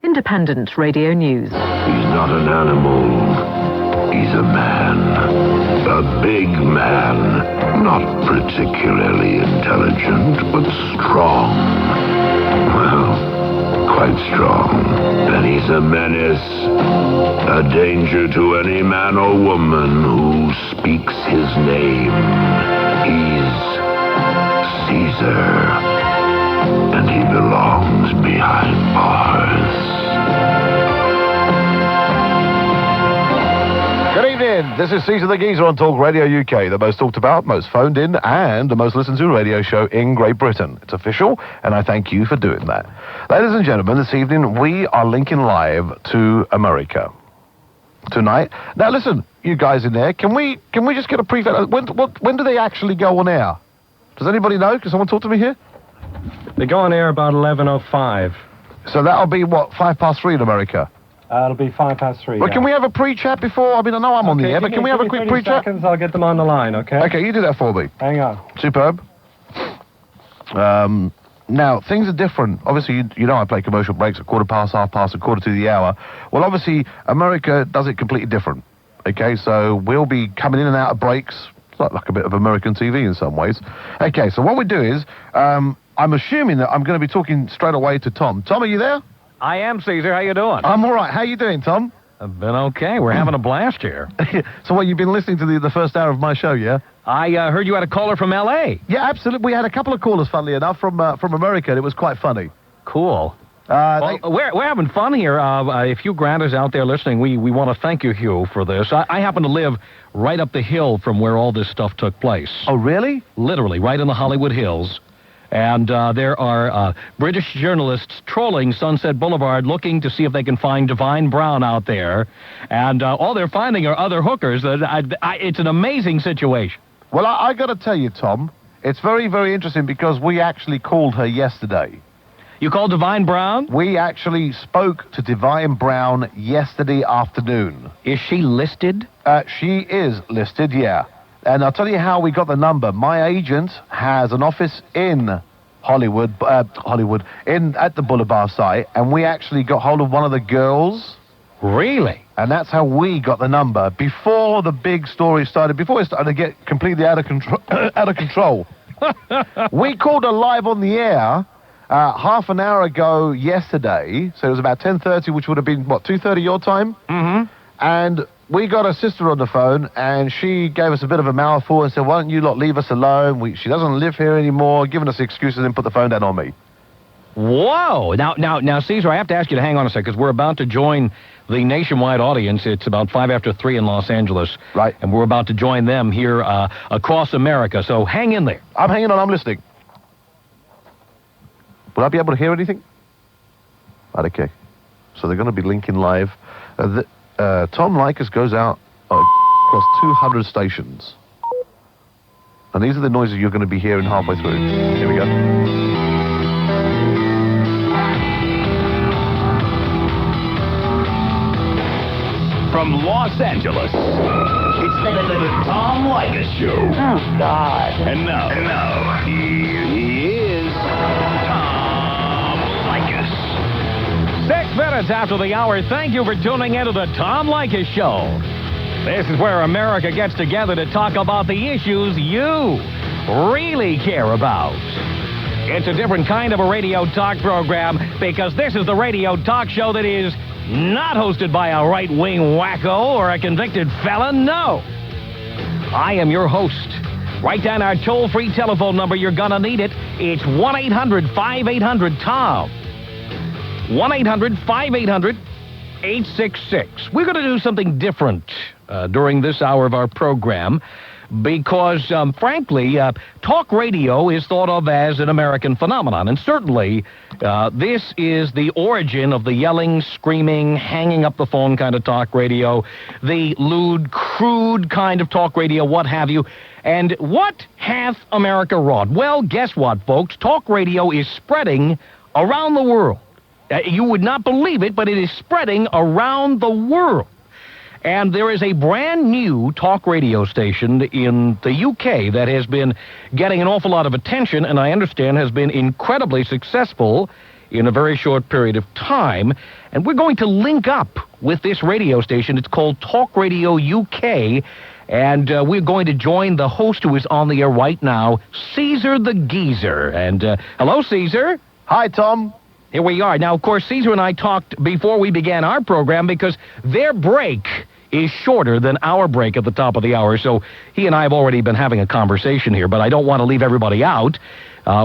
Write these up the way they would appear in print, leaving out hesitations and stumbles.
Independent Radio News. He's not an animal. He's a man. A big man. Not particularly intelligent, but strong. Well, quite strong. And he's a menace. A danger to any man or woman who speaks his name. He's Caesar. And he belongs behind bars. Good evening. This is Caesar the Geezer on Talk Radio UK, the most talked about, most phoned in, and the most listened to radio show in Great Britain. It's official, and I thank you for doing that. Ladies and gentlemen, this evening we are linking live to America tonight. Now, listen, you guys in there, can we just get a brief? When do they actually go on air? Does anybody know? Can someone talk to me here? They go on air about 11:05. So that'll be, what, 3:05 in America? It'll be 3:05. Well, can we have a pre-chat before? I mean, I know I'm on the air, but can we have a quick pre-chat? Seconds, I'll get them on the line, okay? Okay, you do that for me. Hang on. Superb. Now, things are different. Obviously, you know I play commercial breaks at 1:15, 1:30, and 1:45 to the hour. Well, obviously, America does it completely different. Okay, so we'll be coming in and out of breaks. It's like a bit of American TV in some ways. Okay, so what we do is, I'm assuming that I'm going to be talking straight away to Tom. Tom, are you there? I am, Caesar. How you doing? I'm all right. How you doing, Tom? I've been okay. We're having a blast here. So what, you've been listening to the first hour of my show, yeah? I heard you had a caller from L.A. Yeah, absolutely. We had a couple of callers, funnily enough, from America, and it was quite funny. Cool. We're having fun here. If Hugh Grant is out there listening, we want to thank you, Hugh, for this. I happen to live right up the hill from where all this stuff took place. Oh, really? Literally, right in the Hollywood Hills. And there are British journalists trolling Sunset Boulevard looking to see if they can find Divine Brown out there. And all they're finding are other hookers. It's an amazing situation. Well, I got to tell you, Tom, it's very, very interesting because we actually called her yesterday. You called Divine Brown? We actually spoke to Divine Brown yesterday afternoon. Is she listed? She is listed, yeah. And I'll tell you how we got the number. My agent has an office in Hollywood, at the Boulevard site, and we actually got hold of one of the girls. Really? And that's how we got the number before the big story started, before it started to get completely out of control. We called her live on the air half an hour ago yesterday, so it was about 10:30, which would have been, what, 2:30 your time? Mm-hmm. And we got her sister on the phone, and she gave us a bit of a mouthful and said, why don't you lot leave us alone? She doesn't live here anymore, giving us excuses and put the phone down on me. Whoa! Now, Caesar, I have to ask you to hang on a second, because we're about to join the nationwide audience. It's about 3:05 in Los Angeles. Right. And we're about to join them here across America, so hang in there. I'm hanging on, I'm listening. Will I be able to hear anything? Right, okay. So they're going to be linking live. Tom Leykis goes out across 200 stations. And these are the noises you're going to be hearing halfway through. Here we go. From Los Angeles, it's the Tom Leykis Show. Oh, God. And now, here he is, Tom Leykis. 6 minutes after the hour, thank you for tuning into the Tom Leykis Show. This is where America gets together to talk about the issues you really care about. It's a different kind of a radio talk program because this is the radio talk show that is not hosted by a right-wing wacko or a convicted felon, no. I am your host. Write down our toll-free telephone number. You're gonna need it. It's 1-800-5800-TOM. 1-800-5800-866. We're going to do something different during this hour of our program because, frankly, talk radio is thought of as an American phenomenon. And certainly, this is the origin of the yelling, screaming, hanging up the phone kind of talk radio, the lewd, crude kind of talk radio, what have you. And what hath America wrought? Well, guess what, folks? Talk radio is spreading around the world. You would not believe it, but it is spreading around the world. And there is a brand new talk radio station in the UK that has been getting an awful lot of attention, and I understand has been incredibly successful in a very short period of time. And we're going to link up with this radio station. It's called Talk Radio UK. And we're going to join the host who is on the air right now, Caesar the Geezer. And hello, Caesar. Hi, Tom. Here we are. Now, of course, Caesar and I talked before we began our program because their break is shorter than our break at the top of the hour. So he and I have already been having a conversation here, but I don't want to leave everybody out.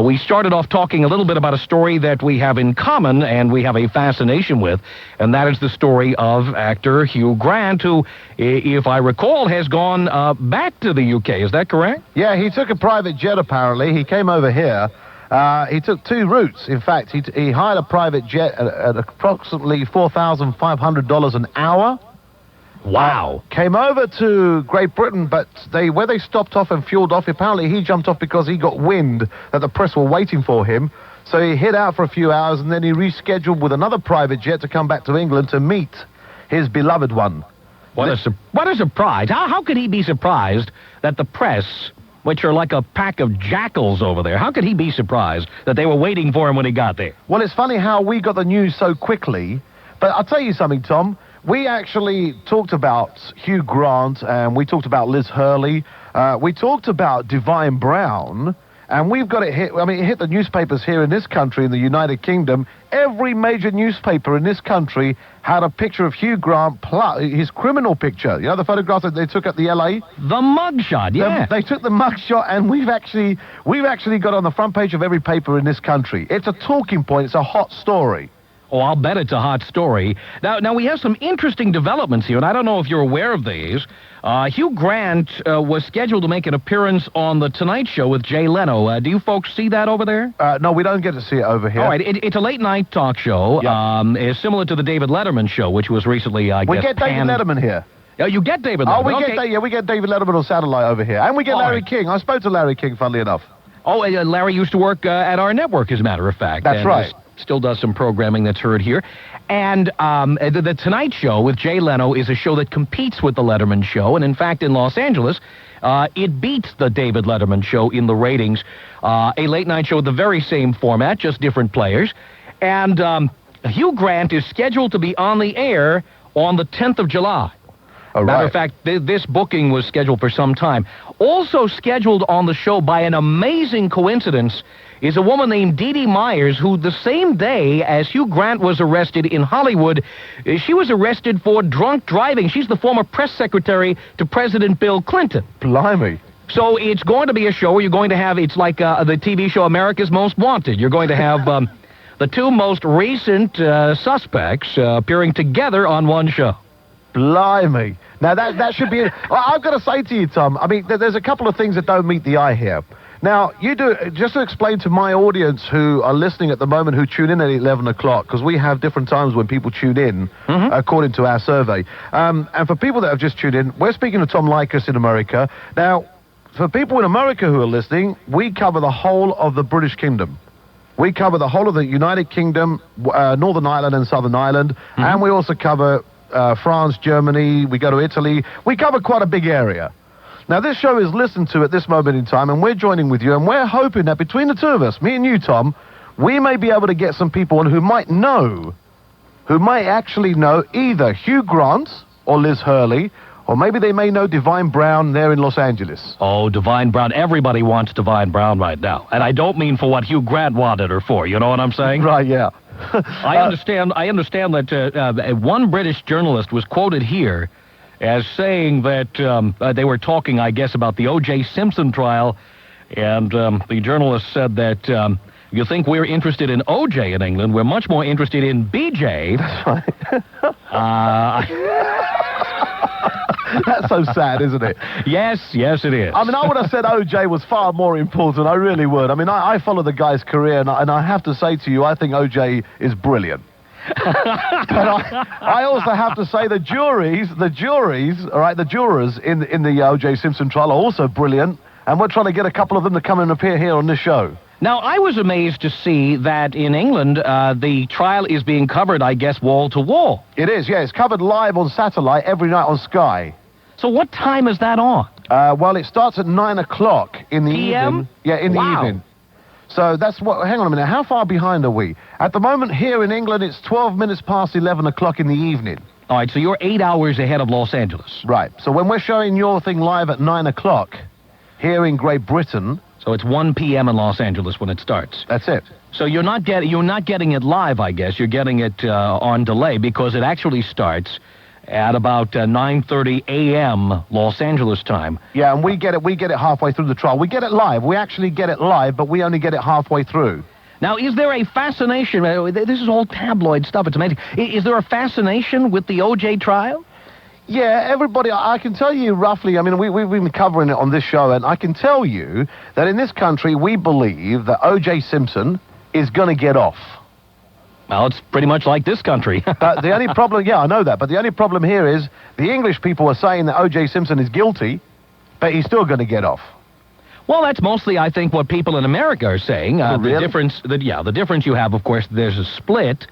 We started off talking a little bit about a story that we have in common and we have a fascination with, and that is the story of actor Hugh Grant, who, if I recall, has gone back to the UK. Is that correct? Yeah, he took a private jet, apparently. He came over here. He took two routes. In fact, he hired a private jet at approximately $4,500 an hour. Wow. Came over to Great Britain, but where they stopped off and fueled off, apparently he jumped off because he got wind that the press were waiting for him. So he hid out for a few hours, and then he rescheduled with another private jet to come back to England to meet his beloved one. What a surprise. How could he be surprised that the press, which are like a pack of jackals over there, how could he be surprised that they were waiting for him when he got there? Well, it's funny how we got the news so quickly, but I'll tell you something, Tom. We actually talked about Hugh Grant, and we talked about Liz Hurley. We talked about Divine Brown, and we've got it hit. I mean, it hit the newspapers here in this country, in the United Kingdom. Every major newspaper in this country had a picture of Hugh Grant, his criminal picture. You know, the photograph that they took at the LA? The mugshot, yeah. They took the mugshot, and we've actually got on the front page of every paper in this country. It's a talking point. It's a hot story. Oh, I'll bet it's a hot story. Now we have some interesting developments here, and I don't know if you're aware of these. Hugh Grant was scheduled to make an appearance on The Tonight Show with Jay Leno. Do you folks see that over there? No, we don't get to see it over here. All right, it's a late-night talk show. Yeah. It's similar to the David Letterman show, which was recently, I guess, we get David Letterman here. Oh, you get David Letterman? We get David Letterman on satellite over here. And we get Larry King. I spoke to Larry King, funnily enough. Oh, Larry used to work at our network, as a matter of fact. That's right. Still does some programming that's heard here. And the Tonight Show with Jay Leno is a show that competes with the Letterman show. And in fact, in Los Angeles, it beats the David Letterman show in the ratings. A late-night show with the very same format, just different players. And Hugh Grant is scheduled to be on the air on the 10th of July. Matter of fact, this booking was scheduled for some time. Also scheduled on the show by an amazing coincidence is a woman named Dee Dee Myers, who the same day as Hugh Grant was arrested in Hollywood, she was arrested for drunk driving. She's the former press secretary to President Bill Clinton. Blimey. So it's going to be a show where you're going to have, it's like the TV show America's Most Wanted. You're going to have the two most recent suspects appearing together on one show. Blimey. Now, that should be it. Well, I've got to say to you, Tom, I mean, there's a couple of things that don't meet the eye here. Now, just to explain to my audience who are listening at the moment, who tune in at 11 o'clock, because we have different times when people tune in, according to our survey. And for people that have just tuned in, we're speaking to Tom Leykis in America. Now, for people in America who are listening, we cover the whole of the British Kingdom. We cover the whole of the United Kingdom, Northern Ireland and Southern Ireland, and we also cover France, Germany, we go to Italy. We cover quite a big area. Now, this show is listened to at this moment in time, and we're joining with you, and we're hoping that between the two of us, me and you, Tom, we may be able to get some people on who might actually know either Hugh Grant or Liz Hurley, or maybe they may know Divine Brown there in Los Angeles. Oh, Divine Brown. Everybody wants Divine Brown right now. And I don't mean for what Hugh Grant wanted her for. You know what I'm saying? Right, yeah. I understand that one British journalist was quoted here as saying that they were talking, I guess, about the OJ Simpson trial, and the journalist said that you think we're interested in OJ in England, we're much more interested in BJ. That's right. That's so sad, isn't it? Yes, it is. I mean, I would have said OJ was far more important. I really would. I mean, I follow the guy's career, and I have to say to you, I think OJ is brilliant. But I also have to say the juries, all right, the jurors in the OJ Simpson trial are also brilliant, and we're trying to get a couple of them to come and appear here on this show. Now, I was amazed to see that in England, the trial is being covered, I guess, wall to wall. It is, yeah. It's covered live on satellite every night on Sky. So what time is that on? Well, it starts at 9 o'clock in the PM? evening. Yeah, in the evening. So that's what... Hang on a minute. How far behind are we? At the moment, here in England, it's 12 minutes past 11 o'clock in the evening. All right, so you're 8 hours ahead of Los Angeles. Right. So when we're showing your thing live at 9 o'clock here in Great Britain... So it's 1 p.m. in Los Angeles when it starts. That's it. So you're not getting it live, I guess. You're getting it on delay because it actually starts at about 9:30 a.m. Los Angeles time. Yeah, and we get it halfway through the trial. We get it live. We actually get it live, but we only get it halfway through. Now, is there a fascination? This is all tabloid stuff. It's amazing. Is there a fascination with the OJ trial? Yeah, everybody, I can tell you roughly, I mean, we've been covering it on this show, and I can tell you that in this country, we believe that OJ Simpson is going to get off. Well, it's pretty much like this country. But the only problem, yeah, I know that, but the only problem here is the English people are saying that O.J. Simpson is guilty, but he's still going to get off. Well, that's mostly, I think, what people in America are saying. Really? The difference you have, of course, there's a split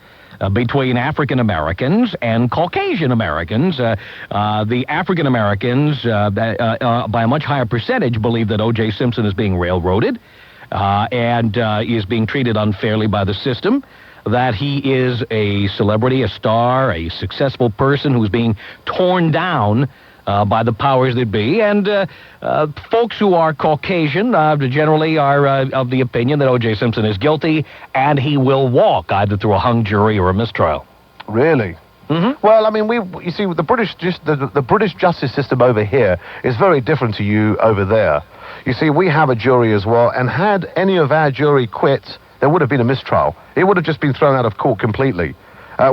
between African Americans and Caucasian Americans. The African Americans, by a much higher percentage, believe that O.J. Simpson is being railroaded and is being treated unfairly by the system. That he is a celebrity, a star, a successful person who's being torn down by the powers that be. And folks who are Caucasian generally are of the opinion that O.J. Simpson is guilty and he will walk either through a hung jury or a mistrial. Really? Mm-hmm. Well, I mean, you see, the British justice system over here is very different to you over there. You see, we have a jury as well, and had any of our jury quit, there would have been a mistrial. It would have just been thrown out of court completely.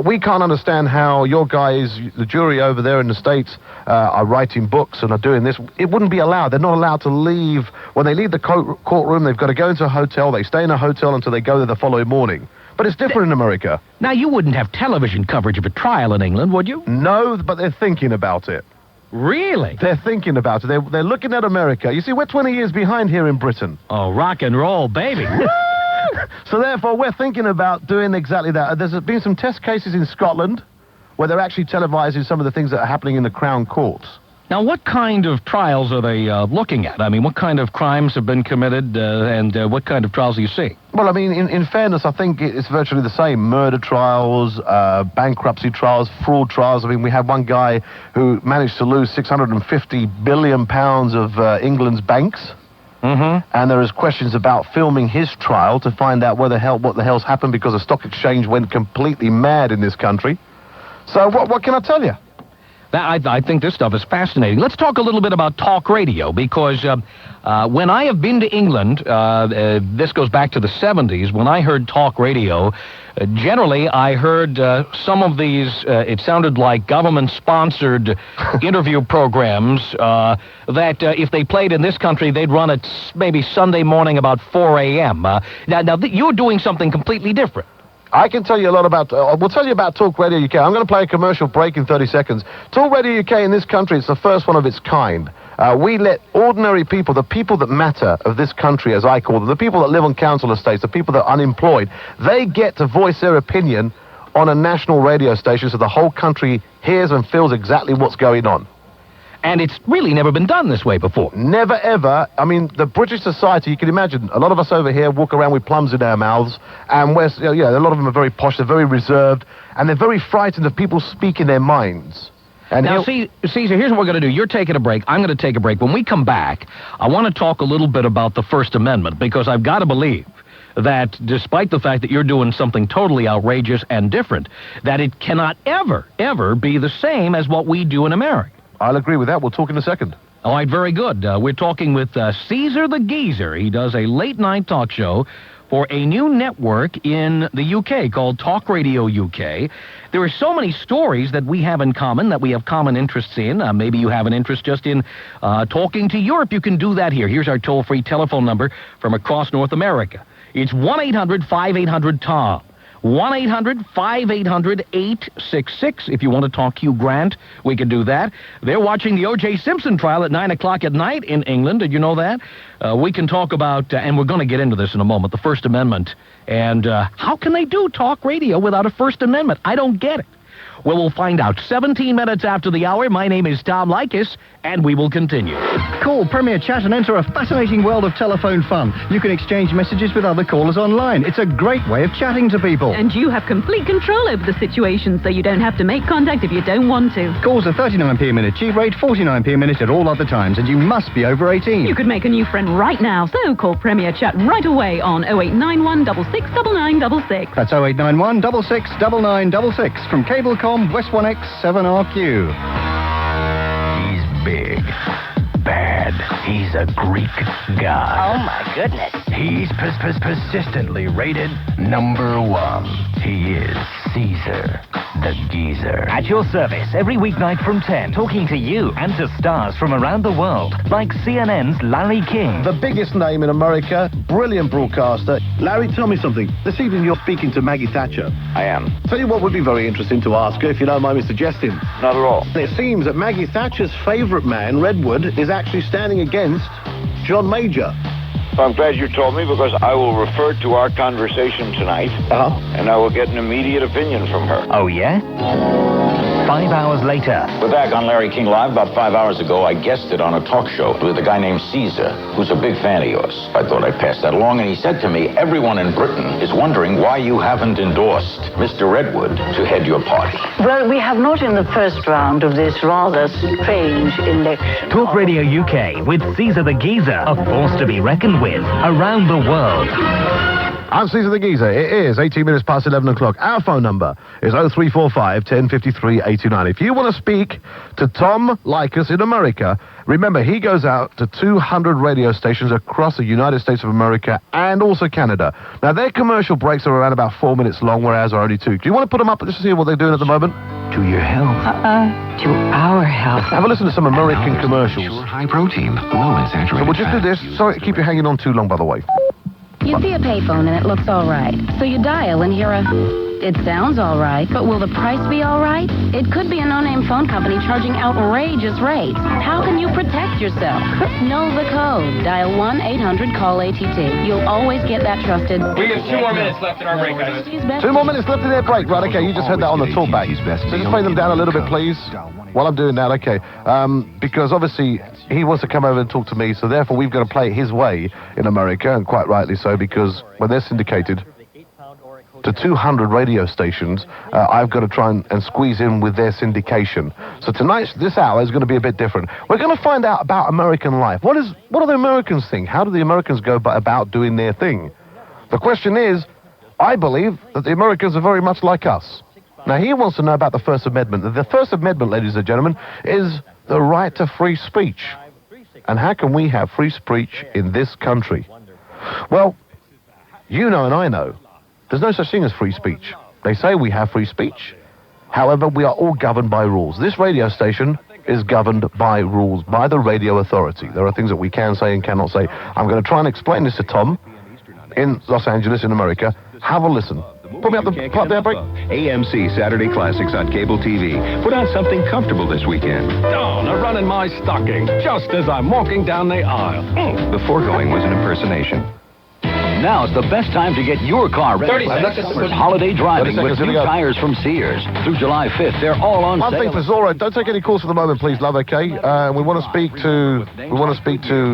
We can't understand how your guys, the jury over there in the States, are writing books and are doing this. It wouldn't be allowed. They're not allowed to leave. When they leave the courtroom, they've got to go into a hotel. They stay in a hotel until they go there the following morning. But it's different in America. Now, you wouldn't have television coverage of a trial in England, would you? No, but they're thinking about it. Really? They're thinking about it. They're looking at America. You see, we're 20 years behind here in Britain. Oh, rock and roll, baby. So therefore, we're thinking about doing exactly that. There's been some test cases in Scotland where they're actually televising some of the things that are happening in the Crown Courts. Now, what kind of trials are they looking at? I mean, what kind of crimes have been committed and what kind of trials do you see? Well, I mean, in fairness, I think it's virtually the same. Murder trials, bankruptcy trials, fraud trials. I mean, we had one guy who managed to lose £650 billion of England's banks. Mm-hmm. And there is questions about filming his trial to find out what the hell's happened because the stock exchange went completely mad in this country. So what can I tell you? I think this stuff is fascinating. Let's talk a little bit about talk radio, because when I have been to England, this goes back to the 70s, when I heard talk radio, generally I heard some of these, it sounded like government-sponsored interview programs that if they played in this country, they'd run it maybe Sunday morning about 4 a.m. Now you're doing something completely different. I can tell you a lot about... we'll tell you about Talk Radio UK. I'm going to play a commercial break in 30 seconds. Talk Radio UK in this country, it's the first one of its kind. We let ordinary people, the people that matter of this country, as I call them, the people that live on council estates, the people that are unemployed, they get to voice their opinion on a national radio station so the whole country hears and feels exactly what's going on. And it's really never been done this way before. Never, ever. I mean, the British society, you can imagine, a lot of us over here walk around with plums in our mouths, and a lot of them are very posh, they're very reserved, and they're very frightened of people speaking their minds. And now, Caesar, here's what we're going to do. You're taking a break. I'm going to take a break. When we come back, I want to talk a little bit about the First Amendment, because I've got to believe that despite the fact that you're doing something totally outrageous and different, that it cannot ever, ever be the same as what we do in America. I'll agree with that. We'll talk in a second. All right, very good. We're talking with Caesar the Geezer. He does a late-night talk show for a new network in the UK called Talk Radio UK. There are so many stories that we have in common, that we have common interests in. Maybe you have an interest just in talking to Europe. You can do that here. Here's our toll-free telephone number from across North America. It's 1-800-5800-TOM. 1-800-5800-866. If you want to talk Hugh Grant, we can do that. They're watching the O.J. Simpson trial at 9 o'clock at night in England. Did you know that? We can talk about, and we're going to get into this in a moment, the First Amendment. And how can they do talk radio without a First Amendment? I don't get it. Well, we'll find out 17 minutes after the hour. My name is Tom Leykis, and we will continue. Call Premier Chat and enter a fascinating world of telephone fun. You can exchange messages with other callers online. It's a great way of chatting to people. And you have complete control over the situation, so you don't have to make contact if you don't want to. Calls are 39p a minute cheap rate, 49p a minute at all other times, and you must be over 18. You could make a new friend right now, so call Premier Chat right away on 0891 669966. That's 0891 669966 from Cablecom West 1X 7RQ. He's big, bad. He's a Greek god. Oh, my goodness. He's persistently rated #1. He is Caesar the Geezer. At your service every weeknight from 10, talking to you and to stars from around the world, like CNN's Larry King. The biggest name in America, brilliant broadcaster. Larry, tell me something. This evening you're speaking to Maggie Thatcher. I am. Tell you what would be very interesting to ask her, if you don't mind me suggesting. Not at all. It seems that Maggie Thatcher's favourite man, Redwood, is actually standing against John Major. I'm glad you told me, because I will refer to our conversation tonight, and I will get an immediate opinion from her. Oh, yeah? 5 hours later. We're back on Larry King Live. About 5 hours ago, I guested on a talk show with a guy named Caesar, who's a big fan of yours. I thought I'd pass that along, and he said to me, everyone in Britain is wondering why you haven't endorsed Mr. Redwood to head your party. Well, we have not in the first round of this rather strange election. Talk Radio UK with Caesar the Geezer, a force to be reckoned with around the world. I'm Caesar the Geezer. It is 18 minutes past 11 o'clock. Our phone number is 0345 1053 829. If you want to speak to Tom Leykis in America, remember, he goes out to 200 radio stations across the United States of America and also Canada. Now, their commercial breaks are around about 4 minutes long, whereas are only 2. Do you want to put them up just to see what they're doing at the moment? To your health. To our health. Have a listen to some American commercials. Sure, high protein, low in saturated So we'll just do this. Sorry to keep you hanging on too long, by the way. You see a payphone and it looks all right. So you dial and hear it sounds all right, but will the price be all right? It could be a no-name phone company charging outrageous rates. How can you protect yourself? Know the code. Dial 1-800-CALL-ATT. You'll always get that trusted... We have 2 more minutes left in our break, guys. 2 more minutes left in their break. Right, okay, you just heard that on the talkback. So just play them down a little bit, please. While I'm doing that, okay. Because obviously he wants to come over and talk to me, so therefore we've got to play it his way in America, and quite rightly so, because when they're syndicated to 200 radio stations, I've got to try and squeeze in with their syndication. So this hour is going to be a bit different. We're going to find out about American life. What do the Americans think? How do the Americans go about doing their thing? The question is, I believe that the Americans are very much like us. Now, he wants to know about the First Amendment. The First Amendment, ladies and gentlemen, is the right to free speech. And how can we have free speech in this country? Well, you know and I know, there's no such thing as free speech. They say we have free speech. However, we are all governed by rules. This radio station is governed by rules, by the radio authority. There are things that we can say and cannot say. I'm going to try and explain this to Tom in Los Angeles, in America. Have a listen. Put me up the part there, break. AMC Saturday Classics on cable TV. Put on something comfortable this weekend. Darn, a run in my stocking, just as I'm walking down the aisle. The foregoing was an impersonation. Now's the best time to get your car ready for holiday driving with new tires from Sears. Through July 5th, they're all on sale. One thing for Zora, don't take any calls for the moment, please, love, okay? We want to speak to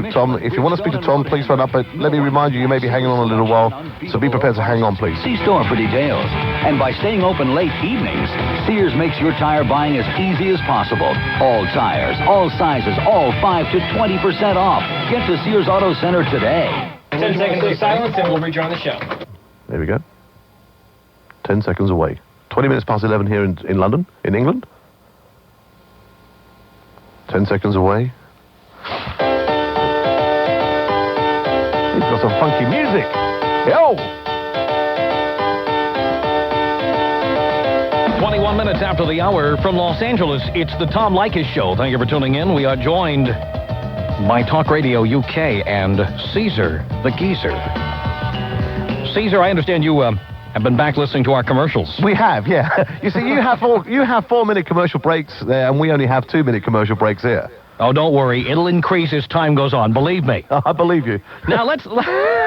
Tom. If you want to speak to Tom, please phone up, but let me remind you, you may be hanging on a little while, so be prepared to hang on, please. See store for details. And by staying open late evenings, Sears makes your tire buying as easy as possible. All tires, all sizes, all 5 to 20% off. Get to Sears Auto Center today. 10 seconds of silence and we'll rejoin the show. There we go. 10 seconds away. 20 minutes past 11 here in London, in England. 10 seconds away. He's got some funky music. Yo! 21 minutes after the hour from Los Angeles, it's the Tom Leykis Show. Thank you for tuning in. We are joined by Talk Radio UK and Caesar the Geezer. Caesar, I understand you have been back listening to our commercials. We have, yeah. You see, you have 4-minute commercial breaks there, and we only have 2-minute commercial breaks here. Oh, don't worry. It'll increase as time goes on. Believe me. I believe you. Now, let's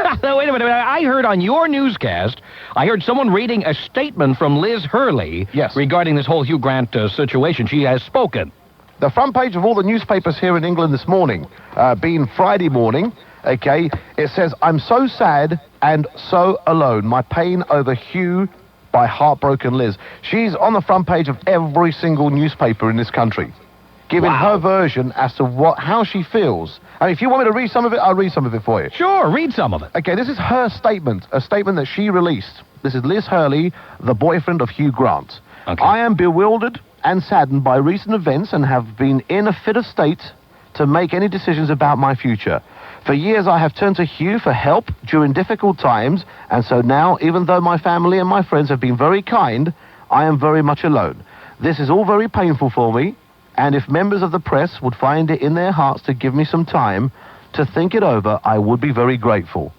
Wait a minute. I heard on your newscast, I heard someone reading a statement from Liz Hurley regarding this whole Hugh Grant situation. She has spoken. The front page of all the newspapers here in England this morning, being Friday morning, okay, it says, "I'm so sad and so alone. My pain over Hugh by heartbroken Liz." She's on the front page of every single newspaper in this country, giving her version as to how she feels. I mean, if you want me to read some of it, I'll read some of it for you. Sure, read some of it. Okay, this is her statement, a statement that she released. This is Liz Hurley, the boyfriend of Hugh Grant. Okay. "I am bewildered and saddened by recent events and have been in a fit of state to make any decisions about my future. For years, I have turned to Hugh for help during difficult times, and so now, even though my family and my friends have been very kind, I am very much alone. This is all very painful for me, and if members of the press would find it in their hearts to give me some time to think it over, I would be very grateful."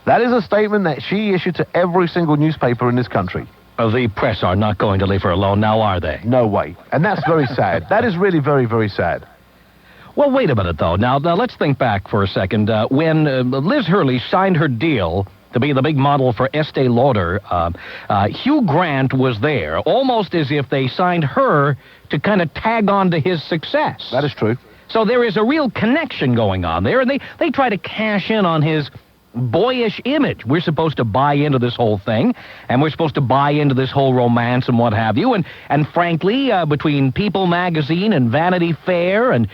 That is a statement that she issued to every single newspaper in this country. The press are not going to leave her alone now, are they? No way. And that's very sad. That is really very, very sad. Well, wait a minute, though. Now let's think back for a second. When Liz Hurley signed her deal to be the big model for Estee Lauder, Hugh Grant was there, almost as if they signed her to kind of tag on to his success. That is true. So there is a real connection going on there, and they try to cash in on his boyish image. We're supposed to buy into this whole thing, and we're supposed to buy into this whole romance and what have you. And frankly, between People magazine and Vanity Fair and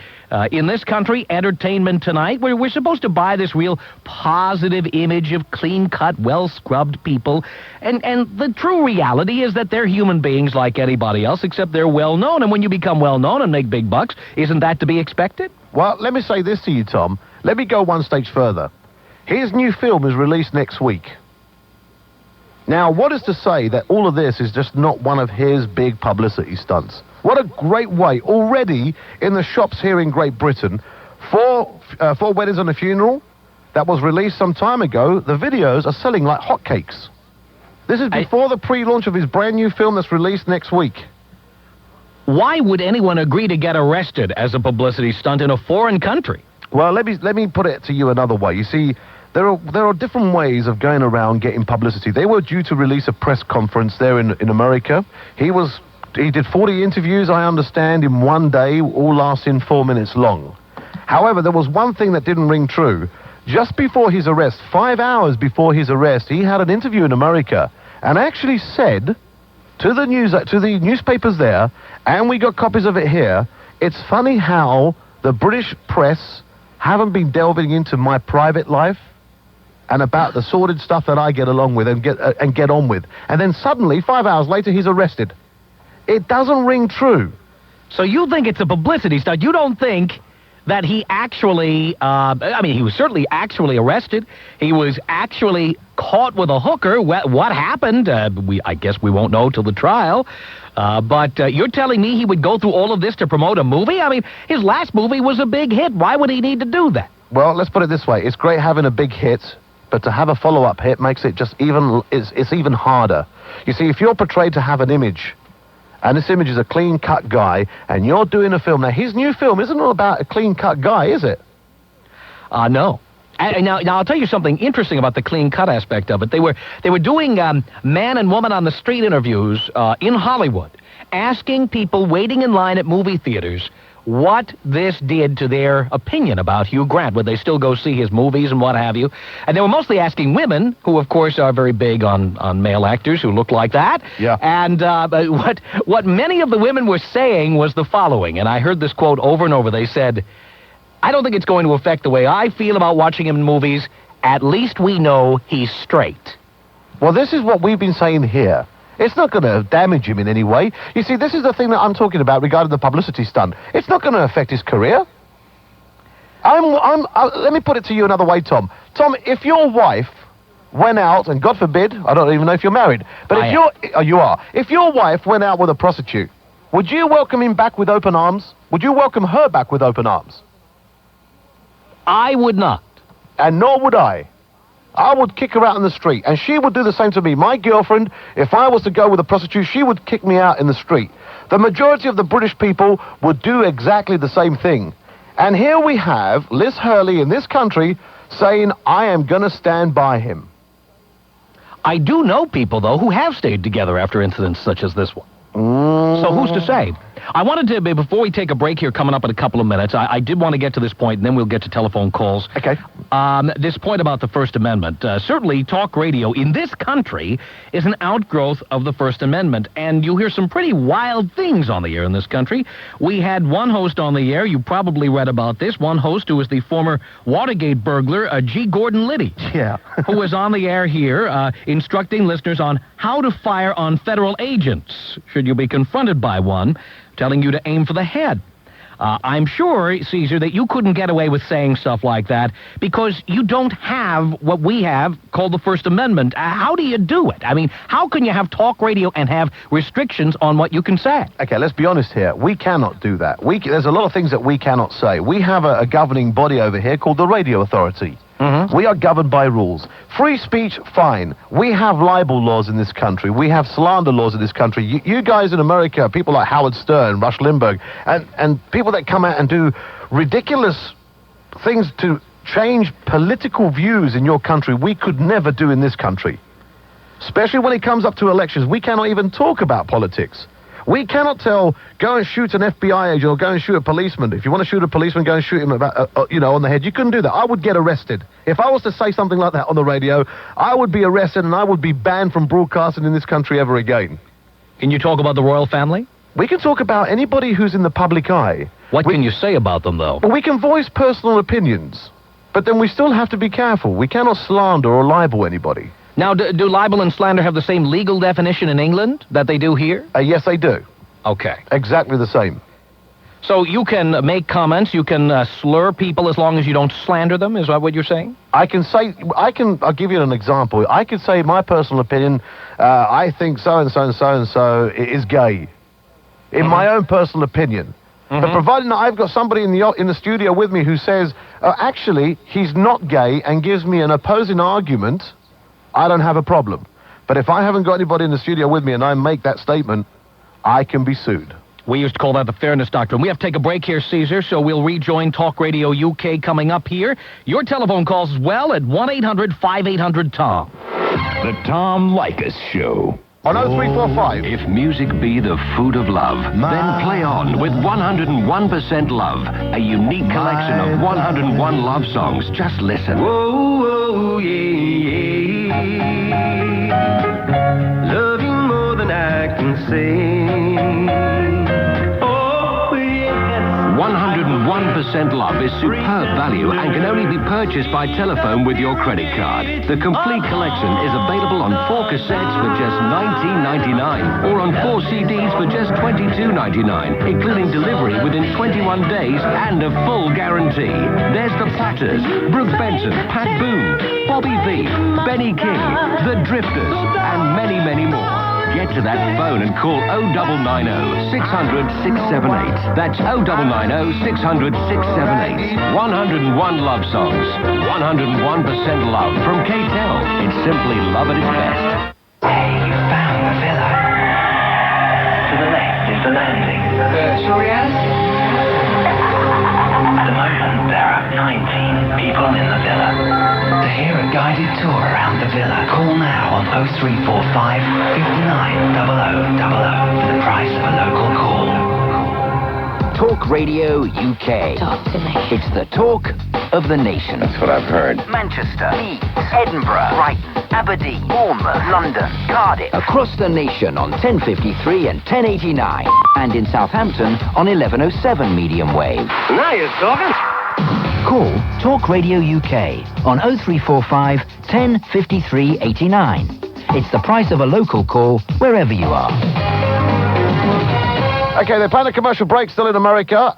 in this country, Entertainment Tonight, we're supposed to buy this real positive image of clean-cut, well-scrubbed people. And the true reality is that they're human beings like anybody else, except they're well-known. And when you become well-known and make big bucks, isn't that to be expected? Well, let me say this to you, Tom. Let me go one stage further. His new film is released next week. Now, what is to say that all of this is just not one of his big publicity stunts? What a great way, already in the shops here in Great Britain, four Weddings and a Funeral that was released some time ago, the videos are selling like hotcakes. This is before the pre-launch of his brand new film that's released next week. Why would anyone agree to get arrested as a publicity stunt in a foreign country? Well, let me put it to you another way. You see, there are different ways of going around getting publicity. They were due to release a press conference there in America. He did 40 interviews, I understand, in one day, all lasting 4 minutes long. However, there was one thing that didn't ring true. Just before his arrest, 5 hours before his arrest, he had an interview in America and actually said to the newspapers there, and we got copies of it here, "It's funny how the British press haven't been delving into my private life and about the sordid stuff that I get along with and get on with." And then suddenly, 5 hours later, he's arrested. It doesn't ring true. So you think it's a publicity stunt? You don't think that he actually, he was certainly actually arrested. He was actually caught with a hooker. What happened? I guess we won't know till the trial. But you're telling me he would go through all of this to promote a movie? I mean, his last movie was a big hit. Why would he need to do that? Well, let's put it this way. It's great having a big hit, but to have a follow-up hit makes it just it's even harder. You see, if you're portrayed to have an image, and this image is a clean-cut guy, and you're doing a film. Now, his new film isn't all about a clean-cut guy, is it? No. Now, I'll tell you something interesting about the clean-cut aspect of it. They were doing man and woman on the street interviews in Hollywood, asking people waiting in line at movie theaters what this did to their opinion about Hugh Grant. Would they still go see his movies and what have you? And they were mostly asking women, who, of course, are very big on male actors who look like that. Yeah. And what many of the women were saying was the following, and I heard this quote over and over. They said, "I don't think it's going to affect the way I feel about watching him in movies. At least we know he's straight." Well, this is what we've been saying here. It's not going to damage him in any way. You see, this is the thing that I'm talking about regarding the publicity stunt. It's not going to affect his career. Let me put it to you another way, Tom. Tom, if your wife went out, and God forbid, I don't even know if you're married, but you are. If your wife went out with a prostitute, would you welcome him back with open arms? Would you welcome her back with open arms? I would not. And nor would I. I would kick her out in the street, and she would do the same to me. My girlfriend, if I was to go with a prostitute, she would kick me out in the street. The majority of the British people would do exactly the same thing. And here we have Liz Hurley in this country saying, I am going to stand by him. I do know people, though, who have stayed together after incidents such as this one. So who's to say? I wanted to, before we take a break here, coming up in a couple of minutes, I did want to get to this point, and then we'll get to telephone calls. Okay. This point about the First Amendment. Certainly, talk radio in this country is an outgrowth of the First Amendment, and you hear some pretty wild things on the air in this country. We had one host on the air, you probably read about this, one host who was the former Watergate burglar, G. Gordon Liddy. Yeah. Who was on the air here instructing listeners on how to fire on federal agents, should you be confronted by one, telling you to aim for the head. I'm sure, Caesar, that you couldn't get away with saying stuff like that because you don't have what we have called the First Amendment. How do you do it? I mean, how can you have talk radio and have restrictions on what you can say? Okay, let's be honest here. We cannot do that. There's a lot of things that we cannot say. We have a governing body over here called the Radio Authority. Mm-hmm. We are governed by rules. Free speech, fine. We have libel laws in this country. We have slander laws in this country. You guys in America, people like Howard Stern, Rush Limbaugh, and people that come out and do ridiculous things to change political views in your country, we could never do in this country. Especially when it comes up to elections. We cannot even talk about politics. We cannot tell, go and shoot an FBI agent or go and shoot a policeman. If you want to shoot a policeman, go and shoot him on the head. You couldn't do that. I would get arrested. If I was to say something like that on the radio, I would be arrested and I would be banned from broadcasting in this country ever again. Can you talk about the royal family? We can talk about anybody who's in the public eye. What can you say about them, though? Well, we can voice personal opinions, but then we still have to be careful. We cannot slander or libel anybody. Now, do libel and slander have the same legal definition in England that they do here? Yes, they do. Okay. Exactly the same. So you can make comments, you can slur people as long as you don't slander them, is that what you're saying? I'll give you an example. I could say my personal opinion, I think so-and-so and so-and-so is gay. In my own personal opinion. Mm-hmm. But providing that I've got somebody in the studio with me who says, actually, he's not gay and gives me an opposing argument, I don't have a problem. But if I haven't got anybody in the studio with me and I make that statement, I can be sued. We used to call that the Fairness Doctrine. We have to take a break here, Caesar, so we'll rejoin Talk Radio UK coming up here. Your telephone calls as well at 1-800-5800-TOM. The Tom Leykis Show. On 0345. If music be the food of love, then play on with 101% Love, a unique collection of 101 love songs. Just listen. Whoa, whoa, yeah, yeah. Love you more than I can say. 101% Love is superb value and can only be purchased by telephone with your credit card. The complete collection is available on 4 cassettes for just $19.99 or on 4 CDs for just $22.99, including delivery within 21 days and a full guarantee. There's the Platters, Brooke Benson, Pat Boone, Bobby V, Benny King, The Drifters, and many, many more. Get to that phone and call 0990 600 678. That's 0990 600 678. 101 love songs. 101% love from KTEL. It's simply love at its best. Hey, you found the villa. To the left is the landing. Sure yes? At the moment, there are 19 people in the villa. To hear a guided tour around the villa, call now on 0345 59 0000 for the price of a local call. Talk Radio UK. Talk to me. It's the talk of the nation. That's what I've heard. Manchester, Leeds, Edinburgh, Brighton, Aberdeen, Bournemouth, London, Cardiff. Across the nation on 1053 and 1089. And in Southampton on 1107 medium wave. Now you're talking. Call Talk Radio UK on 0345 10 53 89. It's the price of a local call wherever you are. Okay, they're playing a commercial break still in America.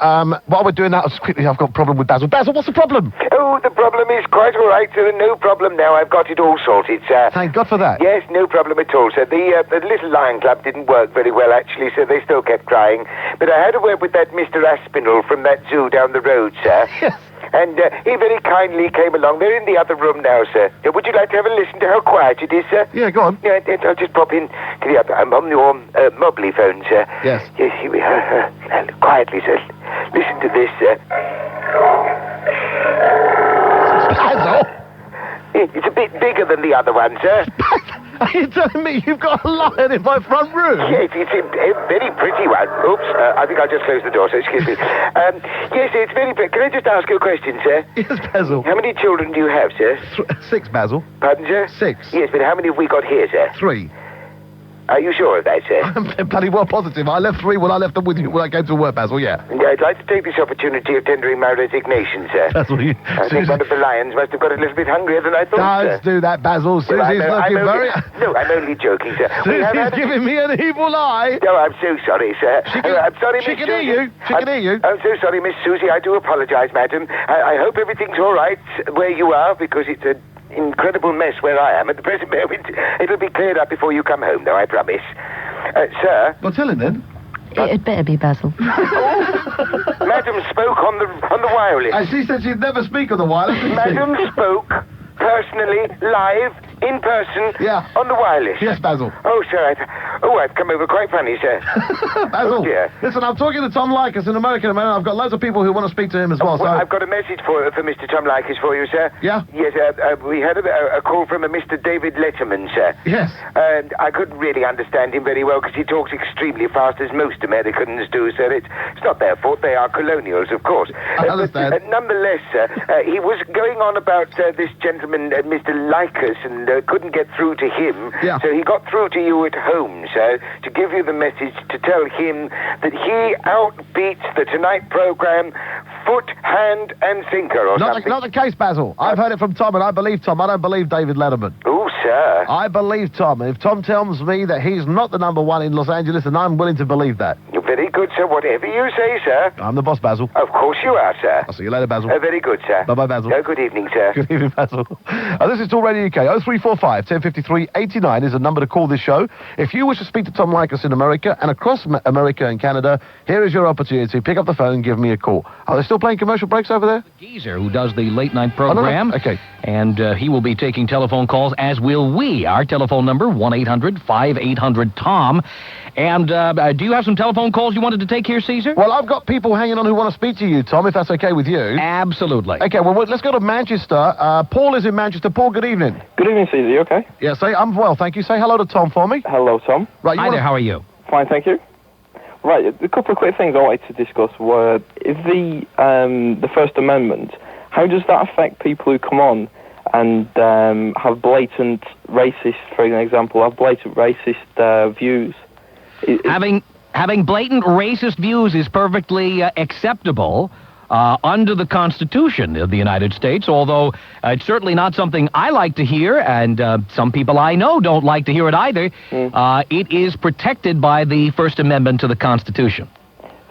While we're doing that, quickly, I've got a problem with Basil. Basil, what's the problem? Oh, the problem is quite all right, sir. No problem now. I've got it all sorted, sir. Thank God for that. Yes, no problem at all, sir. The Little Lion Club didn't work very well, actually, so they still kept trying. But I had a word with that Mr. Aspinall from that zoo down the road, sir. Yes. And he very kindly came along. They're in the other room now, sir. Would you like to have a listen to how quiet it is, sir? Yeah, go on. Yeah, I'll just pop in to the other. I'm on your mobbly phone, sir. Yes. Yes, here we are. Quietly, sir. Listen to this, sir. Basil? It's a bit bigger than the other one, sir. Are you telling me you've got a lion in my front room? Yes, it's a very pretty one. Oops, I think I just closed the door, so excuse me. Yes, it's very pretty. Can I just ask you a question, sir? Yes, Basil. How many children do you have, sir? 6, Basil. Pardon, sir? 6. Yes, but how many have we got here, sir? 3. Are you sure of that, sir? I'm bloody well positive. I left 3 when I left them with you when I came to work, Basil, yeah. Yeah, I'd like to take this opportunity of tendering my resignation, sir. Basil, you... I think one of the lions must have got a little bit hungrier than I thought, Don't do that, Basil. Susie's looking very... No, I'm only joking, sir. Susie's giving me an evil eye. No, I'm so sorry, sir. I'm sorry, Miss She can hear you. She can hear you. I'm so sorry, Miss Susie. I do apologise, madam. I hope everything's all right where you are, because it's an incredible mess where I am at the present moment. It'll be cleared up before you come home, though, I promise. Sir? Well, tell him then. It better be Basil. Madam spoke on the wireless. And she said she'd never speak on the wireless. Madam spoke personally, live, in person, on the wireless. Yes, Basil. Oh, sir, I've come over quite funny, sir. Basil, Oh, dear. listen, I'm talking to Tom Leykis in America, man. I've got loads of people who want to speak to him as well. I've got a message for Mr. Tom Leykis for you, sir. Yeah? Yes, we had a call from a Mr. David Letterman, sir. Yes. And I couldn't really understand him very well because he talks extremely fast, as most Americans do, sir. It's not their fault. They are colonials, of course. I understand. But, nonetheless, sir, he was going on about this gentleman, Mr. Leykis, and couldn't get through to him. Yeah. So he got through to you at home, sir, to give you the message to tell him that he outbeats the Tonight program foot, hand, and sinker, or something. Not the case, Basil. I've heard it from Tom, and I believe Tom. I don't believe David Letterman. Oh, sir. I believe Tom. And if Tom tells me that he's not the number one in Los Angeles, then I'm willing to believe that. You're very good, sir. Whatever you say, sir. I'm the boss, Basil. Of course you are, sir. I'll see you later, Basil. Very good, sir. Bye-bye, Basil. Good evening, sir. Good evening, Basil. This is Talk Radio UK. 0345 1053 89 is the number to call this show. If you wish to speak to Tom Leykis in America and across America and Canada, here is your opportunity. Pick up the phone and give me a call. Are they still playing commercial breaks over there? GEEZER, who does the late night program. Oh, no. Okay. And he will be taking telephone calls, as will we. Our telephone number, 1-800-5800-TOM. And do you have some telephone calls you wanted to take here, Caesar? Well, I've got people hanging on who want to speak to you, Tom, if that's okay with you. Absolutely. Okay, well, let's go to Manchester. Paul is in Manchester. Paul, good evening. Good evening, Caesar. You okay? Yeah, I'm well, thank you. Say hello to Tom for me. Hello, Tom. Right, Hi there, how are you? Fine, thank you. Right, a couple of quick things I wanted to discuss were, is the First Amendment, how does that affect people who come on and have blatant racist, for example, views? Having blatant racist views is perfectly acceptable under the Constitution of the United States, although it's certainly not something I like to hear, and some people I know don't like to hear it either. It is protected by the First Amendment to the Constitution.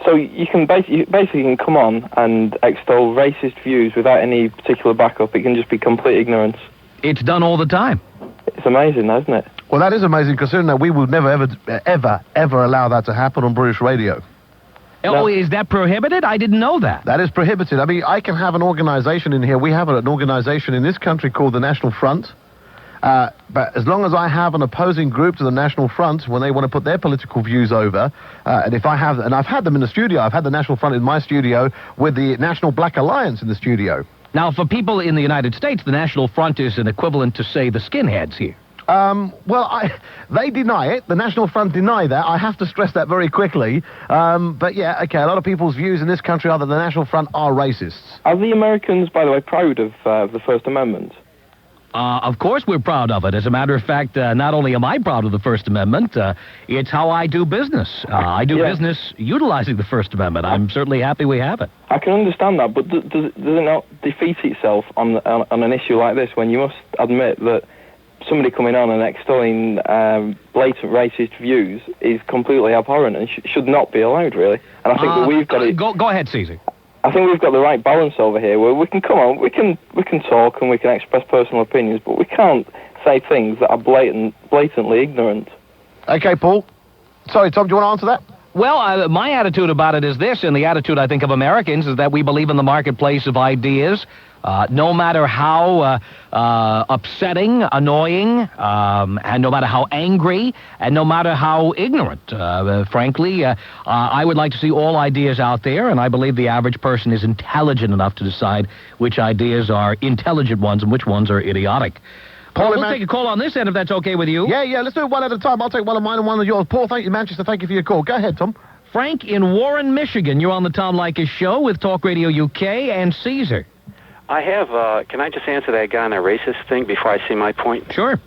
So you can basically come on and extol racist views without any particular backup. It can just be complete ignorance. It's done all the time. It's amazing, isn't it? Well, that is amazing, considering that we would never, ever allow that to happen on British radio. Oh, is that prohibited? I didn't know that. That is prohibited. I mean, I can have an organization in here. We have an organization in this country called the National Front. But as long as I have an opposing group to the National Front, when they want to put their political views over, and if I have, and I've had them in the studio, I've had the National Front in my studio with the National Black Alliance in the studio. Now, for people in the United States, the National Front is an equivalent to, say, the skinheads here. They deny it. The National Front deny that. I have to stress that very quickly. But yeah, okay, a lot of people's views in this country are that the National Front are racists. Are the Americans, by the way, proud of the First Amendment? Of course we're proud of it. As a matter of fact, not only am I proud of the First Amendment, it's how I do business. I do business utilizing the First Amendment. I'm certainly happy we have it. I can understand that, but does it not defeat itself on an issue like this, when you must admit that somebody coming on and extolling blatant racist views is completely abhorrent and should not be allowed, really? And I think that we've got it. Go ahead, Caesar. I think we've got the right balance over here, where we can come on, we can talk and we can express personal opinions, but we can't say things that are blatantly ignorant. Okay, Paul. Sorry, Tom, do you want to answer that? Well, my attitude about it is this, and the attitude, I think, of Americans is that we believe in the marketplace of ideas. no matter how upsetting, annoying, and no matter how angry, and no matter how ignorant. Frankly, I would like to see all ideas out there, and I believe the average person is intelligent enough to decide which ideas are intelligent ones and which ones are idiotic. Paul, we'll take a call on this end if that's okay with you. Yeah, let's do it one at a time. I'll take one of mine and one of yours. Paul, thank you, Manchester. Thank you for your call. Go ahead, Tom. Frank in Warren, Michigan. You're on the Tom Leykis Show with Talk Radio UK and Caesar. I have, can I just answer that guy on that racist thing before I say my point? Sure.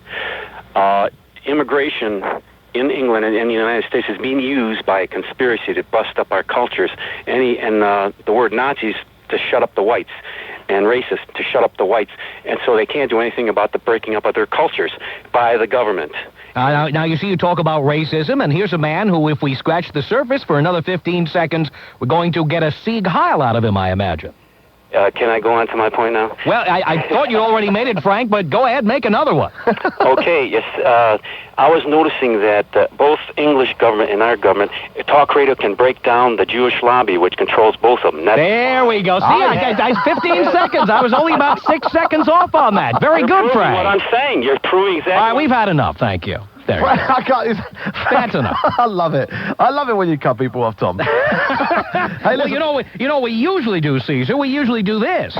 Immigration in England and in the United States is being used by a conspiracy to bust up our cultures. And the word Nazis to shut up the whites, and racist to shut up the whites. And so they can't do anything about the breaking up of their cultures by the government. Now, you see, you talk about racism, and here's a man who, if we scratch the surface for another 15 seconds, we're going to get a Sieg Heil out of him, I imagine. Can I go on to my point now? Well, I thought you already made it, Frank, but go ahead, make another one. Okay, yes. I was noticing that both English government and our government, talk radio can break down the Jewish lobby, which controls both of them. There we go. See, I 15 seconds. I was only about 6 seconds off on that. Very good, Frank. What I'm saying. You're proving exactly. All right, we've had enough. Thank you. There you go. That's enough. I love it. I love it when you cut people off, Tom. Hey, well, you know what we usually do, Caesar? We usually do this.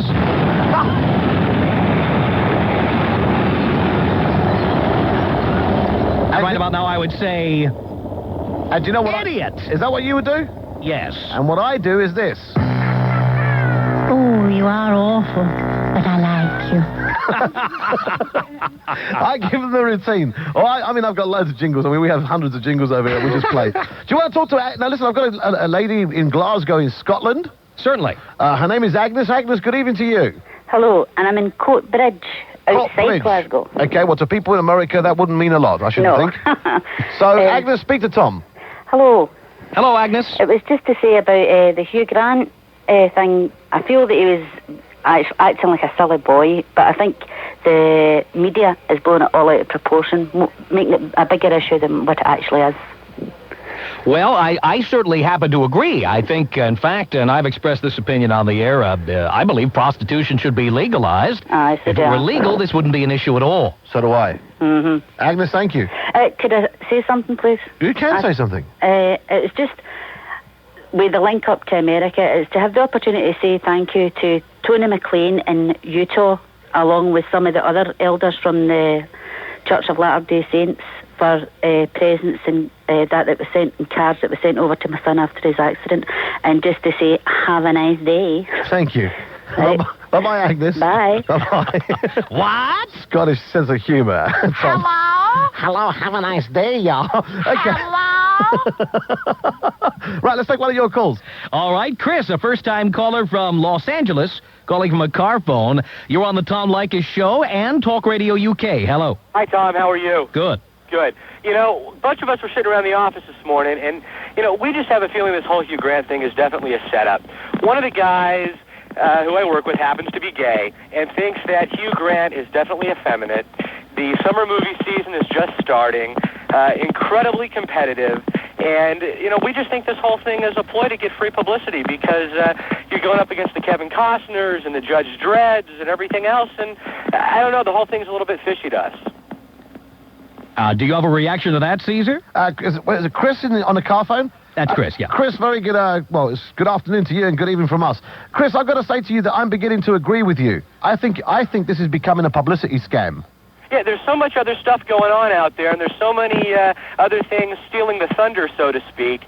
Right about now, I would say... And do you know what? Idiot! Is that what you would do? Yes. And what I do is this. Oh, you are awful, but I like you. I give them the routine. Oh, I mean, I've got loads of jingles. I mean, we have hundreds of jingles over here. We just play. Do you want to talk to... Now, listen, I've got a lady in Glasgow in Scotland. Certainly. Her name is Agnes. Agnes, good evening to you. Hello, and I'm in Coatbridge, outside Glasgow. Okay, well, to people in America, that wouldn't mean a lot, I shouldn't think. So, Agnes, speak to Tom. Hello. Hello, Agnes. It was just to say about the Hugh Grant thing. I feel that he was acting like a silly boy, but I think the media is blowing it all out of proportion, making it a bigger issue than what it actually is. Well, I certainly happen to agree. I think, in fact, and I've expressed this opinion on the air, I believe prostitution should be legalized. If it were legal, this wouldn't be an issue at all. So do I. Mm-hmm. Agnes, thank you. Could I say something, please? You can say something. It's just, with the link up to America, is to have the opportunity to say thank you to Tony McLean in Utah, along with some of the other elders from the Church of Latter-day Saints, for presents and that was sent, and cards that were sent over to my son after his accident, and just to say, have a nice day. Thank you. Right. Bye-bye, Agnes. Bye. Bye-bye. What? Scottish sense of humour. Hello? Hello, have a nice day, y'all. Okay. Hello? Right, let's take one of your calls. All right, Chris, a first-time caller from Los Angeles, calling from a car phone. You're on the Tom Leykis Show and Talk Radio UK. Hello. Hi, Tom. How are you? Good. Good. You know, a bunch of us were sitting around the office this morning, and, you know, we just have a feeling this whole Hugh Grant thing is definitely a setup. One of the guys who I work with happens to be gay and thinks that Hugh Grant is definitely effeminate. The summer movie season is just starting, incredibly competitive, and, you know, we just think this whole thing is a ploy to get free publicity because you're going up against the Kevin Costners and the Judge Dredds and everything else, and I don't know, the whole thing's a little bit fishy to us. Do you have a reaction to that, Caesar? Is it Chris on the car phone? That's Chris, yeah. Chris, very good, it's good afternoon to you and good evening from us. Chris, I've got to say to you that I'm beginning to agree with you. I think this is becoming a publicity scam. Yeah, there's so much other stuff going on out there, and there's so many other things stealing the thunder, so to speak.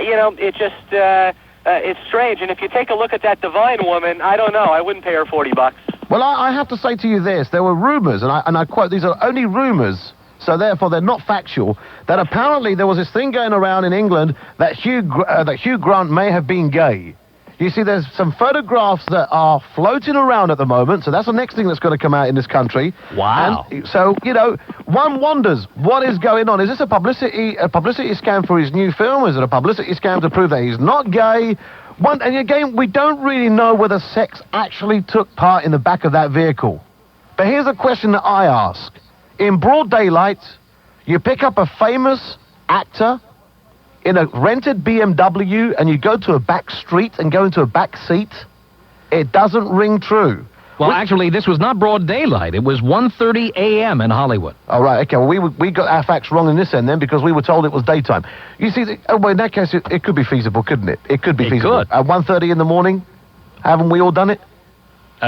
You know, it just, it's strange. And if you take a look at that Divine woman, I don't know, I wouldn't pay her $40. Well, I have to say to you this. There were rumors, and I quote, these are only rumors, so therefore they're not factual, that apparently there was this thing going around in England that Hugh Grant may have been gay. You see, there's some photographs that are floating around at the moment, so that's the next thing that's going to come out in this country. Wow. And so, you know, one wonders, what is going on? Is this a publicity scam for his new film? Is it a publicity scam to prove that he's not gay? And again, we don't really know whether sex actually took part in the back of that vehicle. But here's a question that I ask. In broad daylight, you pick up a famous actor in a rented BMW and you go to a back street and go into a back seat, it doesn't ring true. Well, actually, this was not broad daylight. It was 1:30 a.m. in Hollywood. Oh, right, okay. Well, we got our facts wrong in this end then because we were told it was daytime. You see, well, in that case, it could be feasible, couldn't it? It could be feasible. Could. At 1:30 in the morning, haven't we all done it?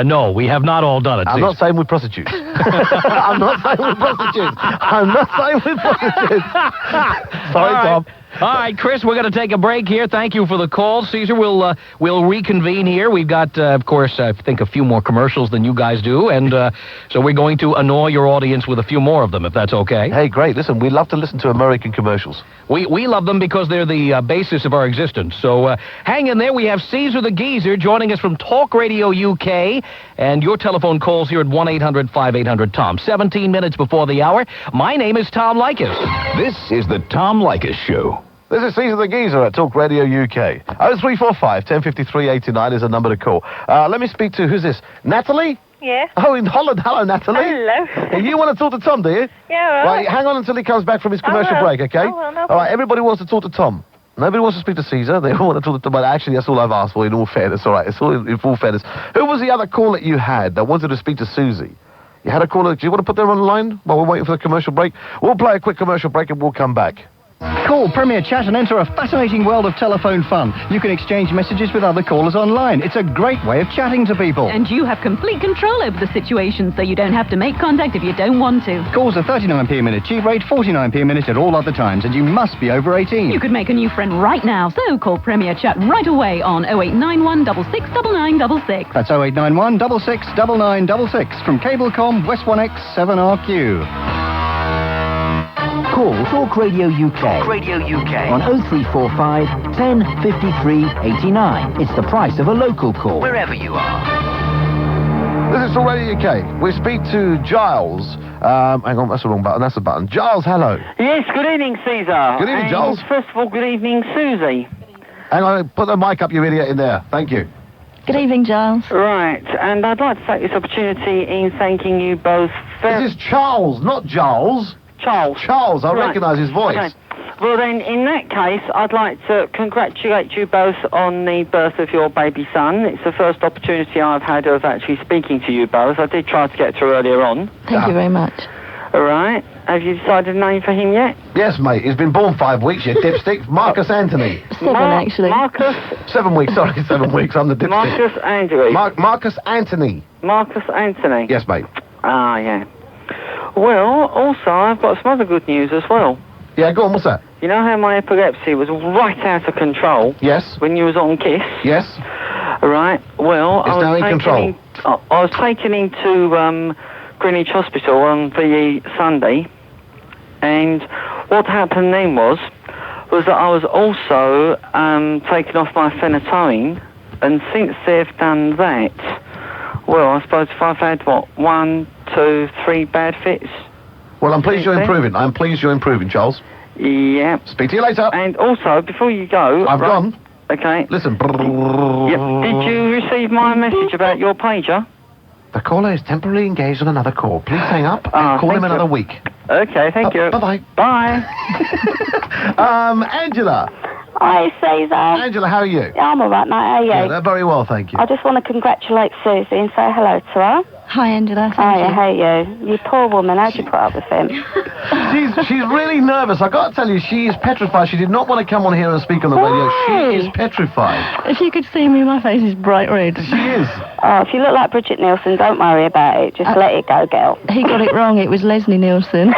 No, we have not all done it. I'm not saying with prostitutes. I'm not saying with prostitutes. I'm not saying with prostitutes. Sorry, Tom. All right, Chris, we're going to take a break here. Thank you for the call. Caesar, we'll reconvene here. We've got, of course, I think a few more commercials than you guys do, and so we're going to annoy your audience with a few more of them, if that's okay. Hey, great. Listen, we love to listen to American commercials. We love them because they're the basis of our existence. So hang in there. We have Caesar the Geezer joining us from Talk Radio UK, and your telephone calls here at 1-800-5800-TOM. 17 minutes before the hour. My name is Tom Leykis. This is the Tom Leykis Show. This is Caesar the Geezer at Talk Radio UK. 0345 1053 89 is a number to call. Let me speak to, who's this? Natalie? Yeah. Oh, in Holland. Hello, Natalie. Hello. You want to talk to Tom, do you? Yeah, all right. Hang on until he comes back from his commercial break, okay? No All right, everybody wants to talk to Tom. Nobody wants to speak to Caesar. They all want to talk to Tom. But actually, that's all I've asked for, in all fairness. All right, it's all in full fairness. Who was the other call that you had that wanted to speak to Susie? You had a caller. Do you want to put them on the line while we're waiting for the commercial break? We'll play a quick commercial break and we'll come back. Call Premier Chat and enter a fascinating world of telephone fun. You can exchange messages with other callers online. It's a great way of chatting to people. And you have complete control over the situation, so you don't have to make contact if you don't want to. Calls are 39p a minute cheap rate, 49p a minute at all other times, and you must be over 18. You could make a new friend right now, so call Premier Chat right away on 0891 669966. That's 0891 669966 from Cablecom West 1X 7RQ. Call Talk Radio UK. Talk Radio UK. On 0345 10 53 89. It's the price of a local call. Wherever you are. This is Talk Radio UK. We speak to Giles. Hang on, that's the wrong button. That's the button. Giles, hello. Yes, good evening, Caesar. Good evening, Giles. First of all, good evening, Susie. Hang on, put the mic up, you idiot, in there. Thank you. Good evening, Giles. Right, and I'd like to take this opportunity in thanking you both This is Charles, not Giles. Charles, I recognise his voice. Okay. Well, then, in that case, I'd like to congratulate you both on the birth of your baby son. It's the first opportunity I've had of actually speaking to you both. I did try to get through earlier on. Thank you very much. All right. Have you decided a name for him yet? Yes, mate. He's been born 5 weeks, you dipstick. Marcus Anthony. 7, actually. Marcus? 7 weeks, sorry, 7 weeks. I'm the dipstick. Marcus Anthony. Marcus Anthony. Marcus Anthony. Yes, mate. Ah, yeah. Well, also, I've got some other good news as well. Yeah, go on, what's that? You know how my epilepsy was right out of control? Yes. When you was on KISS? Yes. Right, well... It's now in control. I was taken into Greenwich Hospital on the Sunday, and what happened then was that I was also taken off my phenytoin, and since they've done that, well, I suppose if I've had, 1, 2, 3 bad fits. Well, I'm pleased you're improving. I'm pleased you're improving, Charles. Yeah. Speak to you later. And also, before you go... I've gone. Okay. Listen. Yep. Did you receive my message about your pager? The caller is temporarily engaged on another call. Please hang up and call him another week. Okay, thank you. Bye-bye. Bye. Angela. Hi, Caesar. Angela, how are you? Yeah, I'm all right, mate. How are you? Yeah, very well, thank you. I just want to congratulate Susie and say hello to her. Hi, Angela. Hiya, how are you? You poor woman, how'd you put up with him? She's really nervous. I got to tell you, she is petrified. She did not want to come on here and speak on the radio. She is petrified. If you could see me, my face is bright red. She is. Oh, if you look like Bridget Nielsen, don't worry about it. Just let it go, girl. He got it wrong. It was Leslie Nielsen.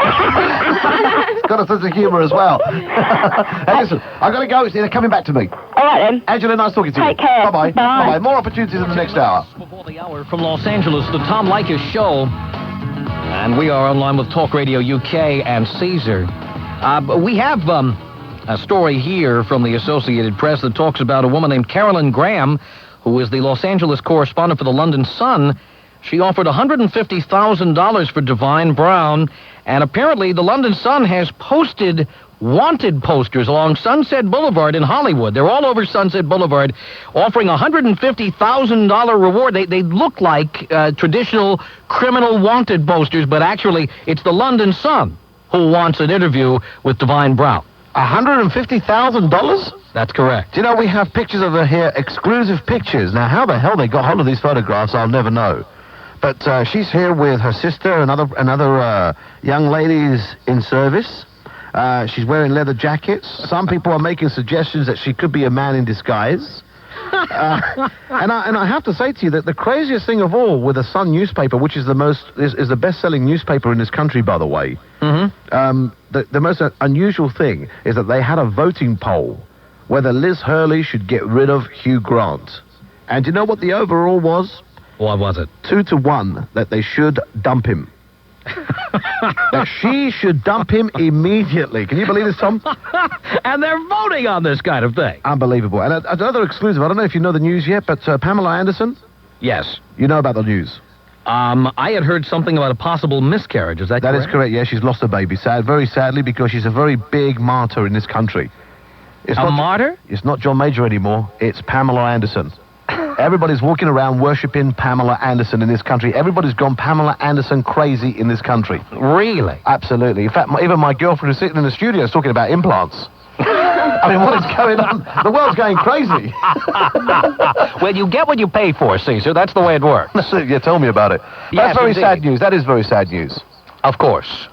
Got a sense of humour as well. Hey, listen, I've got to go. They're coming back to me. All right, then. Angela, nice talking to you. Take care. Bye-bye. Bye. Bye-bye. More opportunities in the next hour. Before the hour from Los Angeles, the Tom Leykis Show. And we are online with Talk Radio UK and Caesar. We have a story here from the Associated Press that talks about a woman named Carolyn Graham, who is the Los Angeles correspondent for the London Sun. She offered $150,000 for Divine Brown, and apparently the London Sun has posted wanted posters along Sunset Boulevard in Hollywood. They're all over Sunset Boulevard, offering a $150,000 reward. They look like traditional criminal wanted posters, but actually it's the London Sun who wants an interview with Divine Brown. $150,000? That's correct. Do you know, we have pictures of her here, exclusive pictures. Now, how the hell they got hold of these photographs, I'll never know. But she's here with her sister and another young ladies in service. She's wearing leather jackets. Some people are making suggestions that she could be a man in disguise. And I have to say to you that the craziest thing of all with the Sun newspaper, which is the best-selling newspaper in this country, by the way, the most unusual thing is that they had a voting poll whether Liz Hurley should get rid of Hugh Grant. And do you know what the overall was? What was it? 2-1 that they should dump him. That she should dump him immediately. Can you believe this, Tom? And they're voting on this kind of thing. Unbelievable. And another exclusive, I don't know if you know the news yet, but Pamela Anderson? Yes. You know about the news? I had heard something about a possible miscarriage. Is that correct? That is correct, yeah. She's lost a baby. Very sadly, because she's a very big martyr in this country. It's a martyr? It's not John Major anymore. It's Pamela Anderson. Everybody's walking around worshipping Pamela Anderson in this country. Everybody's gone Pamela Anderson crazy in this country. Really? Absolutely. In fact, even my girlfriend who's sitting in the studio is talking about implants. I mean, what is going on? The world's going crazy. Well, you get what you pay for, Caesar. That's the way it works. Yeah, tell me about it. Yes, That's very indeed. sad news. That is very sad news. Of course.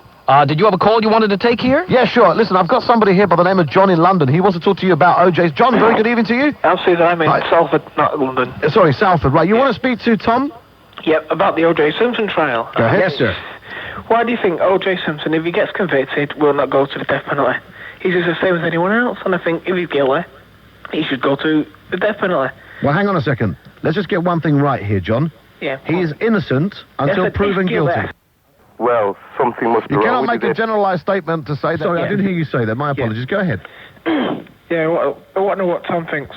Did you have a call you wanted to take here? Yeah, sure. Listen, I've got somebody here by the name of John in London. He wants to talk to you about OJ's. John, very good evening to you. I'm Caesar. I'm in Salford, not London. Sorry, Salford. Right, you want to speak to Tom? Yep, about the OJ Simpson trial. Go ahead. Yes, sir. Why do you think OJ Simpson, if he gets convicted, will not go to the death penalty? He's just the same as anyone else, and I think if he's guilty, he should go to the death penalty. Well, hang on a second. Let's just get one thing right here, John. Yeah. He is innocent until Yes, proven he's guilty. guilty. Well, something must be You wrong cannot with make the a death. generalised statement to say that. Sorry, I didn't hear you say that. My apologies. Go ahead. Yeah, I want to know what Tom thinks.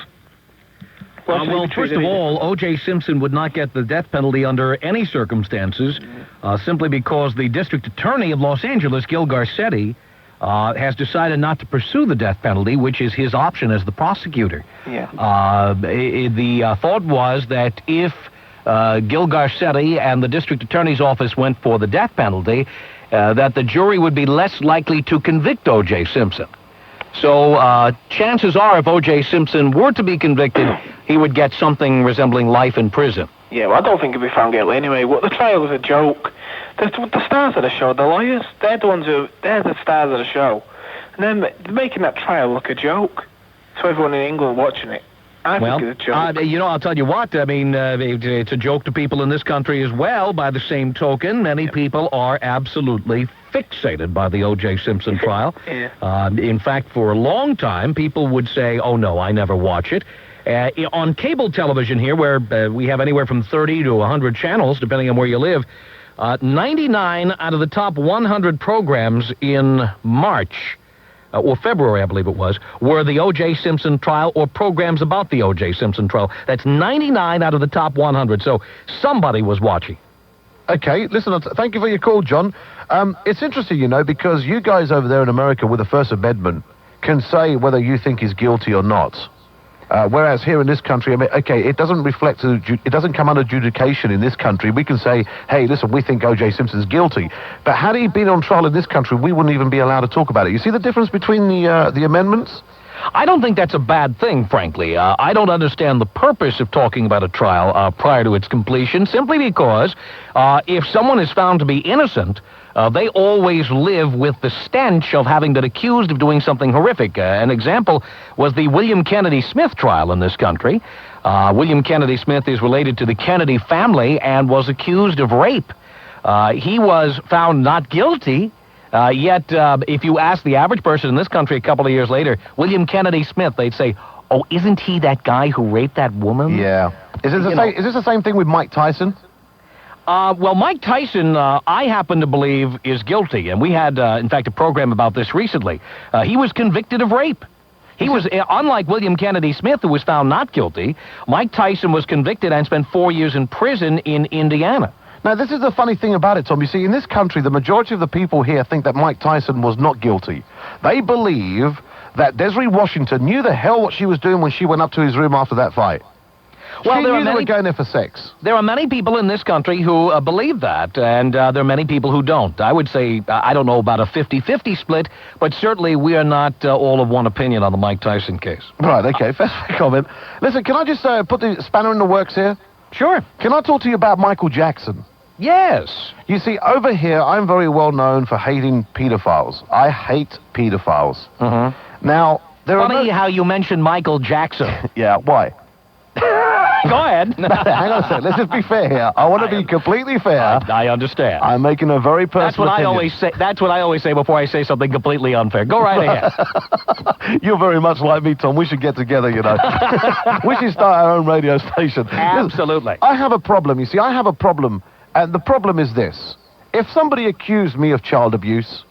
Well, first of all, O.J. Simpson would not get the death penalty under any circumstances, simply because the district attorney of Los Angeles, Gil Garcetti, has decided not to pursue the death penalty, which is his option as the prosecutor. Yeah. The thought was that if Gil Garcetti and the district attorney's office went for the death penalty, that the jury would be less likely to convict O.J. Simpson. So chances are, if O.J. Simpson were to be convicted, he would get something resembling life in prison. Yeah, well, I don't think he'll be found guilty anyway. Well, the trial was a joke. The stars of the show, the lawyers, they're the stars of the show. And then they're making that trial look a joke. So everyone in England watching it, I think it's a joke. I'll tell you what, I mean, it's a joke to people in this country as well. By the same token, many people are absolutely fixated by the O.J. Simpson trial. Yeah. In fact, for a long time, people would say, oh, no, I never watch it. On cable television here, where we have anywhere from 30 to 100 channels, depending on where you live, 99 out of the top 100 programs in March, or February, I believe it was, were the O.J. Simpson trial or programs about the O.J. Simpson trial. That's 99 out of the top 100, so somebody was watching. Okay, listen, thank you for your call, John. It's interesting, you know, because you guys over there in America with the First Amendment can say whether you think he's guilty or not. Whereas here in this country, I mean, okay, it doesn't reflect, it doesn't come under adjudication in this country. We can say, hey, listen, we think O.J. Simpson's guilty. But had he been on trial in this country, we wouldn't even be allowed to talk about it. You see the difference between the amendments? I don't think that's a bad thing, frankly. I don't understand the purpose of talking about a trial prior to its completion, simply because if someone is found to be innocent, they always live with the stench of having been accused of doing something horrific. An example was the William Kennedy Smith trial in this country. William Kennedy Smith is related to the Kennedy family and was accused of rape. He was found not guilty. Yet, if you ask the average person in this country a couple of years later, William Kennedy Smith, they'd say, oh, isn't he that guy who raped that woman? Yeah. Is this the same thing with Mike Tyson? Well, Mike Tyson, I happen to believe, is guilty. And we had, in fact, a program about this recently. He was convicted of rape. He was, unlike William Kennedy Smith, who was found not guilty, Mike Tyson was convicted and spent 4 years in prison in Indiana. Now, this is the funny thing about it, Tom. You see, in this country, the majority of the people here think that Mike Tyson was not guilty. They believe that Desiree Washington knew the hell what she was doing when she went up to his room after that fight. Well, she knew they were going there for sex. There are many people in this country who believe that, and there are many people who don't. I would say, I don't know about a 50-50 split, but certainly we are not all of one opinion on the Mike Tyson case. Right, okay, fair comment. Listen, can I just put the spanner in the works here? Sure. Can I talk to you about Michael Jackson? Yes. You see, over here, I'm very well known for hating pedophiles. I hate pedophiles. Mm-hmm. Now, there Funny how you mentioned Michael Jackson. Yeah, why? Go ahead. Hang on a second. Let's just be fair here. I want to be completely fair. I understand. I'm making a very personal That's what I always say. That's what I always say before I say something completely unfair. Go right ahead. You're very much like me, Tom. We should get together, you know. We should start our own radio station. Absolutely. I have a problem. You see, I have a problem. And the problem is this. If somebody accused me of child abuse,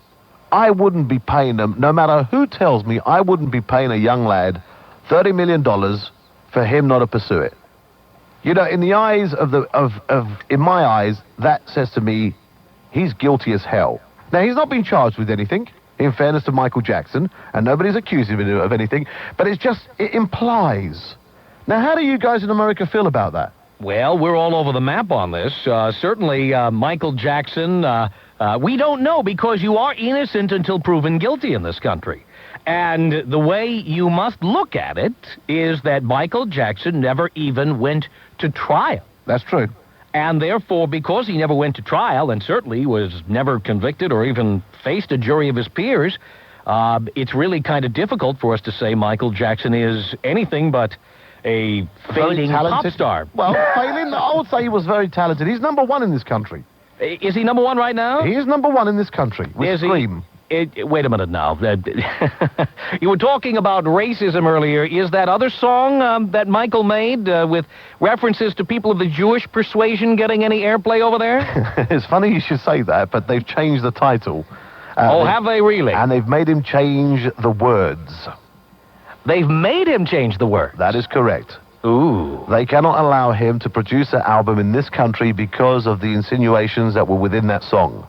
I wouldn't be paying them, no matter who tells me, I wouldn't be paying a young lad $30 million for him not to pursue it. You know, in the eyes in my eyes, that says to me, he's guilty as hell. Now, he's not been charged with anything, in fairness to Michael Jackson, and nobody's accused him of anything, but it implies. Now, how do you guys in America feel about that? Well, we're all over the map on this. Certainly, Michael Jackson, we don't know because you are innocent until proven guilty in this country. And the way you must look at it is that Michael Jackson never even went to trial. That's true. And therefore, because he never went to trial and certainly was never convicted or even faced a jury of his peers, it's really kind of difficult for us to say Michael Jackson is anything but a fading pop star. Well, failing, I would say he was very talented. He's number one in this country. Is he number one right now? He is number one in this country. With Scream. Wait a minute now. You were talking about racism earlier. Is that other song that Michael made with references to people of the Jewish persuasion getting any airplay over there? It's funny you should say that, but they've changed the title. Have they really? And they've made him change the words. They've made him change the words? That is correct. Ooh. They cannot allow him to produce an album in this country because of the insinuations that were within that song.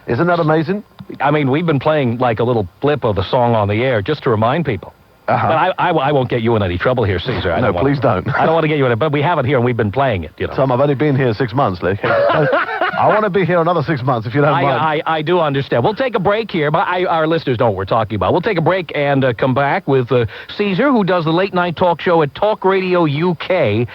Isn't that amazing? I mean, we've been playing like a little blip of the song on the air just to remind people. Uh-huh. But I won't get you in any trouble here, Caesar. No, please don't. I don't want to get you in it, but we have it here and we've been playing it, you know. Tom, I've only been here 6 months, Lee. I want to be here another 6 months, if you don't mind. I do understand. We'll take a break here, but our listeners know what we're talking about. We'll take a break and come back with Caesar, who does the late-night talk show at Talk Radio UK.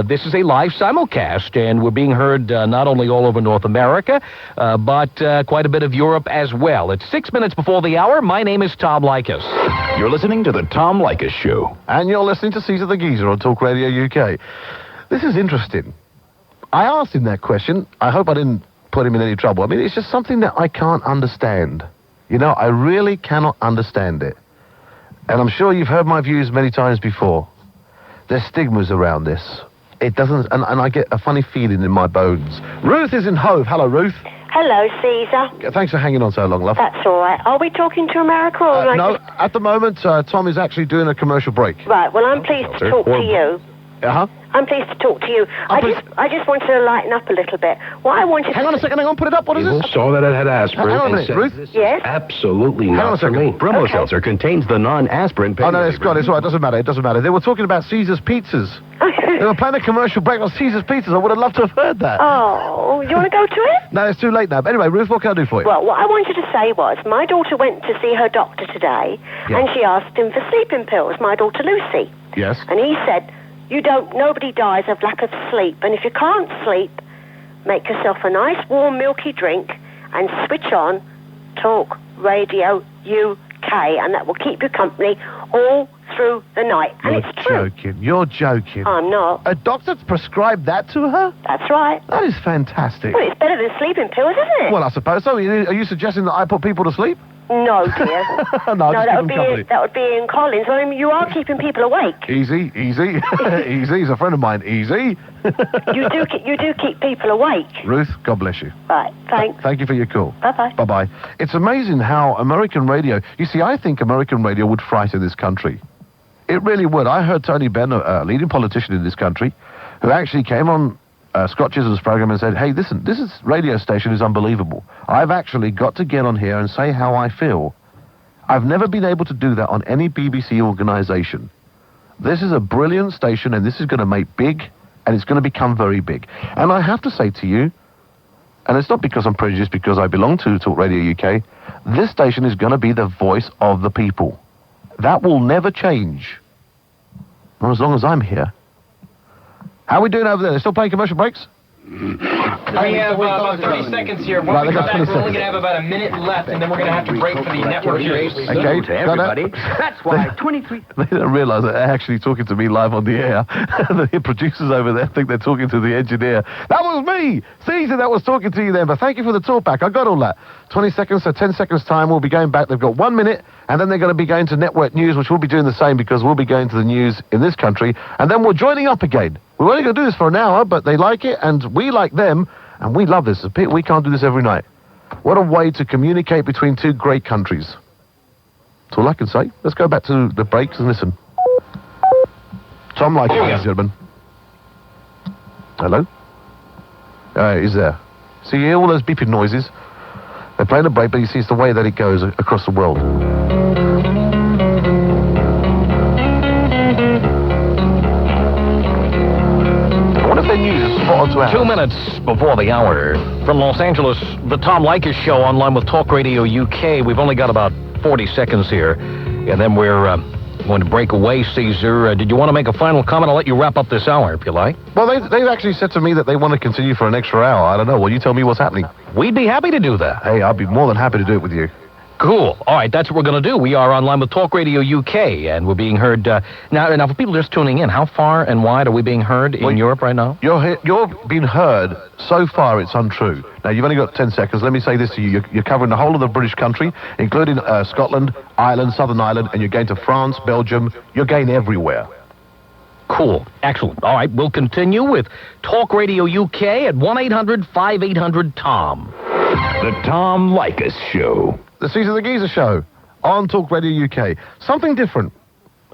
This is a live simulcast, and we're being heard not only all over North America, but quite a bit of Europe as well. It's 6 minutes before the hour. My name is Tom Leykis. You're listening to the Tom Leykis Show. And you're listening to Caesar the Geezer on Talk Radio UK. This is interesting. I asked him that question. I hope I didn't put him in any trouble. I mean, it's just something that I can't understand. You know, I really cannot understand it. And I'm sure you've heard my views many times before. There's stigmas around this. It doesn't, and I get a funny feeling in my bones. Ruth is in Hove. Hello, Ruth. Hello, Caesar. Thanks for hanging on so long, love. That's all right. Are we talking to America or no, at the moment, Tom is actually doing a commercial break. Right, well, I'm pleased to talk to you. Uh-huh. I'm pleased to talk to you. I just wanted to lighten up a little bit. What I wanted Hang on a second, hang on, put it up. What is this? Saw that it had aspirin. Hang on a and minute, said, Ruth. "This is Yes? absolutely Hang on a not for second. me. Bromo seltzer contains the non-aspirin. Oh, no, it's got it. It's all right. It doesn't matter. They were talking about Caesar's Pizzas. They were playing a commercial break on Caesar's Pizzas. I would have loved to have heard that. Oh, you want to go to it? No, it's too late now. But anyway, Ruth, what can I do for you? Well, what I wanted to say was, my daughter went to see her doctor today, and she asked him for sleeping pills, my daughter Lucy. Yes. And he said, nobody dies of lack of sleep, and if you can't sleep, make yourself a nice warm milky drink and switch on Talk Radio UK, and that will keep you company all through the night. And it's true. You're joking. I'm not. A doctor prescribed that to her? That's right. That is fantastic. Well, it's better than sleeping pills, isn't it? Well, I suppose so. Are you suggesting that I put people to sleep? No, dear. No, that would be Ian Collins. I mean, you are keeping people awake. Easy. Easy. He's a friend of mine. Easy. You do keep people awake. Ruth, God bless you. Right, thanks. Thank you for your call. Bye-bye. Bye-bye. It's amazing how American radio... You see, I think American radio would frighten this country. It really would. I heard Tony Benn, a leading politician in this country, who actually came on Scott Chisholm's program and said, hey, listen, this radio station is unbelievable. I've actually got to get on here and say how I feel. I've never been able to do that on any BBC organization. This is a brilliant station, and this is going to make big, and it's going to become very big. And I have to say to you, and it's not because I'm prejudiced, because I belong to Talk Radio UK, this station is going to be the voice of the people. That will never change. Not as long as I'm here. How are we doing over there? They're still playing commercial breaks? We have about 30 seconds here. When we come back, we're only going to have about a minute left, and then we're going to have to break for the network news. Okay, to everybody. That's why 23... They don't realise that they're actually talking to me live on the air. The producers over there think they're talking to the engineer. That was me! Caesar that was talking to you then, but thank you for the talk back. I got all that. 20 seconds, so 10 seconds time, we'll be going back. They've got 1 minute, and then they're going to be going to network news, which we'll be doing the same because we'll be going to the news in this country, and then we're joining up again. We're only going to do this for an hour, but they like it, and we like them, and we love this. We can't do this every night. What a way to communicate between two great countries. That's all I can say. Let's go back to the breaks and listen. Tom Leykis, ladies and gentlemen. Hello? He's there. See, you hear all those beeping noises? They're playing a break, but you see it's the way that it goes across the world. What if they news is spot on to 2 minutes before the hour. From Los Angeles, the Tom Leykis Show online with Talk Radio UK. We've only got about 40 seconds here, and then we're going to break away, Caesar. Did you want to make a final comment? I'll let you wrap up this hour, if you like. Well, they've actually said to me that they want to continue for an extra hour. I don't know. Well, you tell me what's happening. We'd be happy to do that. Hey, I'll be more than happy to do it with you. Cool. All right, that's what we're going to do. We are online with Talk Radio UK, and we're being heard... Now, for people just tuning in, how far and wide are we being heard in Europe right now? You're being heard. So far, it's untrue. Now, you've only got 10 seconds. Let me say this to you. You're covering the whole of the British country, including Scotland, Ireland, Southern Ireland, and you're going to France, Belgium. You're going everywhere. Cool. Excellent. All right, we'll continue with Talk Radio UK at 1-800-5800-TOM. The Tom Leykis Show. The Caesar the Geezer Show on Talk Radio UK. Something different.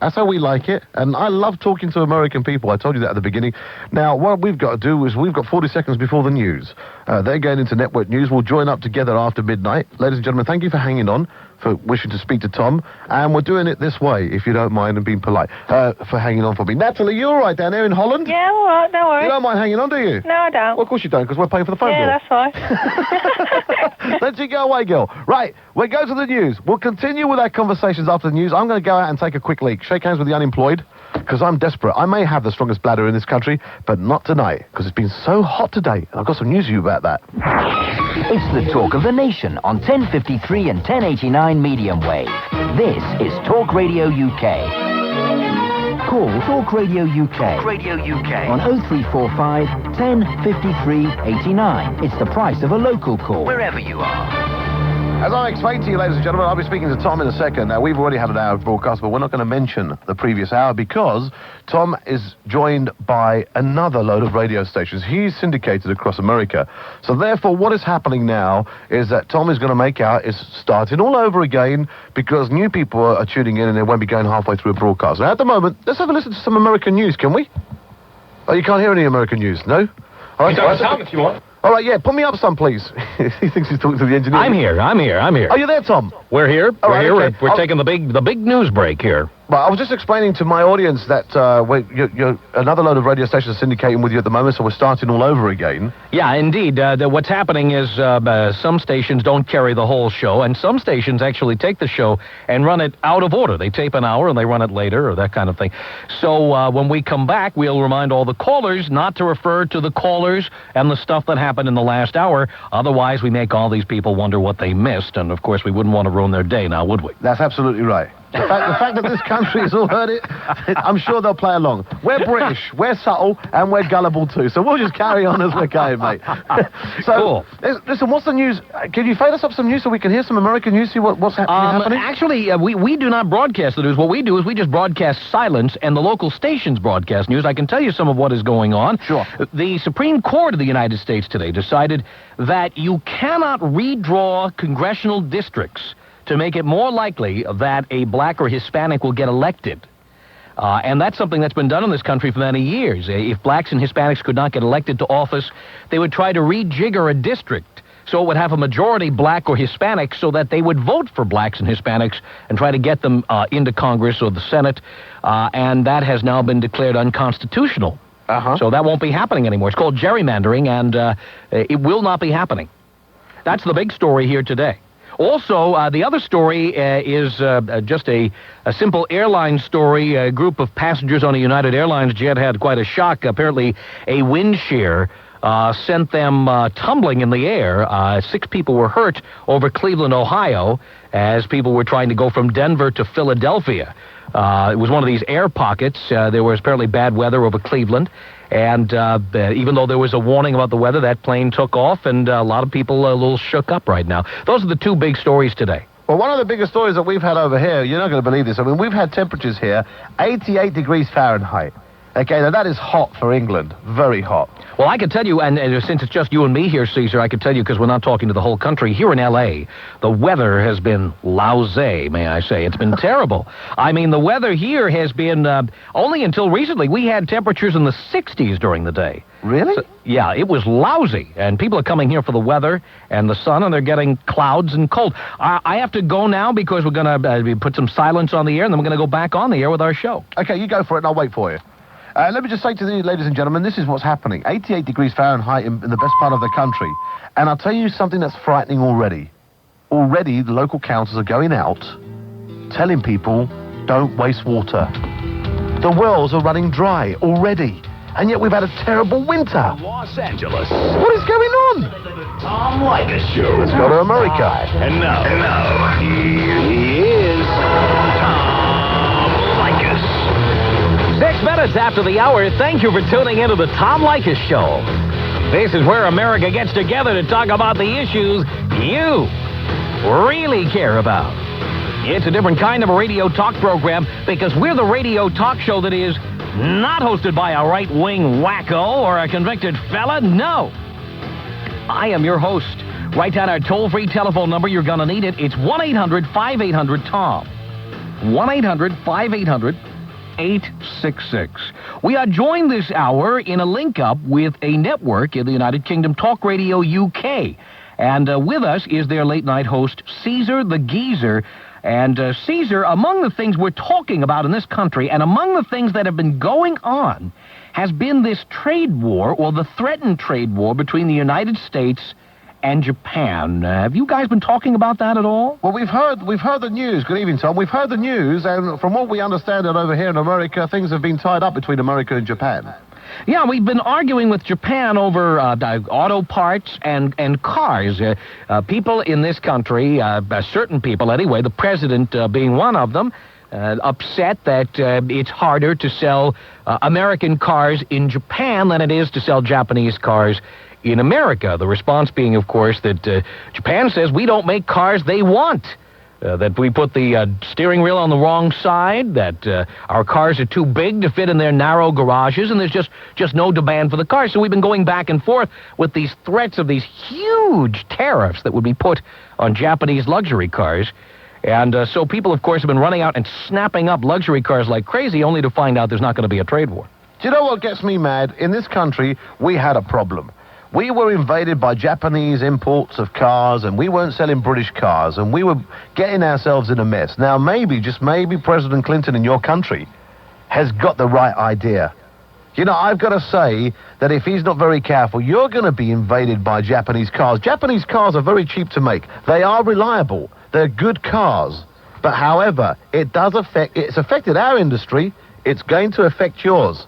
That's how we like it. And I love talking to American people. I told you that at the beginning. Now, what we've got to do is we've got 40 seconds before the news. They're going into network news. We'll join up together after midnight. Ladies and gentlemen, thank you for hanging on, for wishing to speak to Tom. And we're doing it this way, if you don't mind, and being polite, for hanging on for me. Natalie, you all right down there in Holland? Yeah, all right, no worries. You don't mind hanging on, do you? No, I don't. Well, of course you don't, because we're paying for the phone bill. Yeah, that's fine. Let you go away, girl. Right, we'll go to the news. We'll continue with our conversations after the news. I'm going to go out and take a quick leak. Shake hands with the unemployed, because I'm desperate. I may have the strongest bladder in this country, but not tonight, because it's been so hot today. And I've got some news for you about that. It's the talk of the nation on 1053 and 1089 medium wave. This is Talk Radio UK. Call Talk Radio UK. On 0345 1053 89. It's the price of a local call, wherever you are. As I explained to you, ladies and gentlemen, I'll be speaking to Tom in a second. Now, we've already had an hour of broadcast, but we're not going to mention the previous hour because Tom is joined by another load of radio stations. He's syndicated across America. So, therefore, what is happening now is that Tom is going to make out is starting all over again because new people are tuning in and they won't be going halfway through a broadcast. Now, at the moment, let's have a listen to some American news, can we? Oh, you can't hear any American news, no? All right, Tom, if you want. All right, yeah, put me up some, please. He thinks he's talking to the engineer. I'm here. Are you there, Tom? We're here. All We're right, here. okay. We're taking the big news break here. Well, I was just explaining to my audience that you're another load of radio stations are syndicating with you at the moment, so we're starting all over again. Yeah, indeed. What's happening is some stations don't carry the whole show, and some stations actually take the show and run it out of order. They tape an hour and they run it later, or that kind of thing. So when we come back, we'll remind all the callers not to refer to the callers and the stuff that happened in the last hour. Otherwise, we make all these people wonder what they missed, and of course, we wouldn't want to ruin their day now, would we? That's absolutely right. The fact that this country has all heard it, I'm sure they'll play along. We're British, we're subtle, and we're gullible too, so we'll just carry on as we're going, mate. So, cool. Listen, what's the news? Can you fade us up some news so we can hear some American news, see what's happening? Actually, we do not broadcast the news. What we do is we just broadcast silence, and the local stations broadcast news. I can tell you some of what is going on. Sure. The Supreme Court of the United States today decided that you cannot redraw congressional districts to make it more likely that a black or Hispanic will get elected. And that's something that's been done in this country for many years. If blacks and Hispanics could not get elected to office, they would try to rejigger a district so it would have a majority black or Hispanic so that they would vote for blacks and Hispanics and try to get them into Congress or the Senate. And that has now been declared unconstitutional. So that won't be happening anymore. It's called gerrymandering, and it will not be happening. That's the big story here today. Also, the other story is just a simple airline story. A group of passengers on a United Airlines jet had quite a shock. Apparently, a wind shear sent them tumbling in the air. 6 people were hurt over Cleveland, Ohio, as people were trying to go from Denver to Philadelphia. It was one of these air pockets. There was apparently bad weather over Cleveland, and even though there was a warning about the weather, that plane took off, and a lot of people are a little shook up right now. Those are the 2 big stories today. Well, one of the biggest stories that we've had over here, you're not going to believe this. I mean, we've had temperatures here, 88 degrees Fahrenheit. Okay, now that is hot for England. Very hot. Well, I can tell you, and since it's just you and me here, Caesar, I can tell you, because we're not talking to the whole country, here in L.A., the weather has been lousy, may I say. It's been terrible. I mean, the weather here has been, only until recently, we had temperatures in the 60s during the day. Really? So, yeah, it was lousy, and people are coming here for the weather and the sun, and they're getting clouds and cold. I have to go now because we're going to put some silence on the air, and then we're going to go back on the air with our show. Okay, you go for it, and I'll wait for you. Let me just say to you, ladies and gentlemen, this is what's happening. 88 degrees Fahrenheit in the best part of the country. And I'll tell you something that's frightening already. Already, the local councils are going out, telling people, don't waste water. The wells are running dry already. And yet we've had a terrible winter. Los Angeles. What is going on? Tom Leykis Show. Let's go to America. And now, here he is, Tom Leykis. 6 minutes after the hour, thank you for tuning into the Tom Leykis Show. This is where America gets together to talk about the issues you really care about. It's a different kind of a radio talk program because we're the radio talk show that is not hosted by a right-wing wacko or a convicted fella. No. I am your host. Write down our toll-free telephone number. You're going to need it. It's 1-800-5800-TOM. 1-800-5800-866. We are joined this hour in a link-up with a network in the United Kingdom, Talk Radio UK. And with us is their late-night host, Caesar the Geezer. And Caesar, among the things we're talking about in this country, and among the things that have been going on, has been this trade war, or the threatened trade war, between the United States and Japan. Have you guys been talking about that at all? Well, we've heard the news. Good evening, Tom. We've heard the news, and from what we understand over here in America, things have been tied up between America and Japan. Yeah, we've been arguing with Japan over auto parts and cars. People in this country, certain people anyway, the president being one of them, upset that it's harder to sell American cars in Japan than it is to sell Japanese cars in America. The response being, of course, that Japan says we don't make cars they want. That we put the steering wheel on the wrong side, that our cars are too big to fit in their narrow garages, and there's just no demand for the cars. So we've been going back and forth with these threats of these huge tariffs that would be put on Japanese luxury cars. And so people, of course, have been running out and snapping up luxury cars like crazy, only to find out there's not going to be a trade war. Do you know what gets me mad? In this country, we had a problem. We were invaded by Japanese imports of cars, and we weren't selling British cars, and we were getting ourselves in a mess. Now, maybe, just maybe, President Clinton in your country has got the right idea. You know, I've got to say that if he's not very careful, you're going to be invaded by Japanese cars. Japanese cars are very cheap to make. They are reliable. They're good cars. But, however, it's affected our industry. It's going to affect yours.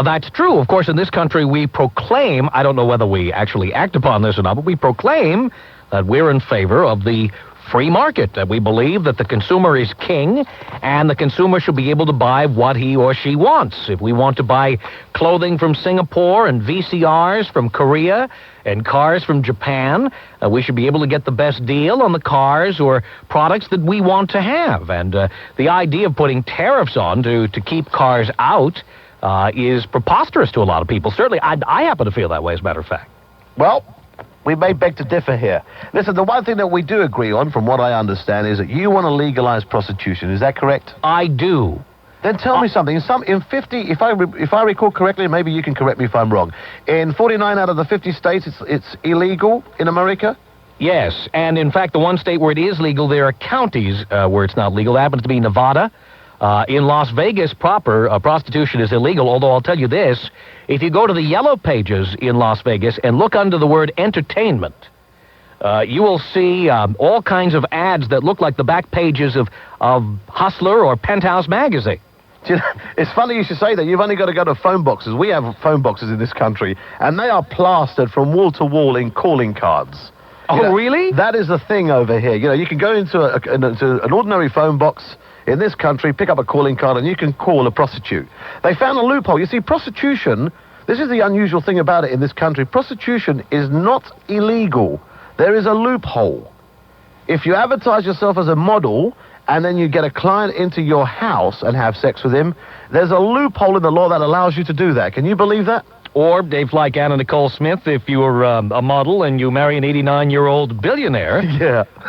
That's true. Of course, in this country, we proclaim, I don't know whether we actually act upon this or not, but we proclaim that we're in favor of the free market, that we believe that the consumer is king and the consumer should be able to buy what he or she wants. If we want to buy clothing from Singapore and VCRs from Korea and cars from Japan, we should be able to get the best deal on the cars or products that we want to have. And the idea of putting tariffs on to keep cars out is preposterous to a lot of people. Certainly, I happen to feel that way, as a matter of fact. Well, we may beg to differ here. Listen, the one thing that we do agree on, from what I understand, is that you want to legalize prostitution. Is that correct? I do. Then tell me something. In 50, if I recall correctly, maybe you can correct me if I'm wrong. In 49 out of the 50 states, it's illegal in America? Yes, and in fact, the one state where it is legal, there are counties where it's not legal. That happens to be Nevada. In Las Vegas proper, prostitution is illegal, although I'll tell you this, if you go to the yellow pages in Las Vegas and look under the word entertainment, you will see all kinds of ads that look like the back pages of Hustler or Penthouse magazine. Do you know, it's funny you should say that. You've only got to go to phone boxes. We have phone boxes in this country, and they are plastered from wall to wall in calling cards. Really? That is the thing over here. You know, you can go into an ordinary phone box in this country, pick up a calling card, and you can call a prostitute. They found a loophole. You see, prostitution, this is the unusual thing about it in this country. Prostitution is not illegal. There is a loophole. If you advertise yourself as a model and then you get a client into your house and have sex with him, there's a loophole in the law that allows you to do that. Can you believe that? Or, if like Anna Nicole Smith, if you were a model and you marry an 89-year-old billionaire,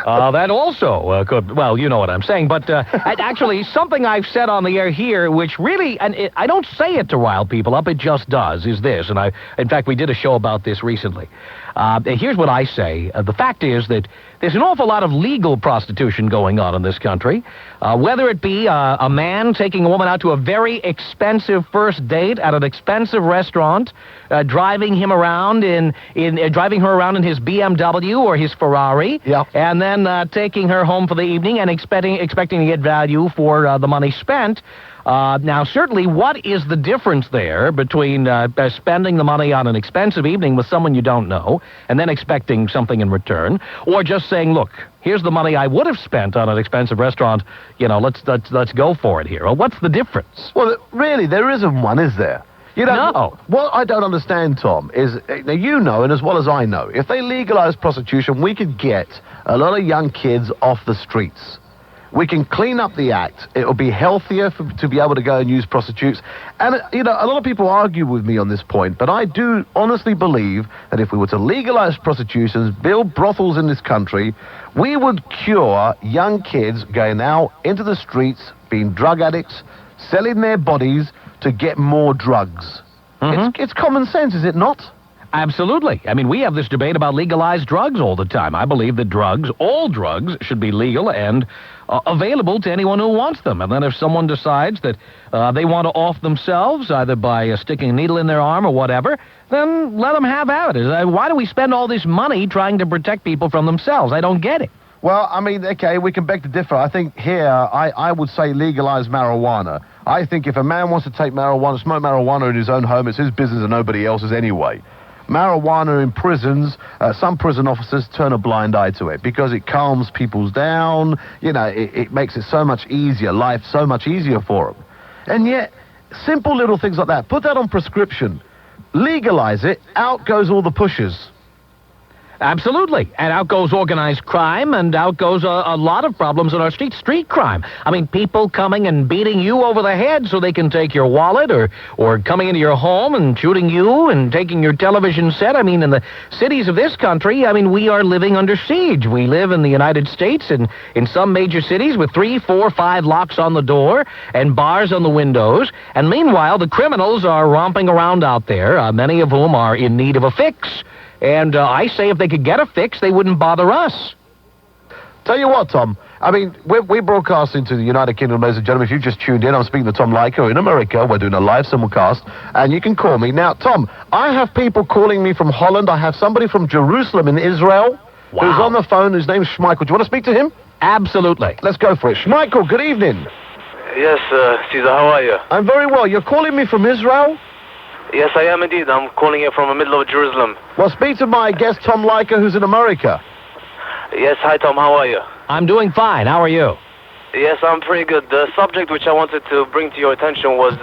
that also could, well, you know what I'm saying. But actually, something I've said on the air here, which really, and I don't say it to rile people up, it just does, is this. And in fact, we did a show about this recently. Here's what I say. The fact is that there's an awful lot of legal prostitution going on in this country. Whether it be a man taking a woman out to a very expensive first date at an expensive restaurant, driving her around in his BMW or his Ferrari, and then taking her home for the evening and expecting to get value for the money spent. Now, certainly, what is the difference there between spending the money on an expensive evening with someone you don't know and then expecting something in return, or just saying, look, here's the money I would have spent on an expensive restaurant, you know, let's go for it here. Well, what's the difference? Well, really, there isn't one, is there? You know, no. What I don't understand, Tom, is, now you know, and as well as I know, if they legalize prostitution, we could get a lot of young kids off the streets. We can clean up the act. It'll be healthier to be able to go and use prostitutes. And, you know, a lot of people argue with me on this point, but I do honestly believe that if we were to legalize prostitution, build brothels in this country, we would cure young kids going out into the streets, being drug addicts, selling their bodies to get more drugs. It's common sense, is it not? Absolutely. I mean, we have this debate about legalized drugs all the time. I believe that all drugs, should be legal and available to anyone who wants them. And then if someone decides that they want to off themselves, either by sticking a needle in their arm or whatever, then let them have at it. Why do we spend all this money trying to protect people from themselves? I don't get it. Well, I mean, okay, we can beg to differ. I think here, I would say legalize marijuana. I think if a man wants to take marijuana, smoke marijuana in his own home, it's his business and nobody else's anyway. Marijuana in prisons, some prison officers turn a blind eye to it because it calms people down. You know, it makes it so much easier, life so much easier for them. And yet, simple little things like that, put that on prescription, legalize it, out goes all the pushers. Absolutely. And out goes organized crime, and out goes a lot of problems in our street crime. I mean, people coming and beating you over the head so they can take your wallet, or coming into your home and shooting you and taking your television set. I mean, in the cities of this country, I mean, we are living under siege. We live in the United States and in some major cities with 3, 4, 5 locks on the door and bars on the windows. And meanwhile, the criminals are romping around out there, many of whom are in need of a fix. And I say if they could get a fix, they wouldn't bother us. Tell you what, Tom, I mean, we broadcast into the United Kingdom, ladies and gentlemen. If you've just tuned in, I'm speaking to Tom Leykis in America. We're doing a live simulcast, and you can call me. Now, Tom, I have people calling me from Holland. I have somebody from Jerusalem in Israel who's on the phone, whose name's Schmeichel. Do you want to speak to him? Absolutely. Let's go for it. Schmeichel, good evening. Yes, Caesar, how are you? I'm very well. You're calling me from Israel? Yes, I am indeed. I'm calling you from the middle of Jerusalem. Well, speak to my guest, Tom Leykis, who's in America. Yes, hi, Tom. How are you? I'm doing fine. How are you? Yes, I'm pretty good. The subject which I wanted to bring to your attention was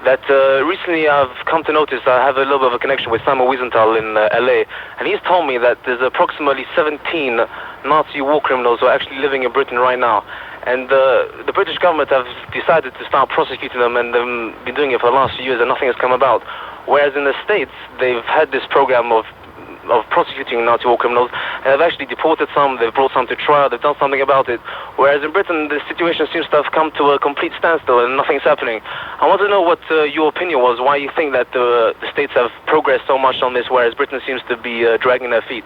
that recently I've come to notice I have a little bit of a connection with Simon Wiesenthal in L.A., and he's told me that there's approximately 17 Nazi war criminals who are actually living in Britain right now. And the British government have decided to start prosecuting them, and they've been doing it for the last few years, and nothing has come about. Whereas in the States, they've had this program of prosecuting Nazi war criminals, and they've actually deported some, they've brought some to trial, they've done something about it. Whereas in Britain, the situation seems to have come to a complete standstill, and nothing's happening. I want to know what your opinion was, why you think that the States have progressed so much on this, whereas Britain seems to be dragging their feet.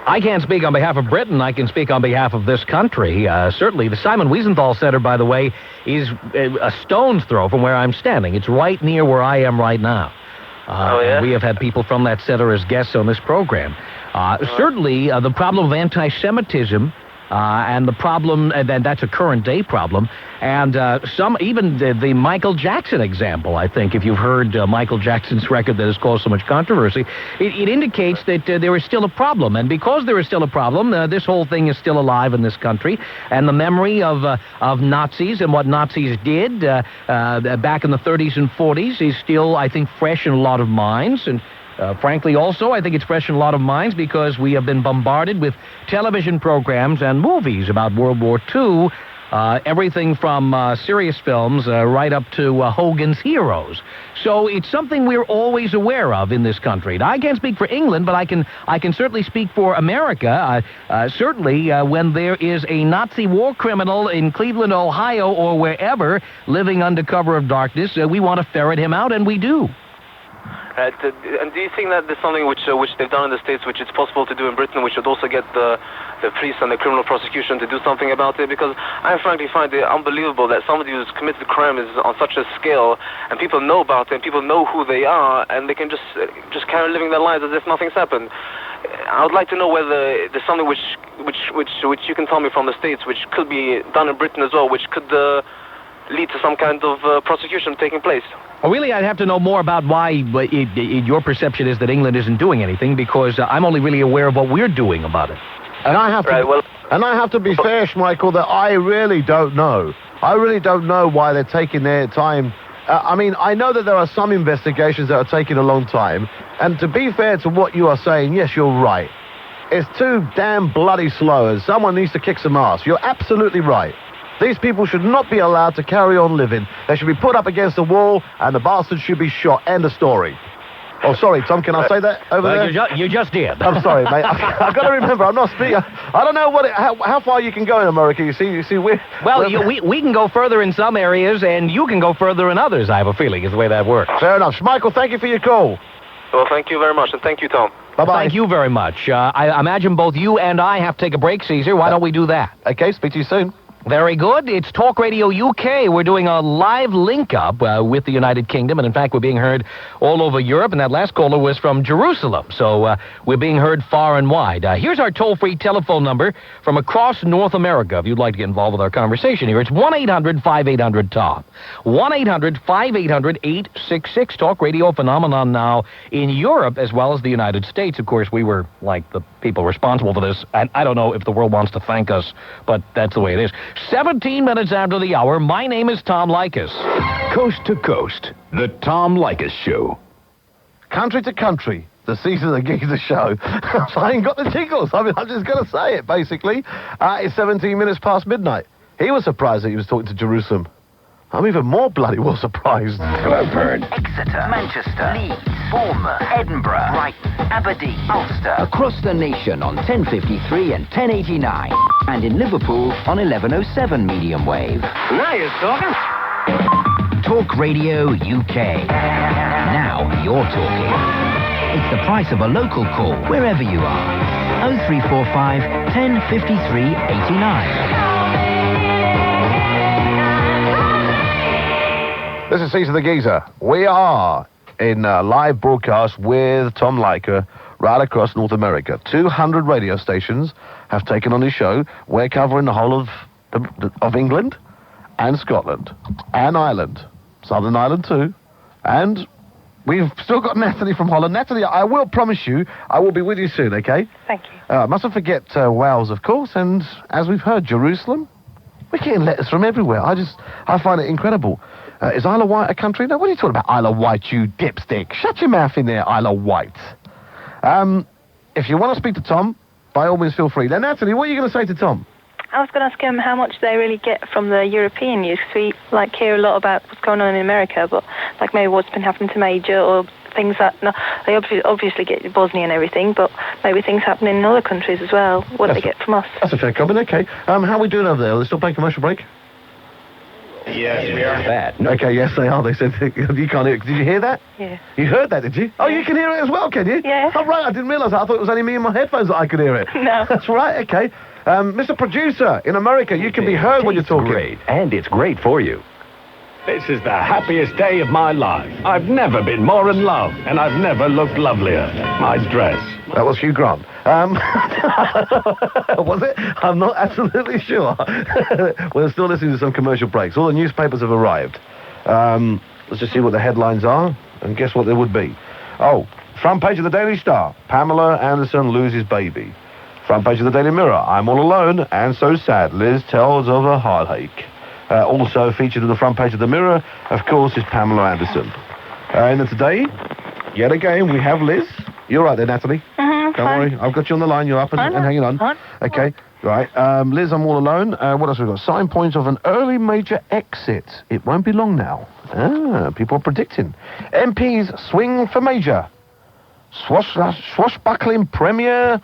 I can't speak on behalf of Britain. I can speak on behalf of this country. Certainly, the Simon Wiesenthal Center, by the way, is a stone's throw from where I'm standing. It's right near where I am right now. We have had people from that center as guests on this program. Certainly, the problem of anti-Semitism And the problem, and that's a current day problem. And even the Michael Jackson example, I think, if you've heard Michael Jackson's record that has caused so much controversy, it indicates that there is still a problem. And because there is still a problem, this whole thing is still alive in this country. And the memory of Nazis and what Nazis did back in the 30s and 40s is still, I think, fresh in a lot of minds. And frankly, also, I think it's fresh in a lot of minds because we have been bombarded with television programs and movies about World War II, everything from serious films right up to Hogan's Heroes. So it's something we're always aware of in this country. Now, I can't speak for England, but I can certainly speak for America. Certainly, when there is a Nazi war criminal in Cleveland, Ohio, or wherever, living under cover of darkness, we want to ferret him out, and we do. And do you think that there's something which they've done in the States, which it's possible to do in Britain, which should also get the police and the criminal prosecution to do something about it? Because I frankly find it unbelievable that somebody who's committed a crime is on such a scale, and people know about it, and people know who they are, and they can just carry on living their lives as if nothing's happened. I would like to know whether there's something which you can tell me from the States, which could be done in Britain as well, which could lead to some kind of prosecution taking place. Well, really, I'd have to know more about why your perception is that England isn't doing anything, because I'm only really aware of what we're doing about it. And I have to be fair, Schmeichel, that I really don't know. I really don't know why they're taking their time. I mean, I know that there are some investigations that are taking a long time. And to be fair to what you are saying, yes, you're right. It's too damn bloody slow, and someone needs to kick some ass. You're absolutely right. These people should not be allowed to carry on living. They should be put up against the wall, and the bastards should be shot. End of story. Oh, sorry, Tom, can I say that over there? You just did. I'm sorry, mate. I've got to remember, I'm not speaking. I don't know how far you can go in America. You see, we can go further in some areas, and you can go further in others, I have a feeling, is the way that works. Fair enough. Michael, thank you for your call. Well, thank you very much, and thank you, Tom. Bye-bye. Thank you very much. I imagine both you and I have to take a break, Caesar. Why don't we do that? Okay, speak to you soon. Very good. It's Talk Radio UK. We're doing a live link-up with the United Kingdom, and in fact, we're being heard all over Europe, and that last caller was from Jerusalem, so we're being heard far and wide. Here's our toll-free telephone number from across North America, if you'd like to get involved with our conversation here. It's 1-800-5800-TOM. 1-800-5800-866. Talk Radio phenomenon now in Europe as well as the United States. Of course, we were, like, the people responsible for this, and I don't know if the world wants to thank us, but that's the way it is. 17 minutes after the hour, my name is Tom Leykis. Coast to Coast, the Tom Leykis Show. Country to country, the season of the GEEZER show. I ain't got the jiggles. I mean, I'm just going to say it, basically. It's 17 minutes past midnight. He was surprised that he was talking to Jerusalem. I'm even more bloody well surprised. Blackburn, Exeter, Manchester, Leeds, Bournemouth, Edinburgh, Brighton, Aberdeen, Ulster. Across the nation on 1053 and 1089. And in Liverpool on 1107 medium wave. Now you're talking. Talk Radio UK. Now you're talking. It's the price of a local call wherever you are. 0345 1053 89. This is Season of the Geezer. We are in a live broadcast with Tom Leykis right across North America. 200 radio stations have taken on his show. We're covering the whole of England and Scotland and Ireland. Southern Ireland too. And we've still got Natalie from Holland. Natalie, I will promise you, I will be with you soon, okay? Thank you. Mustn't forget Wales, of course, and as we've heard, Jerusalem. We're getting letters from everywhere. I find it incredible. Is Isle of Wight a country? No, what are you talking about, Isle of Wight, you dipstick? Shut your mouth in there, Isle of Wight. If you want to speak to Tom, by all means, feel free. Now, Natalie, what are you going to say to Tom? I was going to ask him how much they really get from the European news, because we hear a lot about what's going on in America, but maybe what's been happening to Major or things that they obviously get Bosnia and everything, but maybe things happening in other countries as well. What do they get from us? That's a fair comment. Okay. How are we doing over there? Are they still playing commercial break? Yes, we are. Bad. Okay, yes, they are. They said you can't hear it. Did you hear that? Yeah. You heard that, did you? Oh, you can hear it as well, can you? Yeah. Oh, right, I didn't realise that. I thought it was only me and my headphones that I could hear it. No. That's right, okay. Mr. Producer, in America, you can be heard when you're talking. Great, and it's great for you. This is the happiest day of my life. I've never been more in love, and I've never looked lovelier. My dress, That was Hugh Grant. Was it? I'm not absolutely sure. We're still listening to some commercial breaks. All the newspapers have arrived. Let's just see what the headlines are, and guess what they would be. Oh, front page of the Daily Star. Pamela Anderson loses baby. Front page of the Daily Mirror. I'm all alone and so sad. Liz tells of a heartache. Also featured on the front page of the Mirror, of course, is Pamela Anderson. And then today, yet again, we have Liz. You're right there, Natalie. Don't worry, I've got you on the line. You're up and hanging on. Okay, right. Liz, I'm all alone. What else have we got? Sign points of an early major exit. It won't be long now. People are predicting. MPs swing for major. Swashbuckling Premier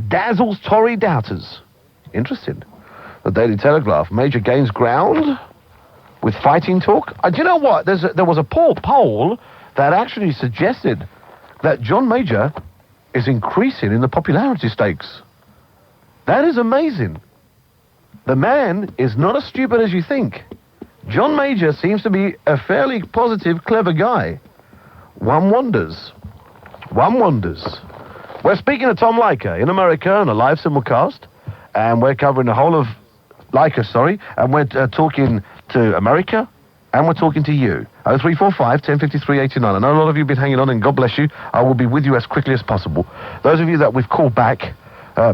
dazzles Tory doubters. Interesting. The Daily Telegraph. Major gains ground with fighting talk. Do you know what? There was a poll that actually suggested that John Major is increasing in the popularity stakes. That is amazing. The man is not as stupid as you think. John Major seems to be a fairly positive, clever guy. One wonders. We're speaking to Tom Leykis in America on a live simulcast, and we're covering the whole of Leykis, and we're talking to America, and we're talking to you. 0345 1053 89. I know a lot of you have been hanging on, and God bless you. I will be with you as quickly as possible. Those of you that we've called back,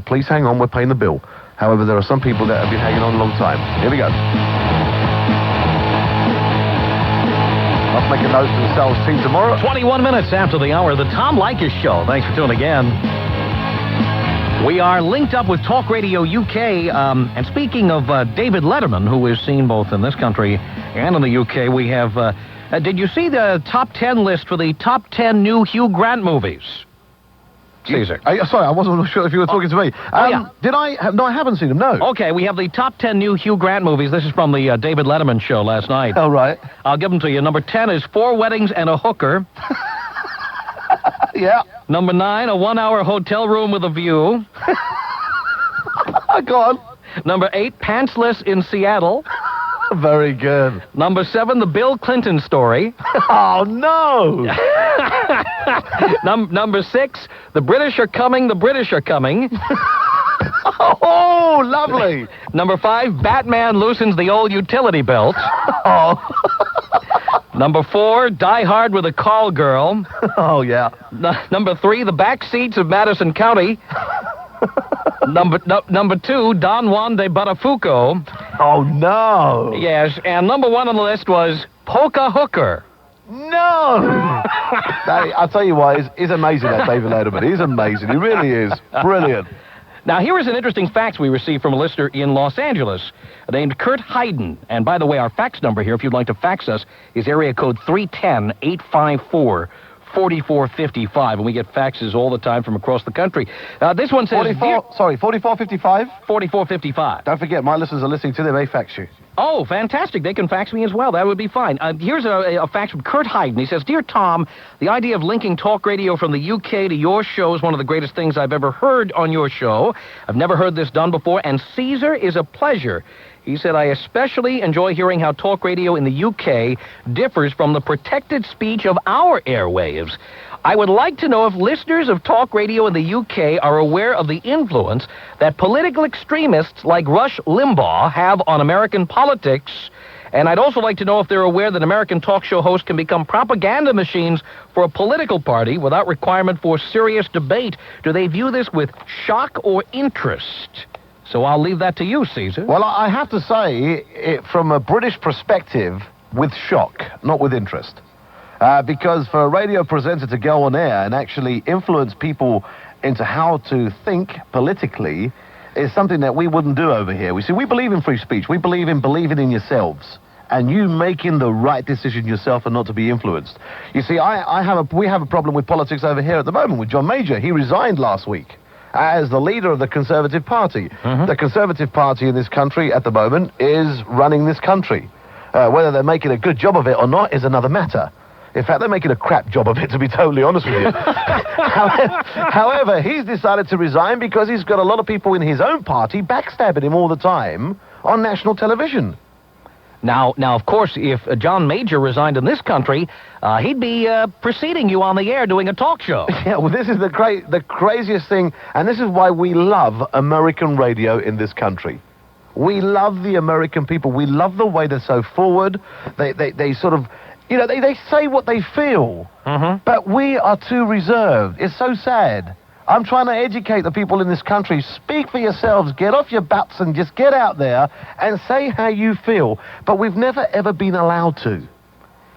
please hang on, we're paying the bill. However, there are some people that have been hanging on a long time. Here we go. Let's make a note to the sales team tomorrow. 21 minutes after the hour, the Tom Leykis Show. Thanks for tuning in. We are linked up with Talk Radio UK, and speaking of David Letterman, who is seen both in this country and in the UK, we have... did you see the top 10 list for the top 10 new Hugh Grant movies? Caesar. Sorry, I wasn't sure if you were talking to me. Did I? No, I haven't seen them, no. Okay, we have the top 10 new Hugh Grant movies. This is from the David Letterman show last night. Oh, right. I'll give them to you. Number 10 is 4 Weddings and a Hooker. Yeah. Number 9, a 1-hour hotel room with a view. Go on. Number 8, Pantsless in Seattle. Very good. Number 7, the Bill Clinton story. Oh, no! Number 6, the British are coming, the British are coming. Oh, lovely. Number 5, Batman loosens the old utility belt. Oh. Number 4, Die Hard with a Call Girl. Oh, yeah. Number 3, the back seats of Madison County. Number 2, Don Juan de Buttafuoco. Oh, no. Yes, and number 1 on the list was Polka Hooker. No! I'll tell you what, he's amazing, that David Letterman. He's amazing. He really is. Brilliant. Now, here is an interesting fax we received from a listener in Los Angeles named Kurt Hayden. And by the way, our fax number here, if you'd like to fax us, is area code 310-854-4455. And we get faxes all the time from across the country. This one says... 4455? 4455. Don't forget, my listeners are listening to them. They fax you. Oh, fantastic. They can fax me as well. That would be fine. Here's a fax from Kurt Hayden. He says, Dear Tom, the idea of linking talk radio from the UK to your show is one of the greatest things I've ever heard on your show. I've never heard this done before, and Caesar is a pleasure. He said, I especially enjoy hearing how talk radio in the UK differs from the protected speech of our airwaves. I would like to know if listeners of talk radio in the UK are aware of the influence that political extremists like Rush Limbaugh have on American politics. And I'd also like to know if they're aware that American talk show hosts can become propaganda machines for a political party without requirement for serious debate. Do they view this with shock or interest? So I'll leave that to you, Caesar. Well, I have to say, from a British perspective, with shock, not with interest. Because for a radio presenter to go on air and actually influence people into how to think politically is something that we wouldn't do over here. We believe in free speech. We believe in believing in yourselves and you making the right decision yourself and not to be influenced. You see, we have a problem with politics over here at the moment with John Major. He resigned last week as the leader of the Conservative Party. Mm-hmm. The Conservative Party in this country at the moment is running this country. Whether they're making a good job of it or not is another matter. In fact, they're making a crap job of it, to be totally honest with you. However, he's decided to resign because he's got a lot of people in his own party backstabbing him all the time on national television. Now, of course, if John Major resigned in this country, he'd be preceding you on the air doing a talk show. Yeah, well, this is the craziest thing, and this is why we love American radio in this country. We love the American people. We love the way they're so forward. They sort of, you know, they say what they feel. But we are too reserved. It's so sad. I'm trying to educate the people in this country. Speak for yourselves. Get off your butts and just get out there and say how you feel. But we've never, ever been allowed to.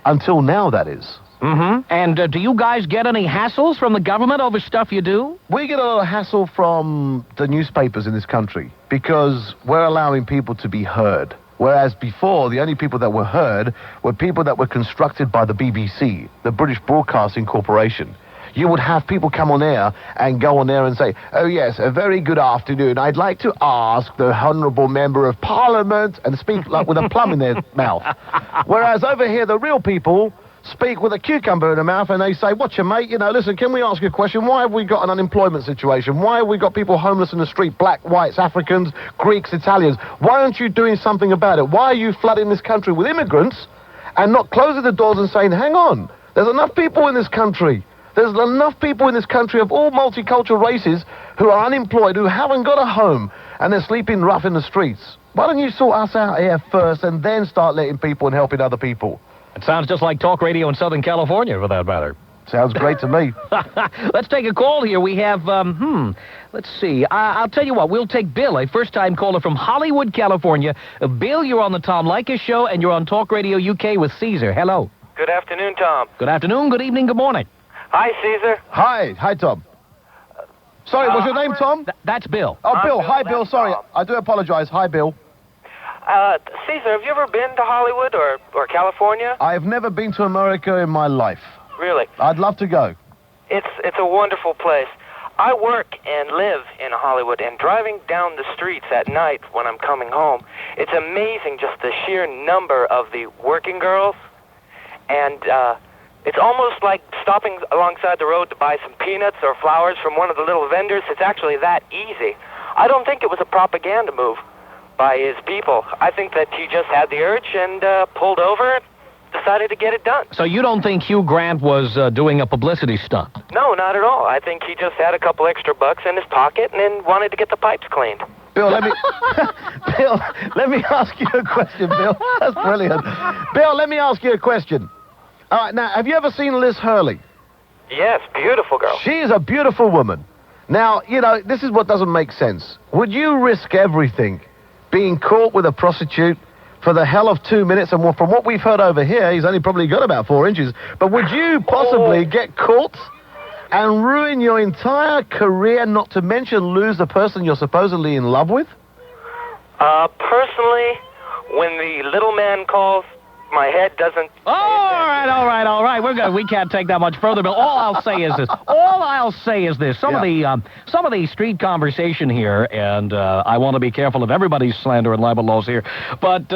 Until now, that is. And do you guys get any hassles from the government over stuff you do? We get a lot of hassle from the newspapers in this country because we're allowing people to be heard. Whereas before, the only people that were heard were people that were constructed by the BBC, the British Broadcasting Corporation. You would have people come on air and go on air and say, oh, yes, a very good afternoon. I'd like to ask the Honourable Member of Parliament, and speak like with a plum in their mouth. Whereas over here, the real people speak with a cucumber in their mouth, and they say, what's your mate? You know, listen, can we ask you a question? Why have we got an unemployment situation? Why have we got people homeless in the street, black, whites, Africans, Greeks, Italians? Why aren't you doing something about it? Why are you flooding this country with immigrants and not closing the doors and saying, hang on, there's enough people in this country. There's enough people in this country of all multicultural races who are unemployed, who haven't got a home, and they're sleeping rough in the streets. Why don't you sort us out here first and then start letting people and helping other people? It sounds just like talk radio in Southern California, for that matter. Sounds great to me. Let's take a call here. We have, let's see. I'll tell you what, we'll take Bill, a first-time caller from Hollywood, California. Bill, you're on the Tom Leykis Show, and you're on Talk Radio UK with Caesar. Hello. Good afternoon, Tom. Good afternoon, good evening, good morning. Hi, Caesar. Hi, Tom. Sorry, what's your name, Tom? That's Bill. Oh, Bill. Hi, Bill. Sorry, I do apologize. Hi, Bill. Caesar, have you ever been to Hollywood or California? I've never been to America in my life. Really? I'd love to go. It's a wonderful place. I work and live in Hollywood, and driving down the streets at night when I'm coming home, it's amazing just the sheer number of the working girls, and it's almost like stopping alongside the road to buy some peanuts or flowers from one of the little vendors. It's actually that easy. I don't think it was a propaganda move by his people. I think that he just had the urge and pulled over and decided to get it done. So you don't think Hugh Grant was doing a publicity stunt? No, not at all. I think he just had a couple extra bucks in his pocket and then wanted to get the pipes cleaned. Bill, let me ask you a question, Bill. That's brilliant. Bill, let me ask you a question. All right, now, have you ever seen Liz Hurley? Yes, beautiful girl. She is a beautiful woman. Now, you know, this is what doesn't make sense. Would you risk everything being caught with a prostitute for the hell of 2 minutes? And from what we've heard over here, he's only probably got about 4 inches. But would you possibly get caught and ruin your entire career, not to mention lose the person you're supposedly in love with? Personally, when the little man calls, my head doesn't... All right. We're good. We can't take that much further, Bill. All I'll say is this. Some of the street conversation here, and I want to be careful of everybody's slander and libel laws here, but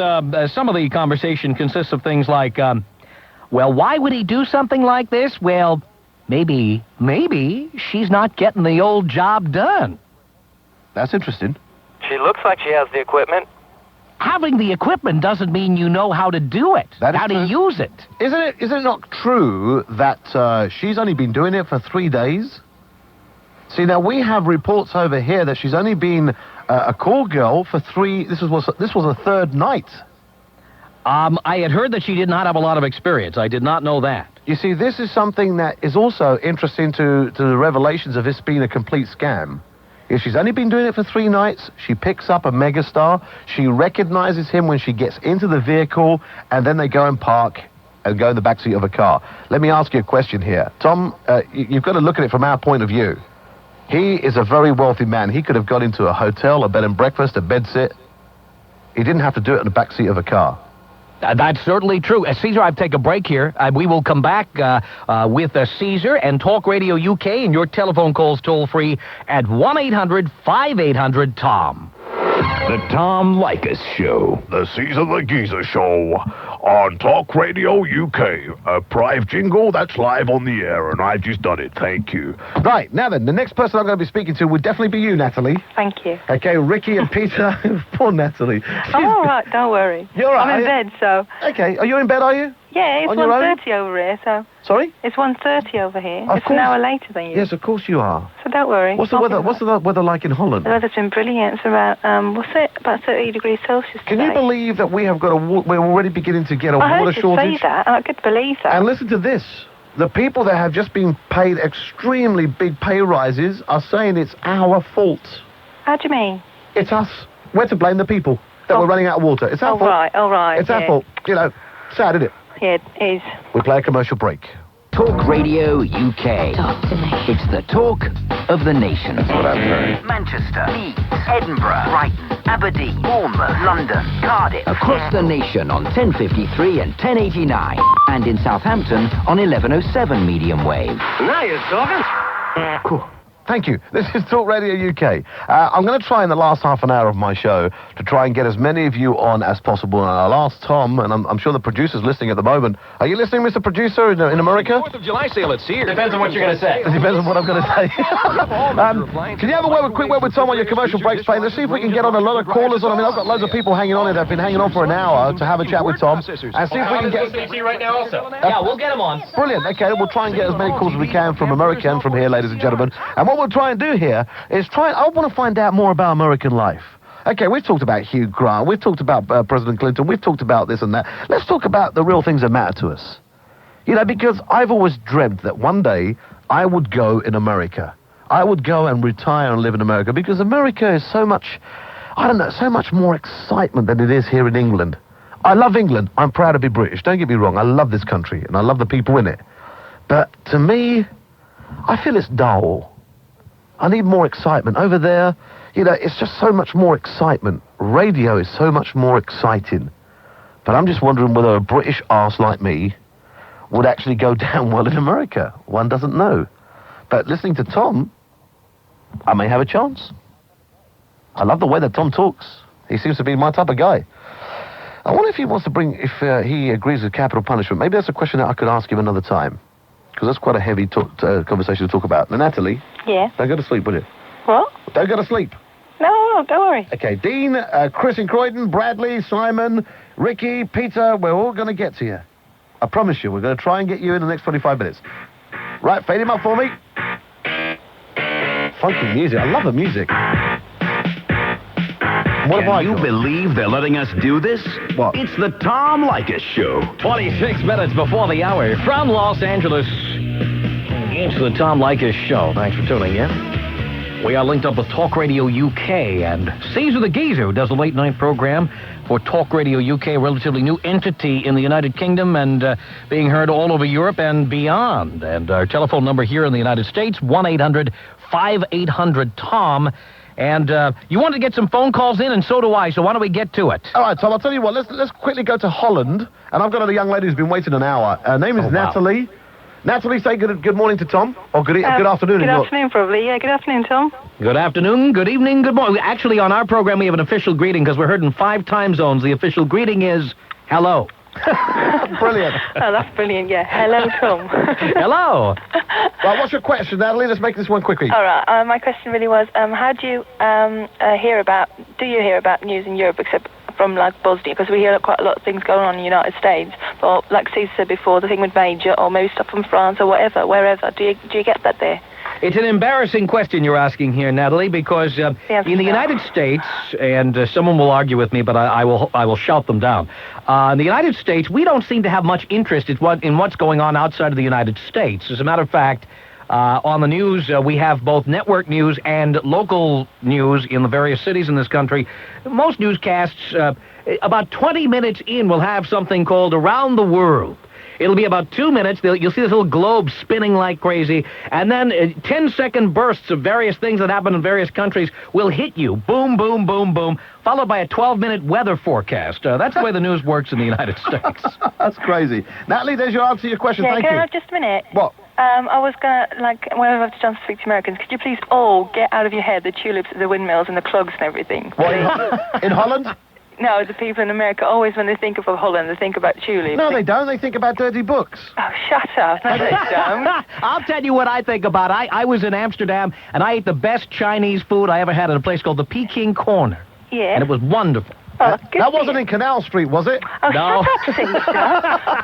some of the conversation consists of things like, well, why would he do something like this? Well, maybe she's not getting the old job done. That's interesting. She looks like she has the equipment. Having the equipment doesn't mean you know how to do it, how to use it. Isn't it not true that she's only been doing it for 3 days? See, now we have reports over here that she's only been a call girl for this was a third night. I had heard that she did not have a lot of experience. I did not know that. You see, this is something that is also interesting to the revelations of this being a complete scam. If she's only been doing it for 3 nights, she picks up a megastar, she recognizes him when she gets into the vehicle, and then they go and park and go in the backseat of a car. Let me ask you a question here. Tom, you've got to look at it from our point of view. He is a very wealthy man. He could have gone into a hotel, a bed and breakfast, a bed sit. He didn't have to do it in the backseat of a car. That's certainly true. Caesar, I'll take a break here. We will come back with Caesar and Talk Radio UK and your telephone calls toll-free at 1-800-5800-TOM. The Tom Leykis Show. The Caesar the Geezer Show. on Talk Radio UK. A private jingle that's live on the air, and I've just done it. Thank you. Right, now then, the next person I'm going to be speaking to would definitely be you, Natalie. Thank you. Okay, Ricky and Peter. Poor Natalie. I'm all right, don't worry. You're all right, I'm in are you? bed, so... Okay, are you in bed, are you? Yeah, it's On your own? 1:30 over here, so... Sorry? It's 1:30 over here. Of It's course. an hour later than you. Yes, of course you are. So don't worry. What's the weather like in Holland? The weather's been brilliant. It's about, about 30 degrees Celsius Can today. you believe that we have got we're already beginning to get a I water heard you shortage? say that, and I could believe that. And listen to this. The people that have just been paid extremely big pay rises are saying it's our fault. How do you mean? It's us. We're to blame the people that we're running out of water. It's our fault. All right. It's our fault. You know, sad, isn't it? Yeah, it is. We play a commercial break. Talk Radio UK. It's the talk of the nation. Manchester, Leeds, Edinburgh, Brighton, Aberdeen, Bournemouth, London, Cardiff. Across the nation on 1053 and 1089. And in Southampton on 1107 medium wave. Now you're talking. Cool. Thank you. This is Talk Radio UK. I'm going to try in the last half an hour of my show to try and get as many of you on as possible. And I'll ask Tom, and I'm sure the producer's listening at the moment. Are you listening, Mr. Producer, in America? 4th of July sale at Sears. Depends on what you're going to say. It depends on what I'm going to say. Can you have a quick word with Tom on your commercial breaks, please? Let's see if we can get on a lot of callers on. I mean, I've got loads of people hanging on here that have been hanging on for an hour to have a chat with Tom. And see if we can get... listening to you right now also. Yeah, we'll get them on. Brilliant. Okay, we'll try and get as many calls as we can from America and from here, ladies and gentlemen. And what we'll try and do here is I want to find out more about American life. Okay, we've talked about Hugh Grant, we've talked about President Clinton, we've talked about this and that. Let's talk about the real things that matter to us. You know, because I've always dreamt that one day I would go in America. I would go and retire and live in America, because America is so much, I don't know, so much more excitement than it is here in England. I love England. I'm proud to be British. Don't get me wrong. I love this country and I love the people in it. But to me, I feel it's dull. I need more excitement. Over there, you know, it's just so much more excitement. Radio is so much more exciting. But I'm just wondering whether a British arse like me would actually go down well in America. One doesn't know. But listening to Tom, I may have a chance. I love the way that Tom talks. He seems to be my type of guy. I wonder if he wants to if he agrees with capital punishment. Maybe that's a question that I could ask him another time. Because that's quite a heavy conversation to talk about. Now, Natalie. Yeah. Don't go to sleep, will you? What? Don't go to sleep. No, don't worry. Okay, Dean, Chris in Croydon, Bradley, Simon, Ricky, Peter, we're all going to get to you. I promise you, we're going to try and get you in the next 25 minutes. Right, fade him up for me. Funky music. I love the music. Can you believe they're letting us do this? What? It's the Tom Leykis Show. 26 minutes before the hour from Los Angeles. It's the Tom Leykis Show. Thanks for tuning in. We are linked up with Talk Radio UK, and Caesar the Geezer, who does a late-night program for Talk Radio UK, a relatively new entity in the United Kingdom and being heard all over Europe and beyond. And our telephone number here in the United States, 1-800-5800-TOM. And you wanted to get some phone calls in, and so do I, so why don't we get to it? All right, Tom, I'll tell you what, let's quickly go to Holland. And I've got a young lady who's been waiting an hour. Her name is Natalie. Natalie, say good morning to Tom. Or good afternoon. Good afternoon, probably. Yeah, good afternoon, Tom. Good afternoon, good evening, good morning. Actually, on our program, we have an official greeting because we're heard in 5 time zones. The official greeting is hello. Brilliant. Oh, that's brilliant, yeah. Hello, Tom. Hello. Well, what's your question, Natalie? Let's make this one quickly. All right. My question really was, how do you hear about news in Europe except from, like, Bosnia? Because we hear quite a lot of things going on in the United States. But, like Caesar said before, the thing with Major or maybe stuff from France or whatever, wherever. Do you get that there? It's an embarrassing question you're asking here, Natalie, because in the United States, and someone will argue with me, but I will shout them down. In the United States, we don't seem to have much interest in what's going on outside of the United States. As a matter of fact, on the news, we have both network news and local news in the various cities in this country. Most newscasts, about 20 minutes in, will have something called Around the World. It'll be about 2 minutes. You'll see this little globe spinning like crazy, and then 10-second bursts of various things that happen in various countries will hit you. Boom, boom, boom, boom, followed by a 12-minute weather forecast. That's the way the news works in the United States. That's crazy. Natalie, there's your answer to your question. Thank you. Can I have just a minute? What? I was going to, whenever I have a chance to speak to Americans, could you please all get out of your head the tulips, the windmills, and the clogs and everything? What, in Holland? No, the people in America always, when they think of Holland, they think about tulips. No, they don't. They think about dirty books. Oh, shut up. No, they don't. I'll tell you what I think about it. I was in Amsterdam, and I ate the best Chinese food I ever had at a place called the Peking Corner. Yeah. And it was wonderful. Oh, that wasn't in Canal Street, was it? Oh, No. shut up, Caesar.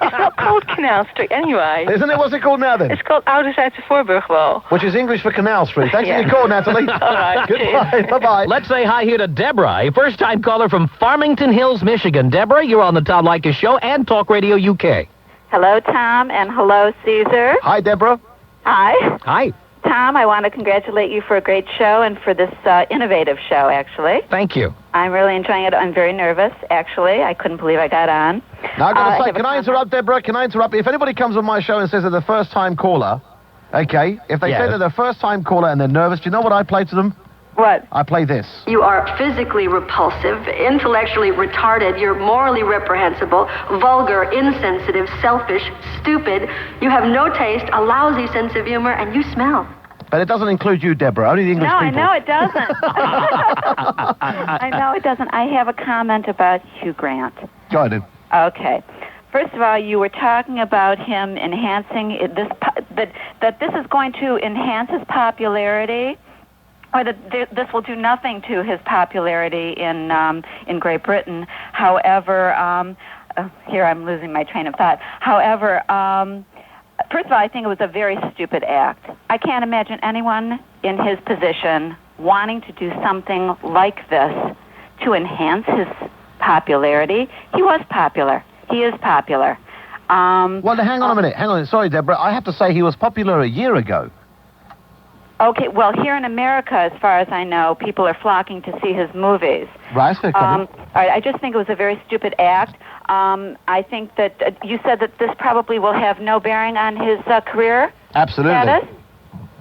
It's not called Canal Street anyway. Isn't it? What's it called now, then? It's called Oude Zuid Voorburgwal. Which is English for Canal Street. Thanks Yeah. for your call, Natalie. All right, Goodbye. Bye-bye. Let's say hi here to Deborah, a first-time caller from Farmington Hills, Michigan. Deborah, you're on the Tom Leykis Show and Talk Radio UK. Hello, Tom, and hello, Caesar. Hi, Deborah. Hi. Hi. Tom, I want to congratulate you for a great show and for this innovative show, actually. Thank you. I'm really enjoying it. I'm very nervous, actually. I couldn't believe I got on. Now, I've got to say, can I interrupt, Deborah? Can I interrupt? If anybody comes on my show and says they're the first-time caller, okay, if they say they're the first-time caller and they're nervous, do you know what I play to them? What? I play this. You are physically repulsive, intellectually retarded, you're morally reprehensible, vulgar, insensitive, selfish, stupid, you have no taste, a lousy sense of humor, and you smell. But it doesn't include you, Deborah, only the English No, people. I know it doesn't. I know it doesn't. I have a comment about Hugh Grant. Go ahead. Okay. First of all, you were talking about him enhancing that this is going to enhance his popularity, or that this will do nothing to his popularity in Great Britain. However, here I'm losing my train of thought. However, first of all, I think it was a very stupid act. I can't imagine anyone in his position wanting to do something like this to enhance his popularity. He was popular. He is popular. Well, hang on a minute. Hang on. Sorry, Deborah. I have to say he was popular a year ago. Okay, well, here in America, as far as I know, people are flocking to see his movies. Right. All right, I just think it was a very stupid act. I think that you said that this probably will have no bearing on his career. Absolutely. Status?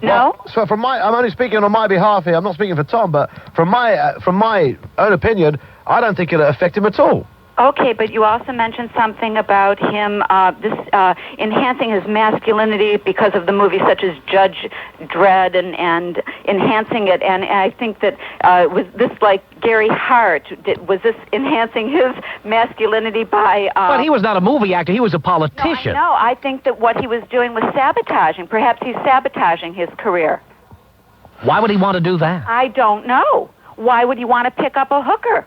No? Well, so I'm only speaking on my behalf here. I'm not speaking for Tom, but from my own opinion, I don't think it'll affect him at all. Okay, but you also mentioned something about him enhancing his masculinity because of the movies such as Judge Dredd and enhancing it. And I think that was this like Gary Hart? Was this enhancing his masculinity by... But he was not a movie actor. He was a politician. No, I think that what he was doing was sabotaging. Perhaps he's sabotaging his career. Why would he want to do that? I don't know. Why would he want to pick up a hooker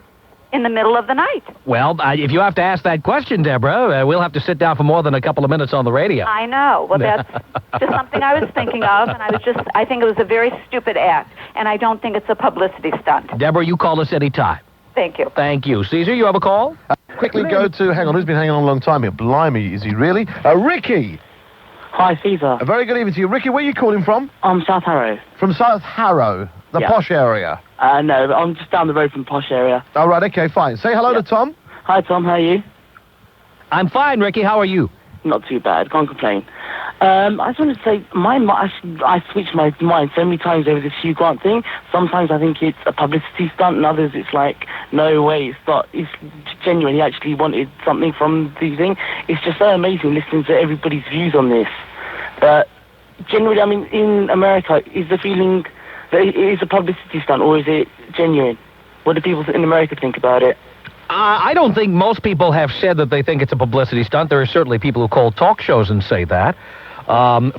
in the middle of the night? Well, if you have to ask that question, Deborah, we'll have to sit down for more than a couple of minutes on the radio. I know. Well, that's just something I was thinking of, and I think it was a very stupid act, and I don't think it's a publicity stunt. Deborah, you call us anytime. Thank you. Thank you. Caesar, you have a call? Quickly go to, hang on, who's been hanging on a long time here? Blimey, is he really? Ricky. Hi, Caesar. A very good evening to you. Ricky, where are you calling from? I'm South Harrow. From South Harrow, the posh area? No, but I'm just down the road from the posh area. Oh, right, okay, fine. Say hello to Tom. Hi, Tom, how are you? I'm fine, Ricky. How are you? Not too bad. Can't complain. I just wanted to say, I switched my mind so many times over this Hugh Grant thing. Sometimes I think it's a publicity stunt, and others it's like, no way, it's not. It's genuine. He actually wanted something from the thing. It's just so amazing listening to everybody's views on this. But generally, I mean, in America, is the feeling that it is a publicity stunt, or is it genuine? What do people in America think about it? I don't think most people have said that they think it's a publicity stunt. There are certainly people who call talk shows and say that.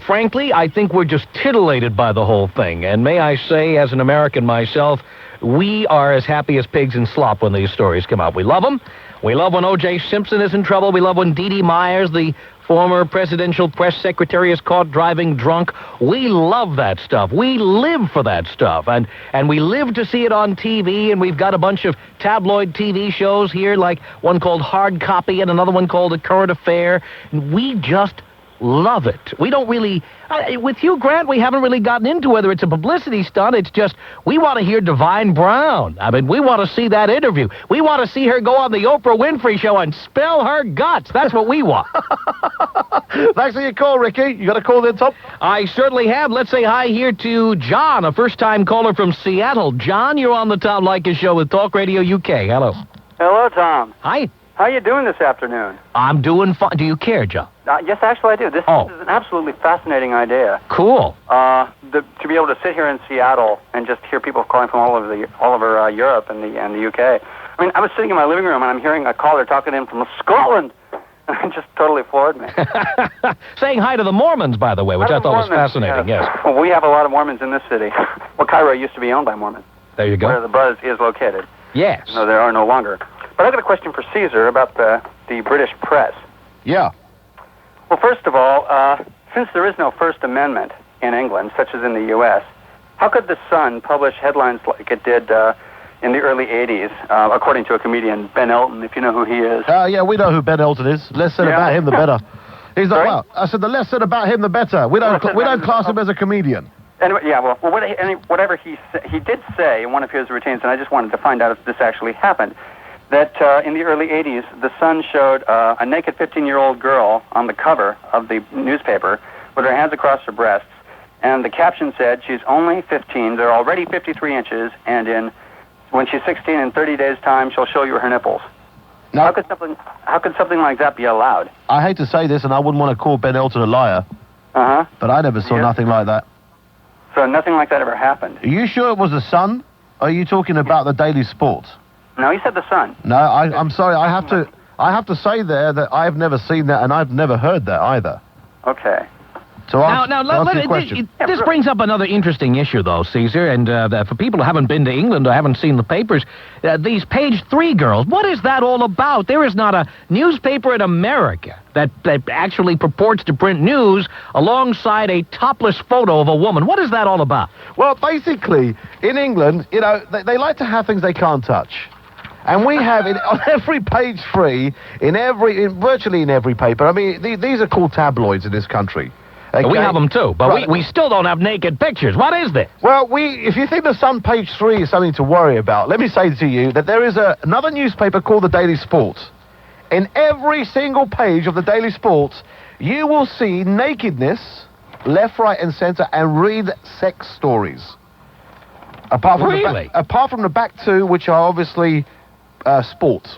Frankly, I think we're just titillated by the whole thing. And may I say, as an American myself, we are as happy as pigs in slop when these stories come out. We love them. We love when OJ Simpson is in trouble. We love when Dee Dee Myers, the former presidential press secretary, is caught driving drunk. We love that stuff. We live for that stuff. And we live to see it on TV, and we've got a bunch of tabloid TV shows here, like one called Hard Copy and another one called A Current Affair. And we just love it. We don't really... with Hugh Grant, we haven't really gotten into whether it's a publicity stunt. It's just, we want to hear Divine Brown. I mean, we want to see that interview. We want to see her go on the Oprah Winfrey Show and spill her guts. That's what we want. Thanks for your call, Ricky. You got a call there, Tom? I certainly have. Let's say hi here to John, a first-time caller from Seattle. John, you're on the Tom Leykis Show with Talk Radio UK. Hello. Hello, Tom. Hi. How are you doing this afternoon? I'm doing fine. Do you care, John? Yes, actually I do. This is an absolutely fascinating idea. Cool. To be able to sit here in Seattle and just hear people calling from all over Europe and the UK. I mean, I was sitting in my living room and I'm hearing a caller talking in from Scotland. And it just totally floored me. Saying hi to the Mormons, by the way, which I thought was fascinating, yes. Well, we have a lot of Mormons in this city. Well, Cairo used to be owned by Mormons. There you go. Where the Buzz is located. Yes. No, there are no longer. But I've got a question for Caesar about the British press. Yeah. Well, first of all, since there is no First Amendment in England, such as in the U.S., how could The Sun publish headlines like it did in the early 80s, according to a comedian, Ben Elton, if you know who he is? Yeah, we know who Ben Elton is. Less said about him, the better. He's like, well, I said the less said about him, the better. We don't class him as a comedian. Anyway, yeah, well, whatever he did say in one of his routines, and I just wanted to find out if this actually happened, that in the early 80s, The Sun showed a naked 15-year-old girl on the cover of the newspaper with her hands across her breasts, and the caption said, she's only 15, they're already 53 inches, and when she's 16 in 30 days' time, she'll show you her nipples. Now, how could something like that be allowed? I hate to say this, and I wouldn't want to call Ben Elton a liar, but I never saw nothing like that. So nothing like that ever happened? Are you sure it was The Sun? Or are you talking about the Daily Sport? No, he said The Sun. No, I'm sorry. I have to say there that I've never seen that, and I've never heard that either. Okay. So this brings up another interesting issue, though, Caesar, and for people who haven't been to England or haven't seen the papers, these page 3 girls, what is that all about? There is not a newspaper in America that actually purports to print news alongside a topless photo of a woman. What is that all about? Well, basically, in England, you know, they like to have things they can't touch. And we have on every page 3, virtually in every paper. I mean, these are called tabloids in this country. Okay. We have them too, but we still don't have naked pictures. What is this? Well, if you think the Sun page 3 is something to worry about, let me say to you that there is another newspaper called the Daily Sport. In every single page of the Daily Sport, you will see nakedness, left, right, and center, and read sex stories. Apart from the back 2, which are obviously sports.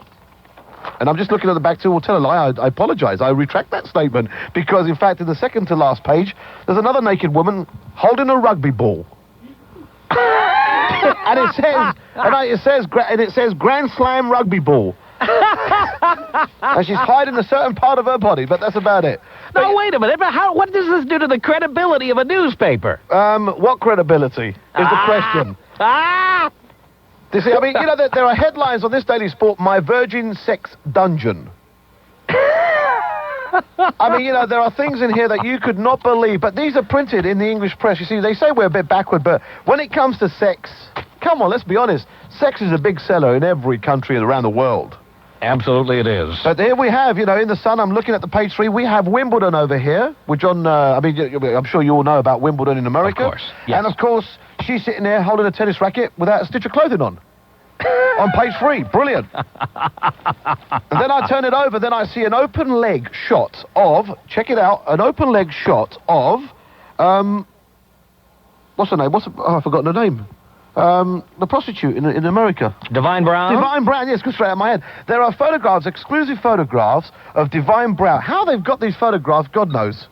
And I'm just looking at the back 2. Well, tell a lie. I apologize. I retract that statement because, in fact, in the second to last page, there's another naked woman holding a rugby ball, and it says Grand Slam rugby ball, and she's hiding a certain part of her body, but that's about it. Now, wait a minute. What does this do to the credibility of a newspaper? What credibility is the question? You see, I mean, you know, there are headlines on this Daily Sport, My Virgin Sex Dungeon. I mean, you know, there are things in here that you could not believe, but these are printed in the English press. You see, they say we're a bit backward, but when it comes to sex, come on, let's be honest, sex is a big seller in every country around the world. Absolutely it is. But here we have, you know, in the Sun, I'm looking at the page 3, we have Wimbledon over here, which I'm sure you all know about Wimbledon in America. Of course, yes. And of course, she's sitting there holding a tennis racket without a stitch of clothing on. On page 3, brilliant. And then I turn it over, then I see an open leg shot of, check it out, an open leg shot of, what's her name? I've forgotten her name. The prostitute in America. Divine Brown? Divine Brown, yes, goes straight out of my head. There are photographs, exclusive photographs of Divine Brown. How they've got these photographs, God knows.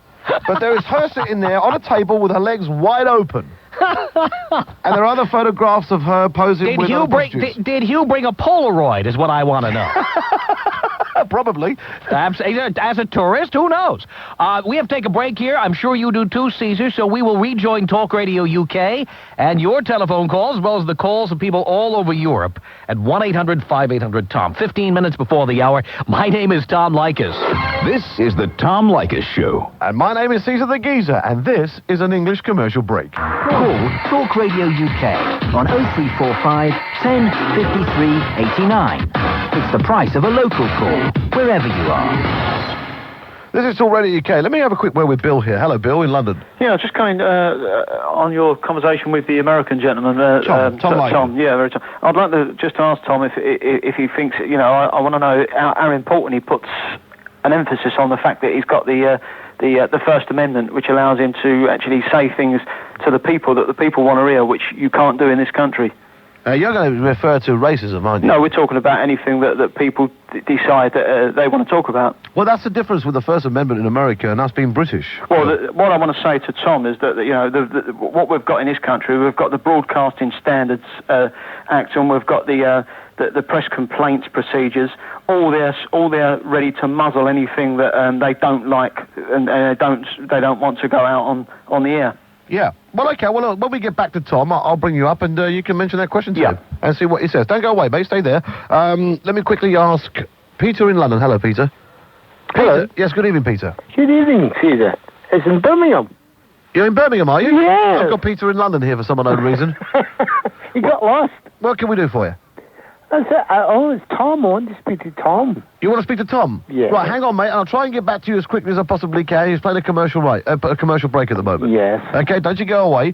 But there is her sitting there on a table with her legs wide open. And there are other photographs of her posing with other prostitutes. Did Hugh bring a Polaroid, is what I want to know. Probably. As a tourist, who knows? We have to take a break here. I'm sure you do too, Caesar, so we will rejoin Talk Radio UK and your telephone calls, as well as the calls of people all over Europe at 1-800-5800-TOM. 15 minutes before the hour. My name is Tom Leykis. This is the Tom Leykis Show. And my name is Caesar the Geezer, and this is an English commercial break. Call Talk Radio UK on 0345 10 53 89. It's the price of a local call, wherever you are. This is Talk Radio UK. Let me have a quick word with Bill here. Hello, Bill, in London. Yeah, just coming on your conversation with the American gentleman. Tom. Yeah, very Tom. I'd like to just ask Tom if he thinks, you know, I want to know how important he puts an emphasis on the fact that he's got the First Amendment, which allows him to actually say things to the people that the people want to hear, which you can't do in this country. You're going to refer to racism, aren't you? No, we're talking about anything that people decide that they want to talk about. Well, that's the difference with the First Amendment in America and us being British. Well, what I want to say to Tom is that, you know, what we've got in this country, we've got the Broadcasting Standards Act, and we've got the the press complaints procedures. All they're ready to muzzle anything that they don't like and they don't want to go out on the air. Yeah. Well, okay. Well, when we get back to Tom, I'll bring you up and you can mention that question to him and see what he says. Don't go away, mate. Stay there. Let me quickly ask Peter in London. Hello, Peter. Hello. Peter? Yes, good evening, Peter. Good evening, Caesar. It's in Birmingham. You're in Birmingham, are you? Yeah. I've got Peter in London here for some unknown reason. You got lost. What can we do for you? That's it. It's Tom. I want to speak to Tom. You want to speak to Tom? Yeah. Right, hang on, mate. I'll try and get back to you as quickly as I possibly can. He's playing a commercial break at the moment. Yes. Okay, don't you go away.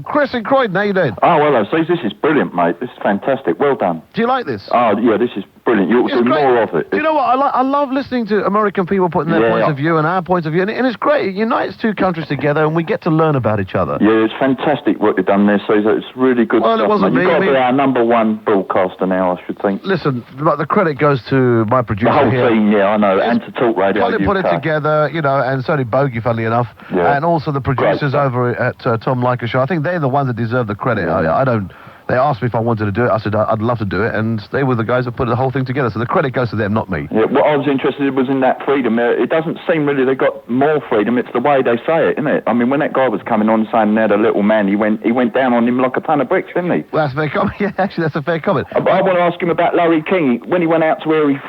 Chris in Croydon, how you doing? Oh, hello, Steve. This is brilliant, mate. This is fantastic. Well done. Do you like this? Oh, yeah, this is brilliant. You ought to do more of it. Do you know what? I love listening to American people putting their points of view and our points of view, and it's great. It unites two countries together, and we get to learn about each other. Yeah, it's fantastic what you've done there, Caesar. It's really good Well, stuff. it wasn't mate. me. You've got to I be mean- our number one broadcaster now, I should think. Listen, but the credit goes to my producer The whole here. team, yeah, I know, and to Talk Radio Colin put it UK. together, and certainly Bogey, funnily enough, Yeah. and also the producers over at Tom Leykis Show. I think they're the ones that deserve the credit. I don't. They asked me if I wanted to do it. I said I'd love to do it, and they were the guys that put the whole thing together. So the credit goes to them, not me. Yeah, what I was interested in was in that freedom. It doesn't seem really they got more freedom. It's the way they say it, isn't it? I mean, when that guy was coming on saying they're the little man, he went down on him like a ton of bricks, didn't he? Well, that's a fair comment. Yeah, actually, that's a fair comment. I want to ask him about Larry King. When he went out to Area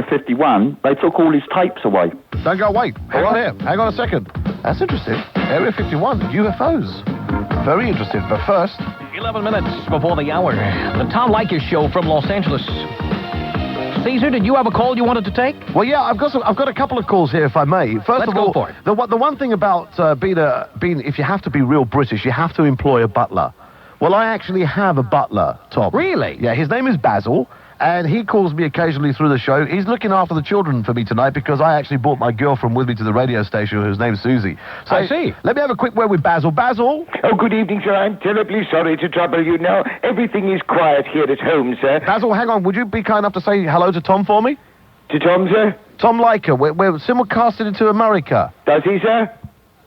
51, they took all his tapes away. Don't go away. Hang on here. Hang on a second. That's interesting. Area 51, UFOs. Very interesting. But first... 11 minutes before the hour. The Tom Leykis Show from Los Angeles. Caesar, did you have a call you wanted to take? Well, yeah, I've got a couple of calls here, if I may. First of all, for it. the one thing about being, if you have to be real British, you have to employ a butler. Well, I actually have a butler, Tom. Really? Yeah, his name is Basil, and he calls me occasionally through the show. He's looking after the children for me tonight because I actually brought my girlfriend with me to the radio station, whose name's Susie. So I see. Let me have a quick word with Basil. Basil? Oh, good evening, sir. I'm terribly sorry to trouble you now. Everything is quiet here at home, sir. Basil, hang on. Would you be kind enough to say hello to Tom for me? To Tom, sir? Tom Leykis. We're simulcasting into America. Does he, sir?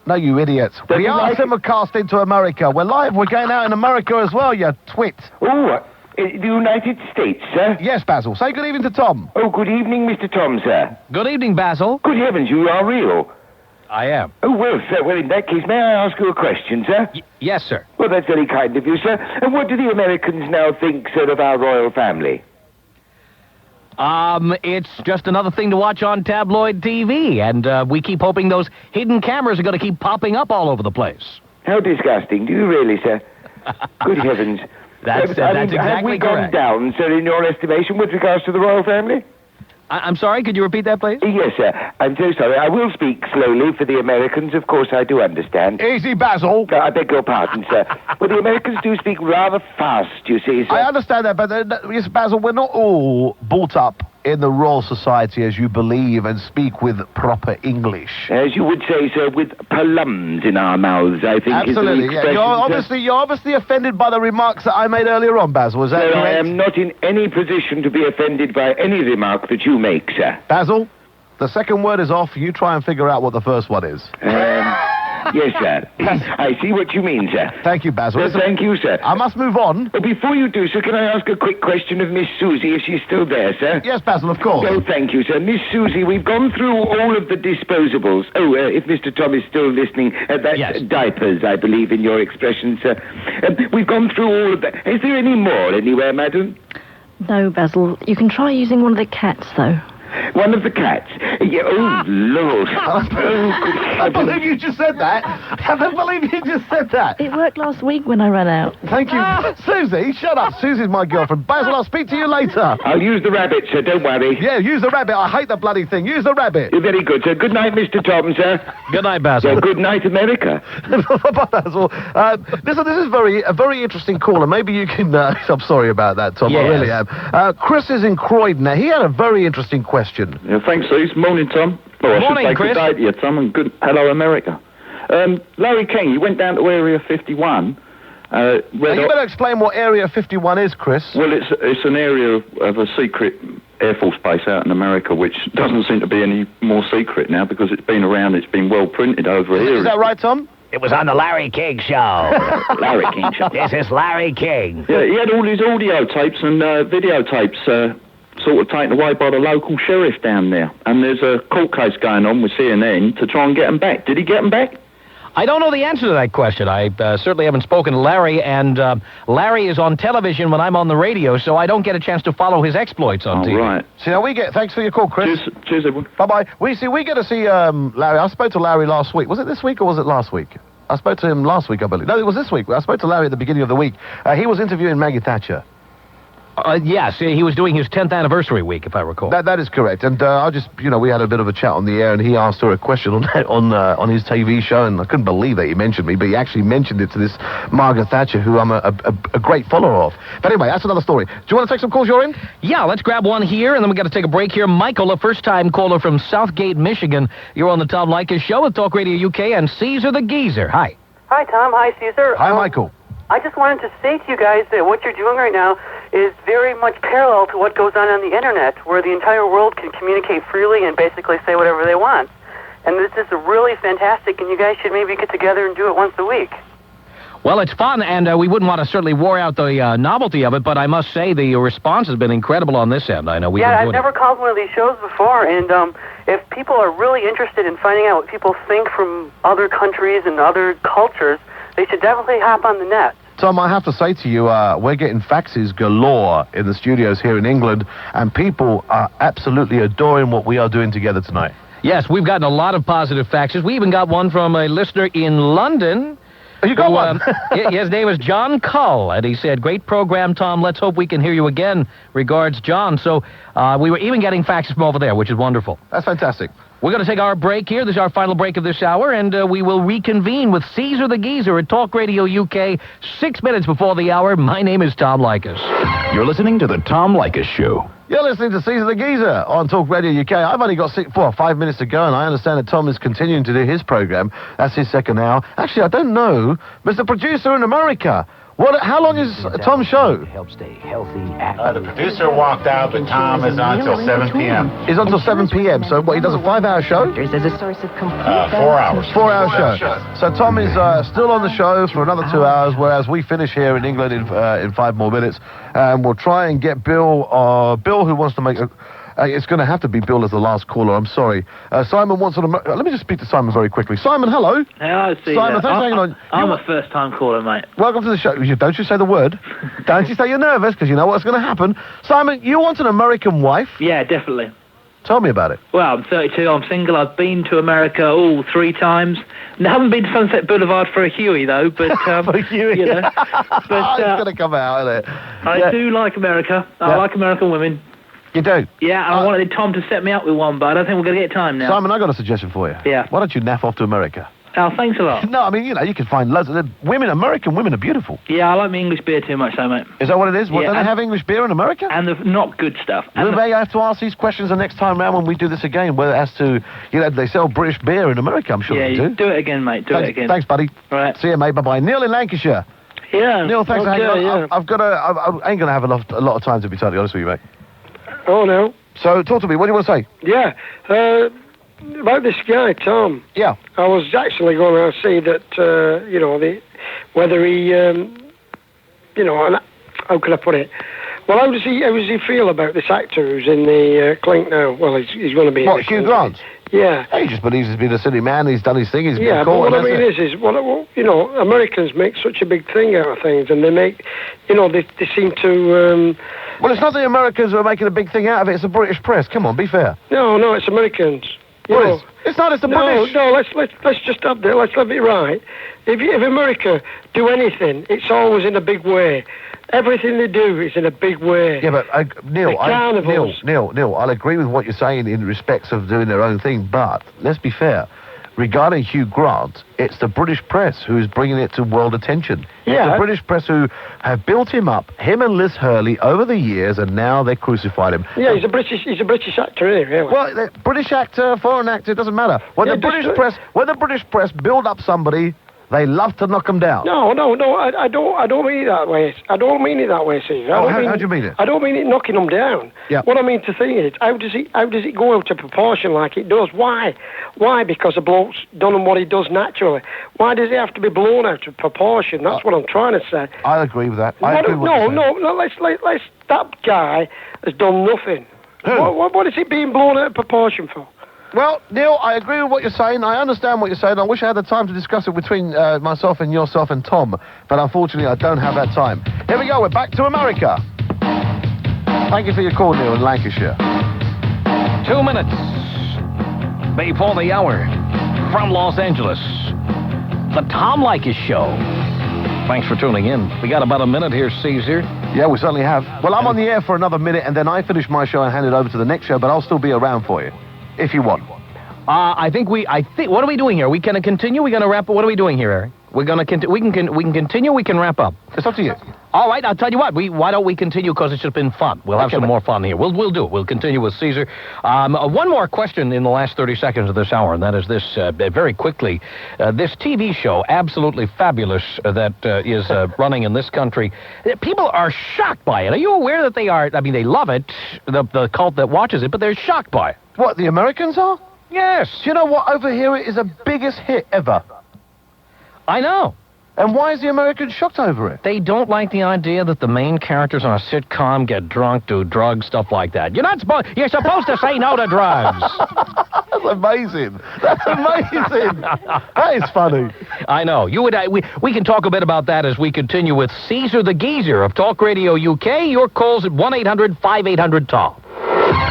No, you idiots. Does We he are like it? simulcasting to America. We're live. We're going out in America as well, you twit. Oh, the United States, sir? Yes, Basil. Say good evening to Tom. Oh, good evening, Mr. Tom, sir. Good evening, Basil. Good heavens, you are real. I am. Oh, well, sir, well, in that case, may I ask you a question, sir? Yes, sir. Well, that's very kind of you, sir. And what do the Americans now think, sir, of our royal family? It's just another thing to watch on tabloid TV, and we keep hoping those hidden cameras are going to keep popping up all over the place. How disgusting. Do you really, sir? Good heavens. That's have exactly we gone correct. down, sir, in your estimation with regards to the royal family? I'm sorry, could you repeat that, please? Yes, sir. I'm so sorry. I will speak slowly for the Americans. Of course, I do understand. Easy, Basil. I beg your pardon, sir. Well, the Americans do speak rather fast, you see, sir. I understand that, but yes, Basil, we're not all brought up in the Royal Society as you believe and speak with proper English. As you would say, sir, with plums in our mouths, I think Absolutely, is the yeah. expression, You're obviously offended by the remarks that I made earlier on, Basil. Is that sir, correct? I am not in any position to be offended by any remark that you make, sir. Basil, the second word is off. You try and figure out what the first one is. Yes, sir. I see what you mean, sir. Thank you, Basil. Well, thank you, sir. I must move on. Well, before you do so, can I ask a quick question of Miss Susie, if she's still there, sir? Yes, Basil, of course. Oh, thank you, sir. Miss Susie, we've gone through all of the disposables. Oh, if Mr. Tom is still listening, that's diapers, I believe, in your expression, sir. We've gone through all of that. Is there any more anywhere, madam? No, Basil. You can try using one of the cats, though. One of the cats? Yeah, oh, Lord. I believe you just said that. I don't believe you just said that. It worked last week when I ran out. Thank you. Susie, shut up. Susie's my girlfriend. Basil, I'll speak to you later. I'll use the rabbit, sir, don't worry. Yeah, use the rabbit. I hate the bloody thing. Use the rabbit. You're very good, sir. Good night, Mr. Tom, sir. Good night, Basil. Yeah, good night, America. Basil, listen, this is a very interesting call, and maybe you can... I'm sorry about that, Tom. Yes. I really am. Chris is in Croydon now. He had a very interesting question. Yeah, thanks, Steve. Morning, Tom. Oh, I Morning, should say Chris. good day to you, Tom, and good hello, America. Larry King, you went down to Area 51. Now, you better explain what Area 51 is, Chris. Well, it's an area of a secret Air Force base out in America, which doesn't seem to be any more secret now because it's been around, it's been well printed over here. Is that right, Tom? It was on the Larry King Show. Larry King Show. This is Larry King. Yeah, he had all his audio tapes and videotapes sort of taken away by the local sheriff down there. And there's a court case going on with CNN to try and get them back. Did he get them back? I don't know the answer to that question. I certainly haven't spoken to Larry, and Larry is on television when I'm on the radio, so I don't get a chance to follow his exploits on TV. Right. See, now we get... Thanks for your call, Chris. Cheers, everyone. Bye-bye. We get to see Larry. I spoke to Larry last week. Was it this week or was it last week? I spoke to him last week, I believe. No, it was this week. I spoke to Larry at the beginning of the week. He was interviewing Maggie Thatcher. Yes, he was doing his 10th anniversary week, if I recall. That is correct. And I just, we had a bit of a chat on the air, and he asked her a question on his TV show, and I couldn't believe that he mentioned me, but he actually mentioned it to this Margaret Thatcher, who I'm a great follower of. But anyway, that's another story. Do you want to take some calls, you're in? Yeah, let's grab one here, and then we got to take a break here. Michael, a first-time caller from Southgate, Michigan. You're on the Tom Leykis Show with Talk Radio UK and Caesar the Geezer. Hi. Hi, Tom. Hi, Caesar. Hi, Michael. I just wanted to say to you guys that what you're doing right now is very much parallel to what goes on the internet, where the entire world can communicate freely and basically say whatever they want. And this is really fantastic, and you guys should maybe get together and do it once a week. Well, it's fun, and we wouldn't want to certainly wear out the novelty of it, but I must say the response has been incredible on this end. I know I've never called one of these shows before, and if people are really interested in finding out what people think from other countries and other cultures, they should definitely hop on the net. Tom, I have to say to you, we're getting faxes galore in the studios here in England, and people are absolutely adoring what we are doing together tonight. Yes, we've gotten a lot of positive faxes. We even got one from a listener in London. You got one? His name is John Cull, and he said, "Great program, Tom. Let's hope we can hear you again. Regards, John." So we were even getting faxes from over there, which is wonderful. That's fantastic. We're going to take our break here. This is our final break of this hour, and we will reconvene with Caesar the Geezer at Talk Radio UK 6 minutes before the hour. My name is Tom Leykis. You're listening to the Tom Leykis Show. You're listening to Caesar the Geezer on Talk Radio UK. I've only got 5 minutes to go, and I understand that Tom is continuing to do his program. That's his second hour. Actually, I don't know. Mr. Producer in America, how long is Tom's show? Help stay healthy, the producer walked out, but Tom is on till 7 p.m. He's on till 7 p.m. So what, he does a 5-hour show? There's a source of complete 4 hours. 4-hour show. So Tom is still on the show for another 2 hours, whereas we finish here in England in 5 more minutes. And we'll try and get Bill, who wants to make a... it's going to have to be Bill as the last caller. I'm sorry. Simon wants to... let me just speak to Simon very quickly. Simon, hello. Hello, Caesar. Simon, thanks for hanging on. I'm a first-time caller, mate. Welcome to the show. Don't you say the word. Don't you say you're nervous, because you know what's going to happen. Simon, you want an American wife? Yeah, definitely. Tell me about it. Well, I'm 32, I'm single, I've been to America 3 times. I haven't been to Sunset Boulevard for a Huey, though, but... for Huey? You know, but, it's going to come out, isn't it? I do like America. I like American women. You do? Yeah, I wanted Tom to set me up with one, but I don't think we're going to get time now. Simon, I got a suggestion for you. Yeah. Why don't you naff off to America? Oh, thanks a lot. No, I mean, you can find loads of women. American women are beautiful. Yeah, I like my English beer too much, though, mate. Is that what it is? Yeah, don't they have English beer in America? And the not good stuff. We may have to ask these questions the next time round when we do this again, whether it has to, they sell British beer in America, I'm sure they do. Yeah, do it again, mate. Do it again. Thanks, buddy. All right. See you, mate. Bye-bye. Neil in Lancashire. Yeah. Neil, thanks for hanging on. Yeah. I ain't going to have a lot of time, to be totally honest with you, mate. Oh, no. So, talk to me. What do you want to say? Yeah. About this guy, Tom. Yeah. I was actually going to say that, whether he, how can I put it? Well, how does he feel about this actor who's in the clink now? Well, he's going to be in the Hugh Grant? Yeah. He just believes he's been a silly man, he's done his thing, he's been caught. But what I mean is Americans make such a big thing out of things, and they make, they seem to... Well, it's not the Americans who are making a big thing out of it, it's the British press. Come on, be fair. No, it's Americans. It's not, it's the British. No, let's just up there, let's have it right. If America do anything, it's always in a big way. Everything they do is in a big way. Yeah, but Neil, I'll agree with what you're saying in respects of doing their own thing, but let's be fair. Regarding Hugh Grant, it's the British press who is bringing it to world attention. Yeah. It's the British press who have built him up, him and Liz Hurley, over the years, and now they crucified him. Yeah, he's a British actor, isn't he? Really? Well, British actor, foreign actor, it doesn't matter. When the British press build up somebody, They love to knock them down. No, I don't mean it that way. I don't mean it that way, Caesar. How do you mean it? I don't mean it knocking them down. Yeah. What I mean to say is, how does it go out of proportion like it does? Why? Why? Because a bloke's done what he does naturally. Why does it have to be blown out of proportion? That's what I'm trying to say. I agree with that. Let's. That guy has done nothing. What is it being blown out of proportion for? Well, Neil, I agree with what you're saying. I understand what you're saying. I wish I had the time to discuss it between myself and yourself and Tom, but unfortunately I don't have that time. Here we go. We're back to America. Thank you for your call, Neil, in Lancashire. 2 minutes before the hour from Los Angeles, the Tom Leykis Show. Thanks for tuning in. We got about a minute here, Caesar. Yeah, we certainly have. Well, I'm on the air for another minute, and then I finish my show and hand it over to the next show, but I'll still be around for you. If you want. I think, what are we doing here? We going to continue? We're going to wrap up? What are we doing here, Eric? We're going to, we can continue, we can wrap up. It's up to you. All right, I'll tell you what, why don't we continue, because it's just been fun. We'll have some more fun here. We'll do it. We'll continue with Caesar. One more question in the last 30 seconds of this hour, and that is this, very quickly, this TV show, absolutely fabulous, that is running in this country. People are shocked by it. Are you aware that they are, I mean, they love it, the cult that watches it, but they're shocked by it. What, the Americans are? Yes. Do you know what? Over here it is the biggest hit ever. I know. And why is the Americans shocked over it? They don't like the idea that the main characters on a sitcom get drunk, do drugs, stuff like that. You're supposed to say no to drugs. That's amazing. That's amazing. That is funny. I know. We can talk a bit about that as we continue with Caesar the Geezer of Talk Radio UK. Your calls at 1-800-5800-TOM.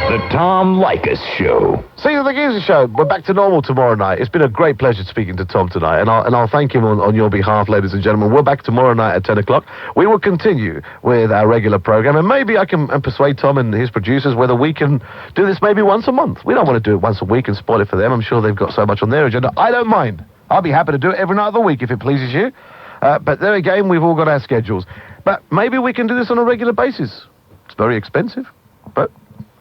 The Tom Leykis Show. Caesar the Geezer Show. We're back to normal tomorrow night. It's been a great pleasure speaking to Tom tonight, and I'll thank him on your behalf, ladies and gentlemen. We're back tomorrow night at 10 o'clock. We will continue with our regular program, and maybe I can persuade Tom and his producers whether we can do this maybe once a month. We don't want to do it once a week and spoil it for them. I'm sure they've got so much on their agenda. I don't mind. I'll be happy to do it every night of the week if it pleases you. But there again, we've all got our schedules. But maybe we can do this on a regular basis. It's very expensive, but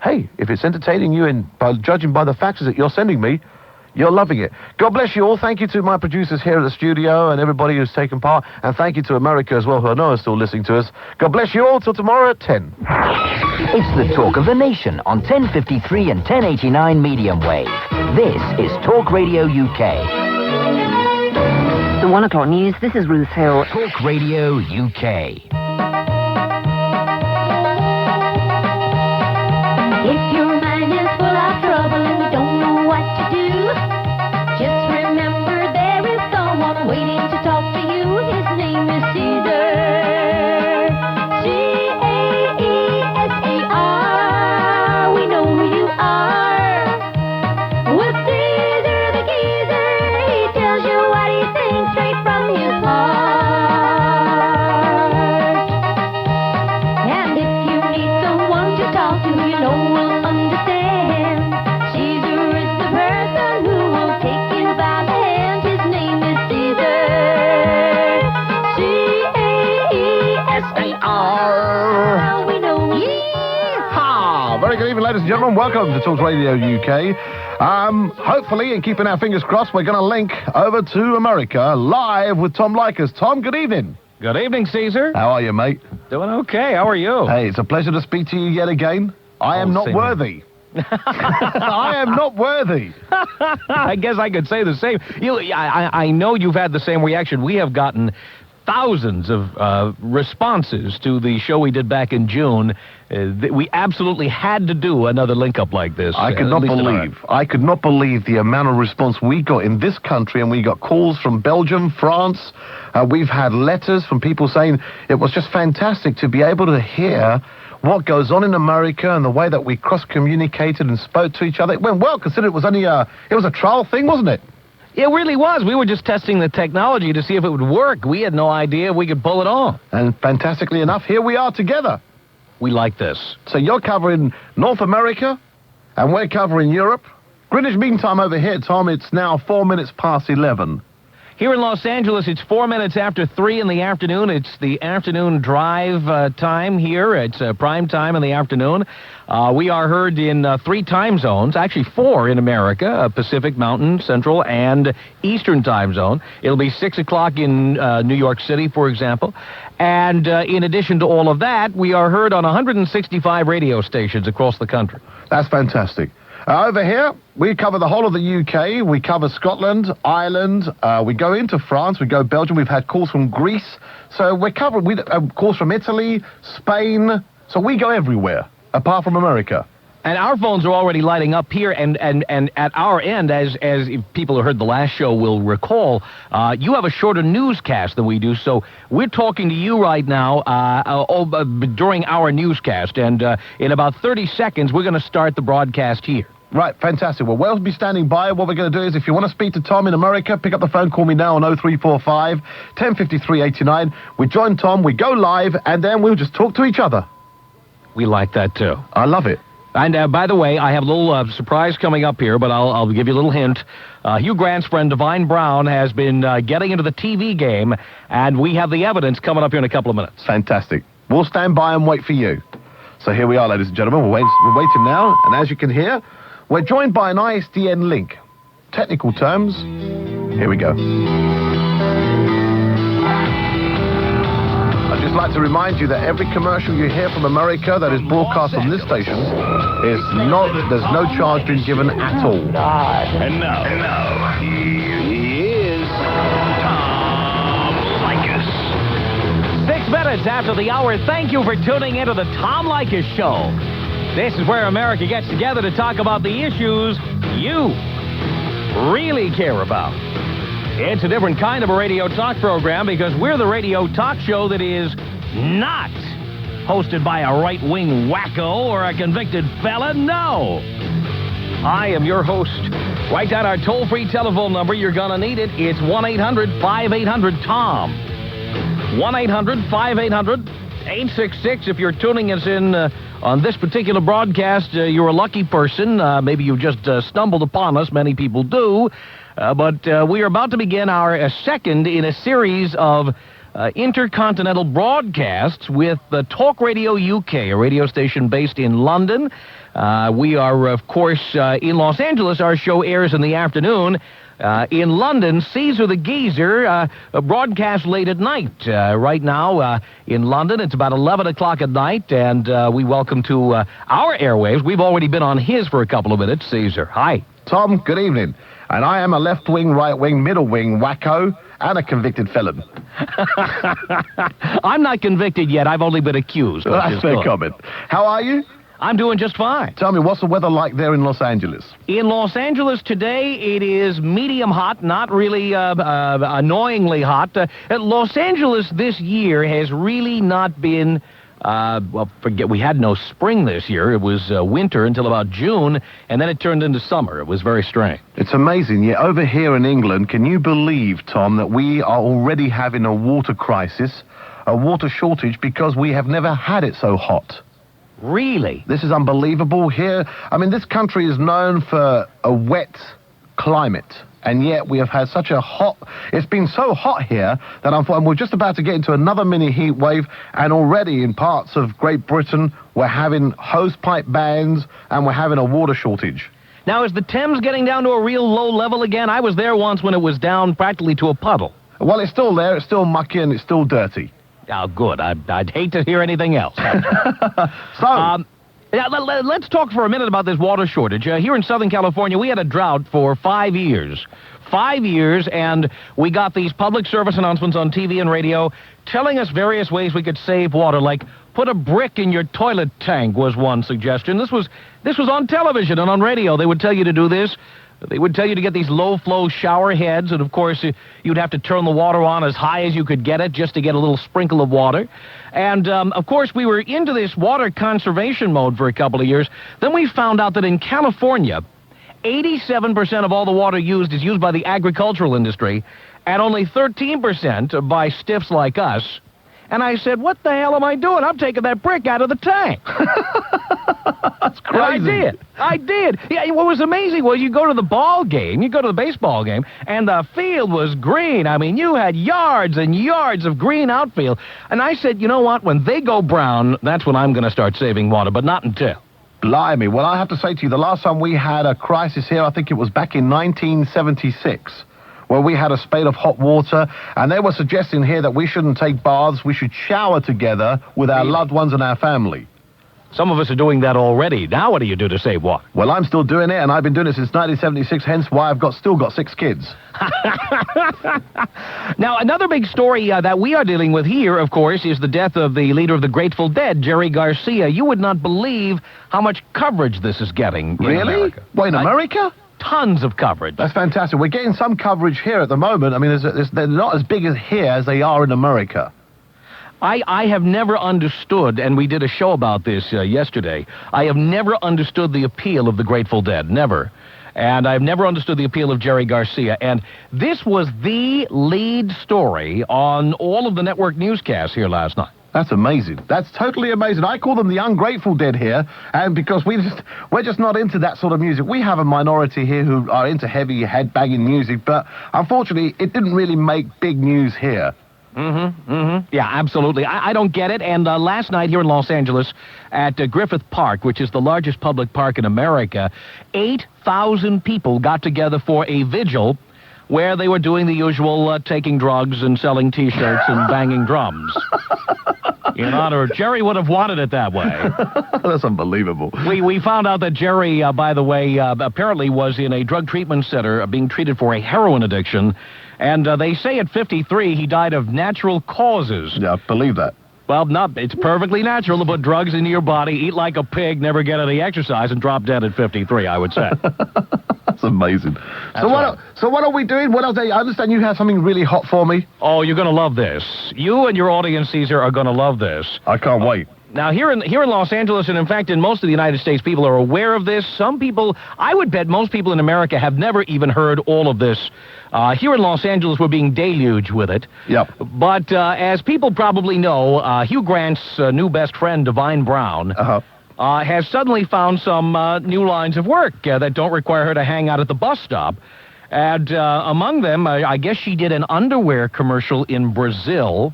hey, if it's entertaining you and judging by the facts that you're sending me, you're loving it. God bless you all. Thank you to my producers here at the studio and everybody who's taken part. And thank you to America as well, who I know are still listening to us. God bless you all. Till tomorrow at 10. It's the talk of the nation on 1053 and 1089 medium wave. This is Talk Radio UK. The 1 o'clock news. This is Ruth Hill. Talk Radio UK. If your mind is full of trouble and you don't know what to do, just remember there is someone waiting to talk to you. His name is Caesar. C-A-E-S-A-R. We know who you are. With Caesar the Geezer, he tells you what he thinks straight from his heart. And if you need someone to talk to, you know will understand. Caesar is the person who will take you by the hand. His name is Caesar. C-A-E-S-A-R. We know. Yeehaw! Very good evening, ladies and gentlemen. Welcome to Talk Radio UK. Hopefully, and keeping our fingers crossed, we're going to link over to America live with Tom Leykis. Tom, good evening. Good evening, Caesar. How are you, mate? Doing okay. How are you? Hey, it's a pleasure to speak to you yet again. I am not worthy. I am not worthy. I guess I could say the same. I know you've had the same reaction. We have gotten thousands of responses to the show we did back in June. We absolutely had to do another link-up like this. I could not believe the amount of response we got in this country, and we got calls from Belgium, France. We've had letters from people saying it was just fantastic to be able to hear what goes on in America and the way that we cross-communicated and spoke to each other. It went well, considering it was only a trial thing, wasn't it? It really was. We were just testing the technology to see if it would work. We had no idea we could pull it off. And fantastically enough, here we are together. We like this. So you're covering North America, and we're covering Europe. Greenwich Mean Time over here, Tom, it's now 4 minutes past 11. Here in Los Angeles, it's 4 minutes after 3 in the afternoon. It's the afternoon drive time here. It's prime time in the afternoon. We are heard in 3 time zones, actually 4 in America, Pacific, Mountain, Central, and Eastern time zone. It'll be 6 o'clock in New York City, for example. And in addition to all of that, we are heard on 165 radio stations across the country. That's fantastic. Over here, we cover the whole of the UK. We cover Scotland, Ireland. We go into France. We go Belgium. We've had calls from Greece. So we're covering calls from Italy, Spain. So we go everywhere, apart from America. And our phones are already lighting up here, and at our end, as people who heard the last show will recall, you have a shorter newscast than we do, so we're talking to you right now during our newscast, and in about 30 seconds, we're going to start the broadcast here. Right, fantastic. Well, we'll be standing by. What we're going to do is, if you want to speak to Tom in America, pick up the phone, call me now on 0345 1053 89. We join Tom, we go live, and then we'll just talk to each other. We like that, too. I love it. And by the way, I have a little surprise coming up here, but I'll give you a little hint. Hugh Grant's friend Divine Brown has been getting into the TV game, and we have the evidence coming up here in a couple of minutes. Fantastic. We'll stand by and wait for you. So here we are, ladies and gentlemen. We're waiting now, and as you can hear, we're joined by an ISDN link. Technical terms, here we go. I'd just like to remind you that every commercial you hear from America that is broadcast on this station there's no charge being given at all. And now, here he is, Tom Leykis. 6 minutes after the hour, thank you for tuning into the Tom Leykis Show. This is where America gets together to talk about the issues you really care about. It's a different kind of a radio talk program because we're the radio talk show that is not hosted by a right-wing wacko or a convicted felon. No. I am your host. Write down our toll-free telephone number. You're going to need it. It's 1-800-5800-TOM. 1-800-5800-866. If you're tuning us in on this particular broadcast, you're a lucky person. Maybe you just stumbled upon us. Many people do. But we are about to begin our second in a series of intercontinental broadcasts with Talk Radio UK, a radio station based in London. We are, of course, in Los Angeles. Our show airs in the afternoon. In London, Caesar the Geezer broadcasts late at night. Right now, in London, it's about 11 o'clock at night, and we welcome to our airwaves. We've already been on his for a couple of minutes. Caesar, hi. Tom, good evening. And I am a left-wing, right-wing, middle-wing wacko and a convicted felon. I'm not convicted yet. I've only been accused. Well, that's fair comment. How are you? I'm doing just fine. Tell me, what's the weather like there in Los Angeles? In Los Angeles today, it is medium hot, not really annoyingly hot. Los Angeles this year has really not been... we had no spring this year. It was winter until about June, and then it turned into summer. It was very strange. It's amazing. Yeah, over here in England, can you believe, Tom, that we are already having a water crisis, a water shortage, because we have never had it so hot? Really? This is unbelievable. Here, I mean, this country is known for a wet climate. And yet we have had such a hot... It's been so hot here that we're just about to get into another mini heat wave. And already in parts of Great Britain, we're having hosepipe bans and we're having a water shortage. Now, is the Thames getting down to a real low level again? I was there once when it was down practically to a puddle. Well, it's still there. It's still mucky and it's still dirty. Oh, good. I'd hate to hear anything else. So... let's talk for a minute about this water shortage. Here in Southern California, we had a drought for 5 years. 5 years, and we got these public service announcements on TV and radio telling us various ways we could save water, like put a brick in your toilet tank was one suggestion. This was on television and on radio. They would tell you to do this. They would tell you to get these low-flow shower heads, and, of course, you'd have to turn the water on as high as you could get it just to get a little sprinkle of water. And, of course, we were into this water conservation mode for a couple of years. Then we found out that in California, 87% of all the water used is used by the agricultural industry, and only 13% by stiffs like us. And I said, what the hell am I doing? I'm taking that brick out of the tank. That's crazy. And I did. Yeah, what was amazing was you go to the ball game, you go to the baseball game, and the field was green. I mean, you had yards and yards of green outfield. And I said, you know what? When they go brown, that's when I'm going to start saving water, but not until. Blimey. Well, I have to say to you, the last time we had a crisis here, I think it was back in 1976. Where we had a spate of hot water, and they were suggesting here that we shouldn't take baths, we should shower together with our loved ones and our family. Some of us are doing that already. Now what do you do to save water? Well, I'm still doing it, and I've been doing it since 1976, hence why I've still got 6 kids. Now, another big story that we are dealing with here, of course, is the death of the leader of the Grateful Dead, Jerry Garcia. You would not believe how much coverage this is getting in America. What, in America? Tons of coverage. That's fantastic. We're getting some coverage here at the moment. I mean, they're not as big as here as they are in America. I have never understood, and we did a show about this yesterday, I have never understood the appeal of the Grateful Dead. Never. And I've never understood the appeal of Jerry Garcia. And this was the lead story on all of the network newscasts here last night. That's amazing. That's totally amazing. I call them the ungrateful dead here, and because we're just not into that sort of music. We have a minority here who are into heavy head-banging music, but unfortunately, it didn't really make big news here. Yeah, absolutely. I don't get it. And last night here in Los Angeles at Griffith Park, which is the largest public park in America, 8,000 people got together for a vigil where they were doing the usual taking drugs and selling T-shirts and banging drums. In honor of Jerry would have wanted it that way. That's unbelievable. We found out that Jerry, by the way, apparently was in a drug treatment center being treated for a heroin addiction. And they say at 53 he died of natural causes. Yeah, I believe that. Well, it's perfectly natural to put drugs into your body, eat like a pig, never get any exercise, and drop dead at 53, I would say. That's amazing. So what are we doing? What else? I understand you have something really hot for me. Oh, you're going to love this. You and your audience, Caesar, are going to love this. I can't wait. Now, here in Los Angeles, and in fact in most of the United States, people are aware of this. Some people, I would bet most people in America have never even heard all of this. Here in Los Angeles, we're being deluged with it. Yep. But as people probably know, Hugh Grant's new best friend, Divine Brown, has suddenly found some new lines of work that don't require her to hang out at the bus stop. And among them, I guess she did an underwear commercial in Brazil,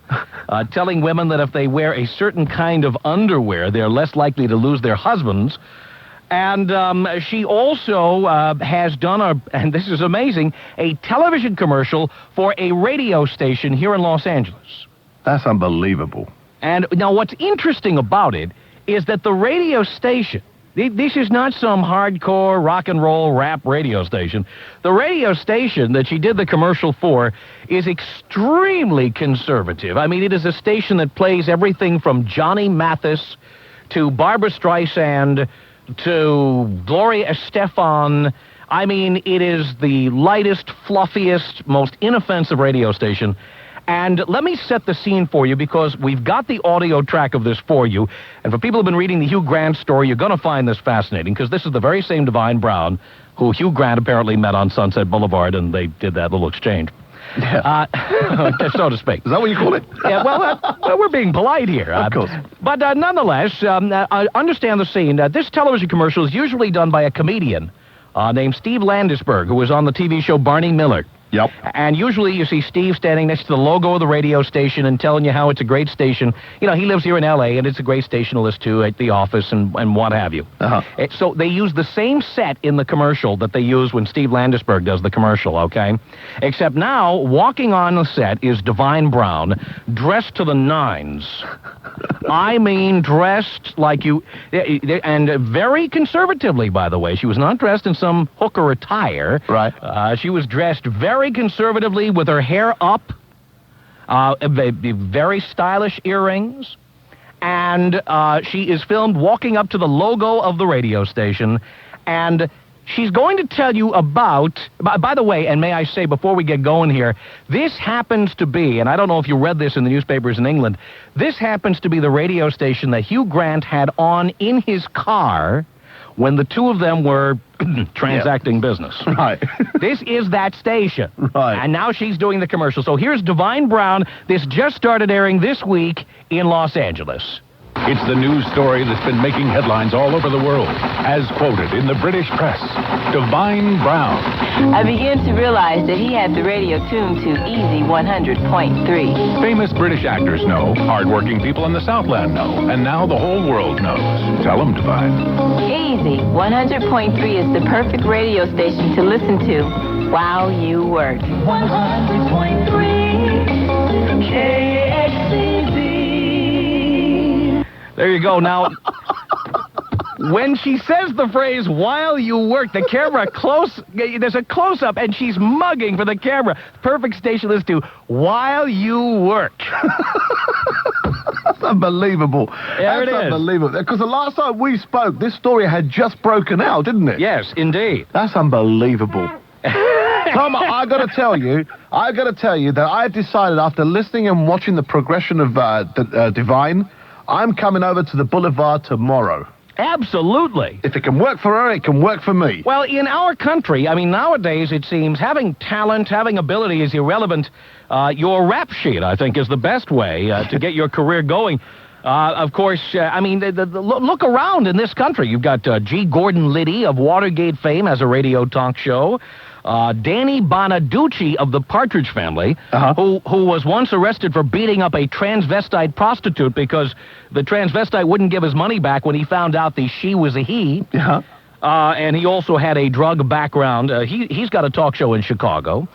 telling women that if they wear a certain kind of underwear, they're less likely to lose their husbands. And she also has done, and this is amazing, a television commercial for a radio station here in Los Angeles. That's unbelievable. And now what's interesting about it is that the radio station, this is not some hardcore rock and roll rap radio station. The radio station that she did the commercial for is extremely conservative. I mean, it is a station that plays everything from Johnny Mathis to Barbra Streisand to Gloria Estefan. I mean, it is the lightest, fluffiest, most inoffensive radio station. And let me set the scene for you, because we've got the audio track of this for you. And for people who've been reading the Hugh Grant story, you're going to find this fascinating, because this is the very same Divine Brown who Hugh Grant apparently met on Sunset Boulevard, and they did that little exchange. Yeah. So to speak. Is that what you call it? Yeah, well, we're being polite here. Of course. But nonetheless, understand the scene. This television commercial is usually done by a comedian named Steve Landisberg, who was on the TV show Barney Miller. Yep. And usually you see Steve standing next to the logo of the radio station and telling you how it's a great station. You know, he lives here in L.A., and it's a great station to listen to at the office and what have you. So they use the same set in the commercial that they use when Steve Landisberg does the commercial, okay? Except now, walking on the set is Divine Brown, dressed to the nines. I mean, dressed like you... And very conservatively, by the way. She was not dressed in some hooker attire. Right. She was dressed very conservatively with her hair up, very stylish earrings, and she is filmed walking up to the logo of the radio station, and she's going to tell you about, by the way, and may I say before we get going here, this happens to be, and I don't know if you read this in the newspapers in England, this happens to be the radio station that Hugh Grant had on in his car when the two of them were transacting business. Right. This is that station. Right. And now she's doing the commercial. So here's Divine Brown. This just started airing this week in Los Angeles. It's the news story that's been making headlines all over the world, as quoted in the British press. Divine Brown. I began to realize that he had the radio tuned to Easy 100.3. Famous British actors know, hardworking people in the Southland know, and now the whole world knows. Tell them, Divine. Easy 100.3 is the perfect radio station to listen to while you work. 100.3 KXCZ. There you go. Now, when she says the phrase, while you work, the camera there's a close-up, and she's mugging for the camera. Perfect station to listen to, while you work. That's unbelievable. There it is. That's unbelievable. Because the last time we spoke, this story had just broken out, didn't it? Yes, indeed. That's unbelievable. Tom, I got to tell you that I decided after listening and watching the progression of Divine, I'm coming over to the Boulevard tomorrow. Absolutely. If it can work for her, it can work for me. Well, in our country, I mean, nowadays it seems having talent, having ability is irrelevant. Your rap sheet, I think, is the best way to get your career going. Of course, I mean, look around in this country. You've got G. Gordon Liddy of Watergate fame has a radio talk show. Danny Bonaducci of the Partridge Family, who was once arrested for beating up a transvestite prostitute because the transvestite wouldn't give his money back when he found out the she was a he. And he also had a drug background. He's got a talk show in Chicago.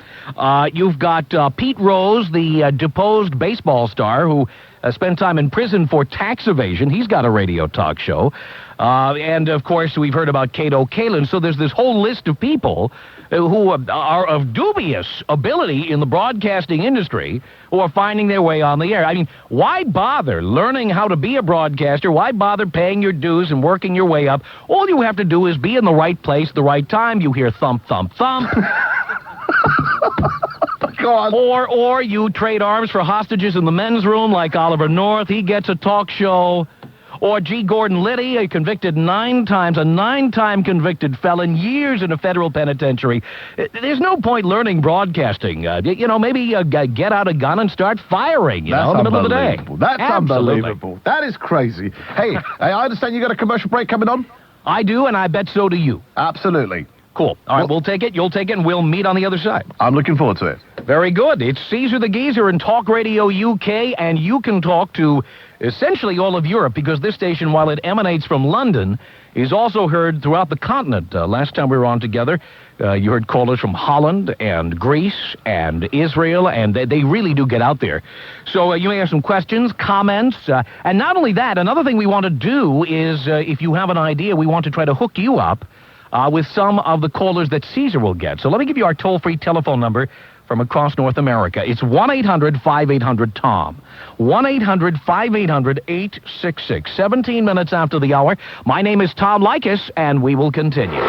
You've got Pete Rose, the deposed baseball star who spent time in prison for tax evasion. He's got a radio talk show. And, of course, we've heard about Cato Kalin. So there's this whole list of people who are of dubious ability in the broadcasting industry who are finding their way on the air. I mean, why bother learning how to be a broadcaster? Why bother paying your dues and working your way up? All you have to do is be in the right place, the right time. You hear thump, thump, thump. Go on. Or you trade arms for hostages in the men's room like Oliver North. He gets a talk show. Or G. Gordon Liddy, a nine-time convicted felon, years in a federal penitentiary. There's no point learning broadcasting. Maybe get out a gun and start firing, in the middle of the day. That's unbelievable. That is crazy. Hey, I understand you got a commercial break coming on? I do, and I bet so do you. Absolutely. Cool. All right, we'll take it, you'll take it, and we'll meet on the other side. I'm looking forward to it. Very good. It's Caesar the Geezer in Talk Radio UK, and you can talk to essentially all of Europe, because this station, while it emanates from London, is also heard throughout the continent. Last time we were on together, you heard callers from Holland and Greece and Israel, and they really do get out there. So you may have some questions, comments, and not only that, another thing we want to do is, if you have an idea, we want to try to hook you up with some of the callers that Caesar will get. So let me give you our toll-free telephone number from across North America. It's 1-800-5800-TOM. 1-800-5800-866. 17 minutes after the hour. My name is Tom Leykis, and we will continue.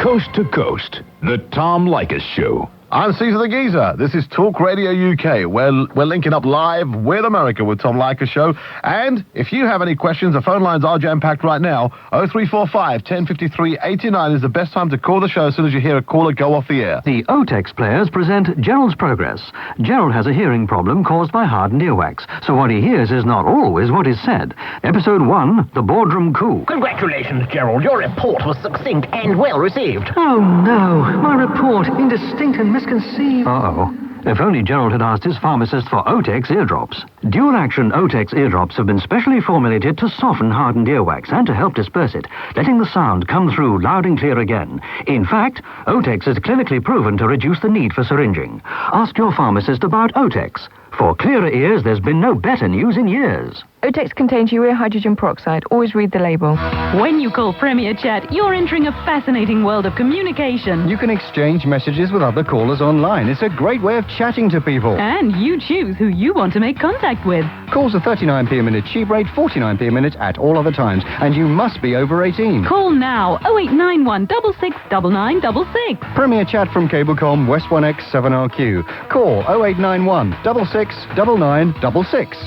Coast to Coast, the Tom Leykis Show. I'm Caesar the Geezer. This is Talk Radio UK. We're linking up live with America with Tom Leykis Show. And if you have any questions, the phone lines are jam-packed right now. 0345 1053 89 is the best time to call the show as soon as you hear a caller go off the air. The OTEX players present Gerald's Progress. Gerald has a hearing problem caused by hardened earwax, so what he hears is not always what is said. Episode 1, The Boardroom Coup. Congratulations, Gerald. Your report was succinct and well received. Oh, no. My report, indistinct and misconceived. Uh-oh. If only Gerald had asked his pharmacist for OTEX eardrops. Dual-action OTEX eardrops have been specially formulated to soften hardened earwax and to help disperse it, letting the sound come through loud and clear again. In fact, OTEX is clinically proven to reduce the need for syringing. Ask your pharmacist about OTEX. For clearer ears, there's been no better news in years. OTEX contains urea hydrogen peroxide. Always read the label. When you call Premier Chat, you're entering a fascinating world of communication. You can exchange messages with other callers online. It's a great way of chatting to people. And you choose who you want to make contact with. Calls are 39p a minute cheap rate, 49p a minute at all other times. And you must be over 18. Call now, 0891 669966. Premier Chat from Cablecom, West 1X 7RQ. Call 0891 669966.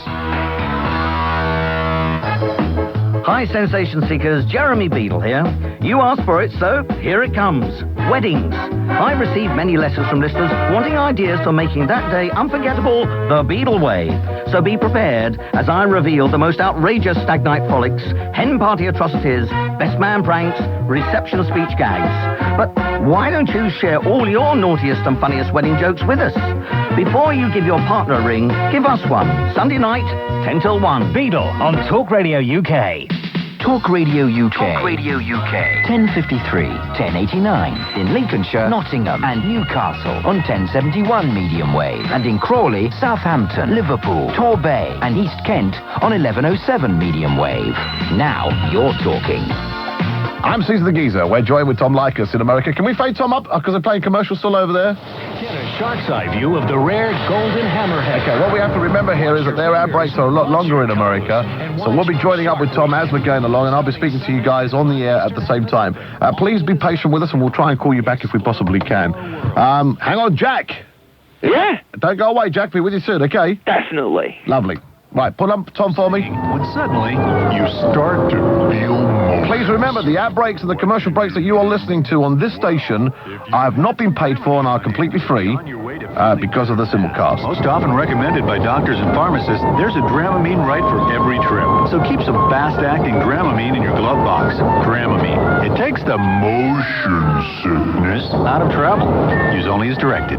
Hi, sensation seekers. Jeremy Beadle here. You asked for it, so here it comes. weddings. I received many letters from listeners wanting ideas for making that day unforgettable the Beetle way. So be prepared as I reveal the most outrageous stag night frolics, hen party atrocities, best man pranks, reception speech gags. But why don't you share all your naughtiest and funniest wedding jokes with us? Before you give your partner a ring, give us one. Sunday night, 10 till 1. Beetle on Talk Radio UK. Talk Radio UK. Talk Radio UK. 1053, 1089 in Lincolnshire, Nottingham and Newcastle on 1071 medium wave, and in Crawley, Southampton, Liverpool, Torbay and East Kent on 1107 medium wave. Now you're talking. I'm Caesar the Geezer. We're joined with Tom Leykis in America. Can we fade Tom up? Because they're playing commercials still over there. Get a shark's eye view of the rare golden hammerhead. Okay, what we have to remember here is that their ad breaks are a lot longer in America. So we'll be joining up with Tom as we're going along, and I'll be speaking to you guys on the air at the same time. Please be patient with us, and we'll try and call you back if we possibly can. Hang on, Jack. Yeah? Don't go away, Jack. Be with you soon, okay? Definitely. Lovely. Right, put up Tom for me. When suddenly you start to feel more. Please remember, the ad breaks and the commercial breaks that you are listening to on this station have not been paid for and are completely free because of the simulcast. Most often recommended by doctors and pharmacists, there's a Dramamine right for every trip. So keep some fast-acting Dramamine in your glove box. Dramamine. It takes the motion sickness out of travel. Use only as directed.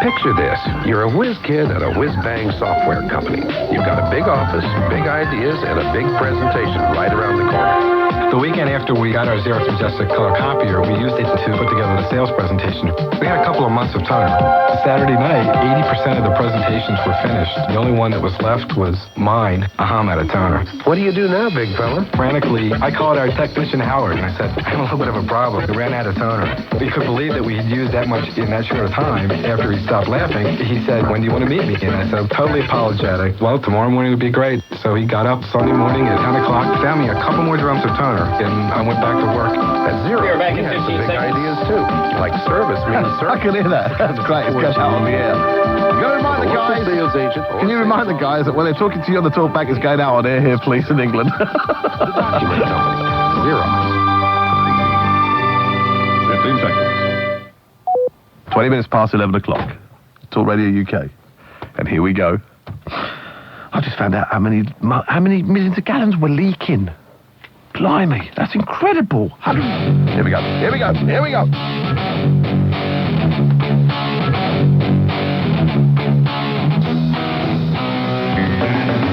Picture this. You're a whiz kid at a whiz-bang software company. You've got a big office, big ideas, and a big presentation right around the corner. The weekend after we got our Xerox Majestic color copier, we used it to put together the sales presentation. We had a couple of months of time. Saturday night, 80% of the presentations were finished. The only one that was left was mine. I'm out of toner. What do you do now, big fella? Frantically, I called our technician Howard, and I said, I have a little bit of a problem. We ran out of toner. We couldn't believe that we had used that much in that short of time. After he stopped laughing, he said, when do you want to meet me? And I said, I'm totally apologetic. Well, tomorrow morning would be great. So he got up Sunday morning at 10 o'clock, found me a couple more drums of toner, and I went back to work. At Xerox, We're back in we have 15 some big seconds. ideas, too. Like service means service. I can hear that. That's great. It's got out on the air. You got to remind the guys. Sales agent. Can you remind the guys that when they're talking to you on the talkback, it's going out on air here, please, in England. Document company. Xerox. 15 seconds. 20 minutes past 11 o'clock. Talk Radio UK. And here we go. I just found out how many millions of gallons were leaking. Blimey, that's incredible. Here we go. Here we go. Here we go.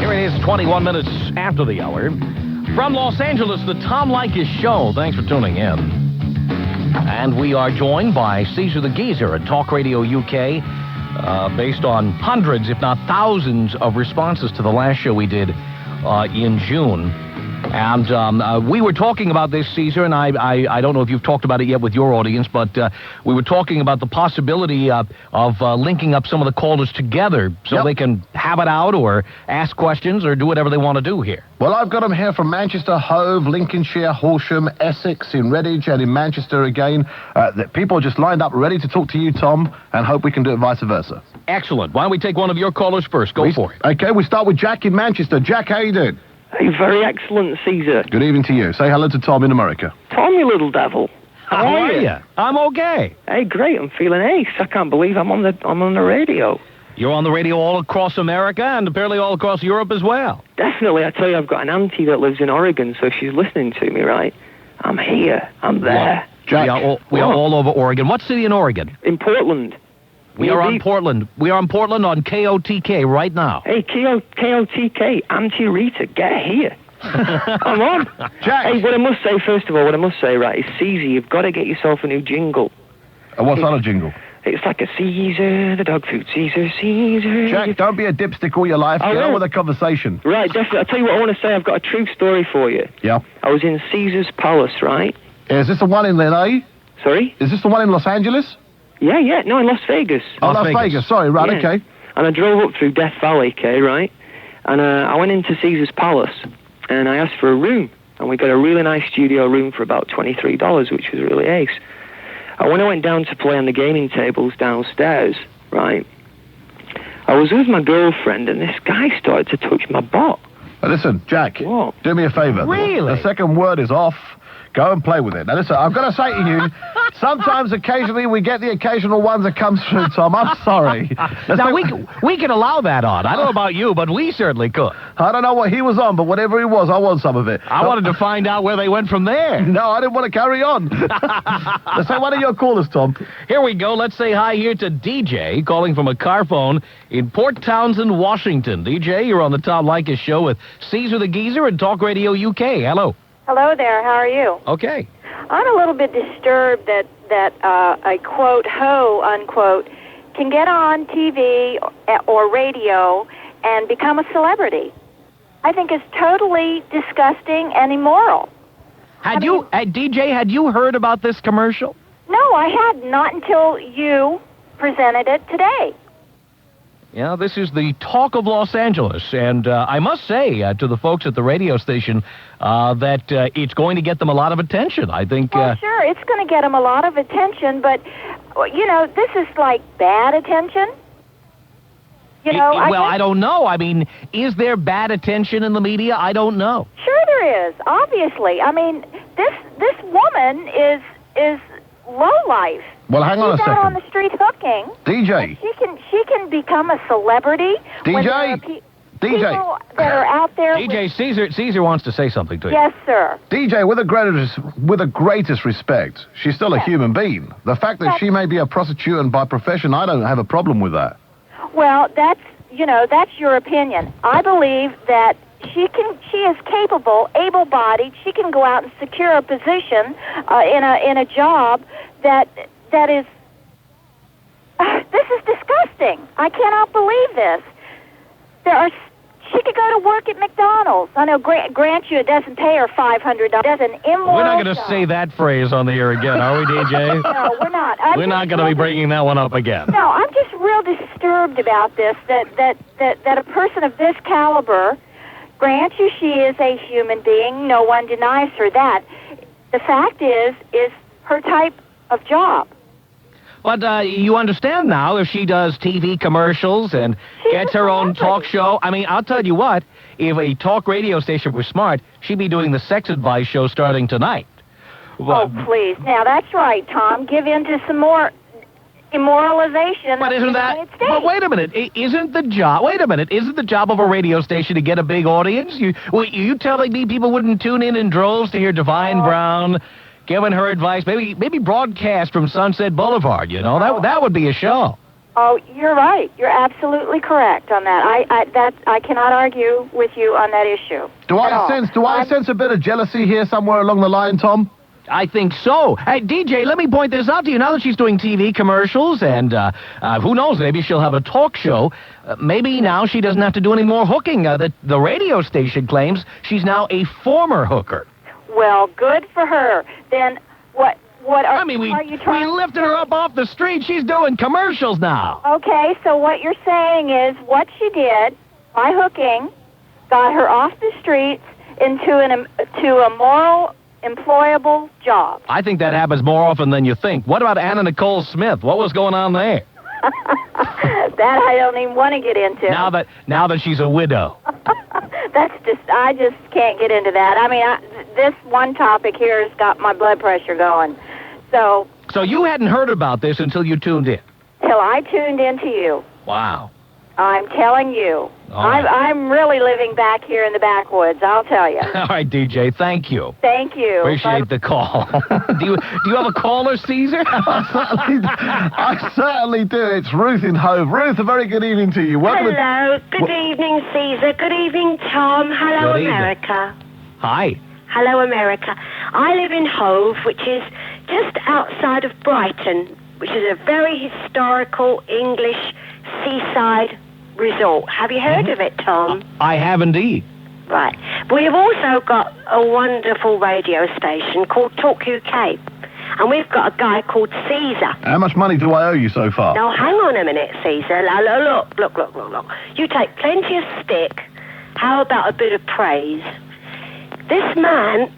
Here it is, 21 minutes after the hour. From Los Angeles, the Tom Leykis Show. Thanks for tuning in. And we are joined by Caesar the Geezer at Talk Radio UK, based on hundreds, if not thousands, of responses to the last show we did in June. And we were talking about this, Caesar, and I don't know if you've talked about it yet with your audience, but we were talking about the possibility of linking up some of the callers together so they can have it out or ask questions or do whatever they want to do here. Well, I've got them here from Manchester, Hove, Lincolnshire, Horsham, Essex, in Redditch, and in Manchester again. That people are just lined up ready to talk to you, Tom, and hope we can do it vice versa. Excellent. Why don't we take one of your callers first? Go for it. Okay, we start with Jack in Manchester. Jack, how you doing? Hey, very excellent, Caesar. Good evening to you. Say hello to Tom in America. Tom, you little devil. How are you? I'm okay. Hey, great. I'm feeling ace. I can't believe I'm on the radio. You're on the radio all across America and apparently all across Europe as well. Definitely. I tell you, I've got an auntie that lives in Oregon, so if she's listening to me, right, I'm here. I'm there. Jack. We are all over Oregon. What city in Oregon? In Portland. We are on Portland. We are on Portland on KOTK right now. Hey, KOTK, Auntie Rita, get here. I'm on. Jack. Hey, what I must say, first of all, right, is Caesar, you've got to get yourself a new jingle. What's that a jingle? It's like a Caesar, the dog food, Caesar, Caesar. Jack, don't be a dipstick all your life. Get on with the conversation. Right, definitely. I'll tell you what I want to say. I've got a true story for you. Yeah. I was in Caesar's Palace, right? Is this the one in LA? Sorry? Is this the one in Los Angeles? Yeah, no, in Las Vegas. Oh, Las Vegas. Sorry, right, Yeah. okay. And I drove up through Death Valley, okay, right? And I went into Caesar's Palace, and I asked for a room. And we got a really nice studio room for about $23, which was really ace. And when I went down to play on the gaming tables downstairs, right, I was with my girlfriend, and this guy started to touch my butt. Listen, Jack, What? do me a favor. Really? The second word is off. Go and play with it. Now, listen, I've got to say to you, sometimes, occasionally, we get the occasional ones that comes through, Tom. I'm sorry. Now, we can allow that on. I don't know about you, but we certainly could. I don't know what he was on, but whatever he was, I want some of it. I wanted to find out where they went from there. No, I didn't want to carry on. Let's say one of your callers, Tom. Here we go. Let's say hi here to DJ, calling from a car phone in Port Townsend, Washington. DJ, you're on the Tom Leykis Show with Caesar the Geezer and Talk Radio UK. Hello. Hello there. How are you? Okay. I'm a little bit disturbed that a quote ho unquote can get on TV or radio and become a celebrity. I think it's totally disgusting and immoral. DJ, had you heard about this commercial? No, I had not until you presented it today. Yeah, this is the talk of Los Angeles, and I must say to the folks at the radio station that it's going to get them a lot of attention. I think. Well, sure, it's going to get them a lot of attention, but this is like bad attention. I don't know. I mean, is there bad attention in the media? I don't know. Sure, there is. Obviously, I mean, this woman is low life. Well, hang on a second. She's out on the street hooking. DJ. She can become a celebrity. DJ. DJ. People that are out there. DJ, Caesar wants to say something to you. Yes, sir. DJ, with the greatest respect, she's still a human being. The fact that she may be a prostitute and by profession, I don't have a problem with that. Well, that's your opinion. I believe that she is capable, able-bodied. She can go out and secure a position in a job that is. This is disgusting. I cannot believe this. She could go to work at McDonald's. I know, grant you, it doesn't pay her $500. That's an immoral. We're not going to say that phrase on the air again, are we, DJ? No, we're not. We're not going to be bringing that one up again. No, I'm just real disturbed about this. That a person of this caliber, grant you, she is a human being. No one denies her that. The fact is her type of job. But you understand now, if she does TV commercials and gets her own talk show, I mean, I'll tell you what, if a talk radio station were smart, she'd be doing the sex advice show starting tonight. Oh, please. Now, that's right, Tom. Give in to some more immoralization but of isn't the that, United States. But wait a minute, isn't the job of a radio station to get a big audience? You telling me people wouldn't tune in droves to hear Divine Brown giving her advice, maybe broadcast from Sunset Boulevard, that would be a show. Oh, you're right. You're absolutely correct on that. I cannot argue with you on that issue. Do I sense a bit of jealousy here somewhere along the line, Tom? I think so. Hey, DJ, let me point this out to you. Now that she's doing TV commercials and who knows, maybe she'll have a talk show. Maybe now she doesn't have to do any more hooking. The radio station claims she's now a former hooker. Well, good for her. Then what are you trying? We lifted her up off the street. She's doing commercials now. Okay, so what you're saying is what she did by hooking got her off the streets into a moral, employable job. I think that happens more often than you think. What about Anna Nicole Smith? What was going on there? That I don't even want to get into. Now that she's a widow. I just can't get into that. I mean, this one topic here has got my blood pressure going. So you hadn't heard about this until you tuned in? Till I tuned in to you. Wow. I'm telling you. Right. I'm really living back here in the backwoods, I'll tell you. All right, DJ, thank you. Thank you. Appreciate the call. Do you have a caller, Caesar? I certainly do. It's Ruth in Hove. Ruth, a very good evening to you. Welcome. Hello. Good evening, Caesar. Good evening, Tom. Hello, Good evening. America. Hi. Hello, America. I live in Hove, which is just outside of Brighton, which is a very historical English seaside resort. Have you heard of it, Tom? I have indeed. Right. We've also got a wonderful radio station called Talk UK. And we've got a guy called Caesar. How much money do I owe you so far? Now, hang on a minute, Caesar. Look. You take plenty of stick. How about a bit of praise? This man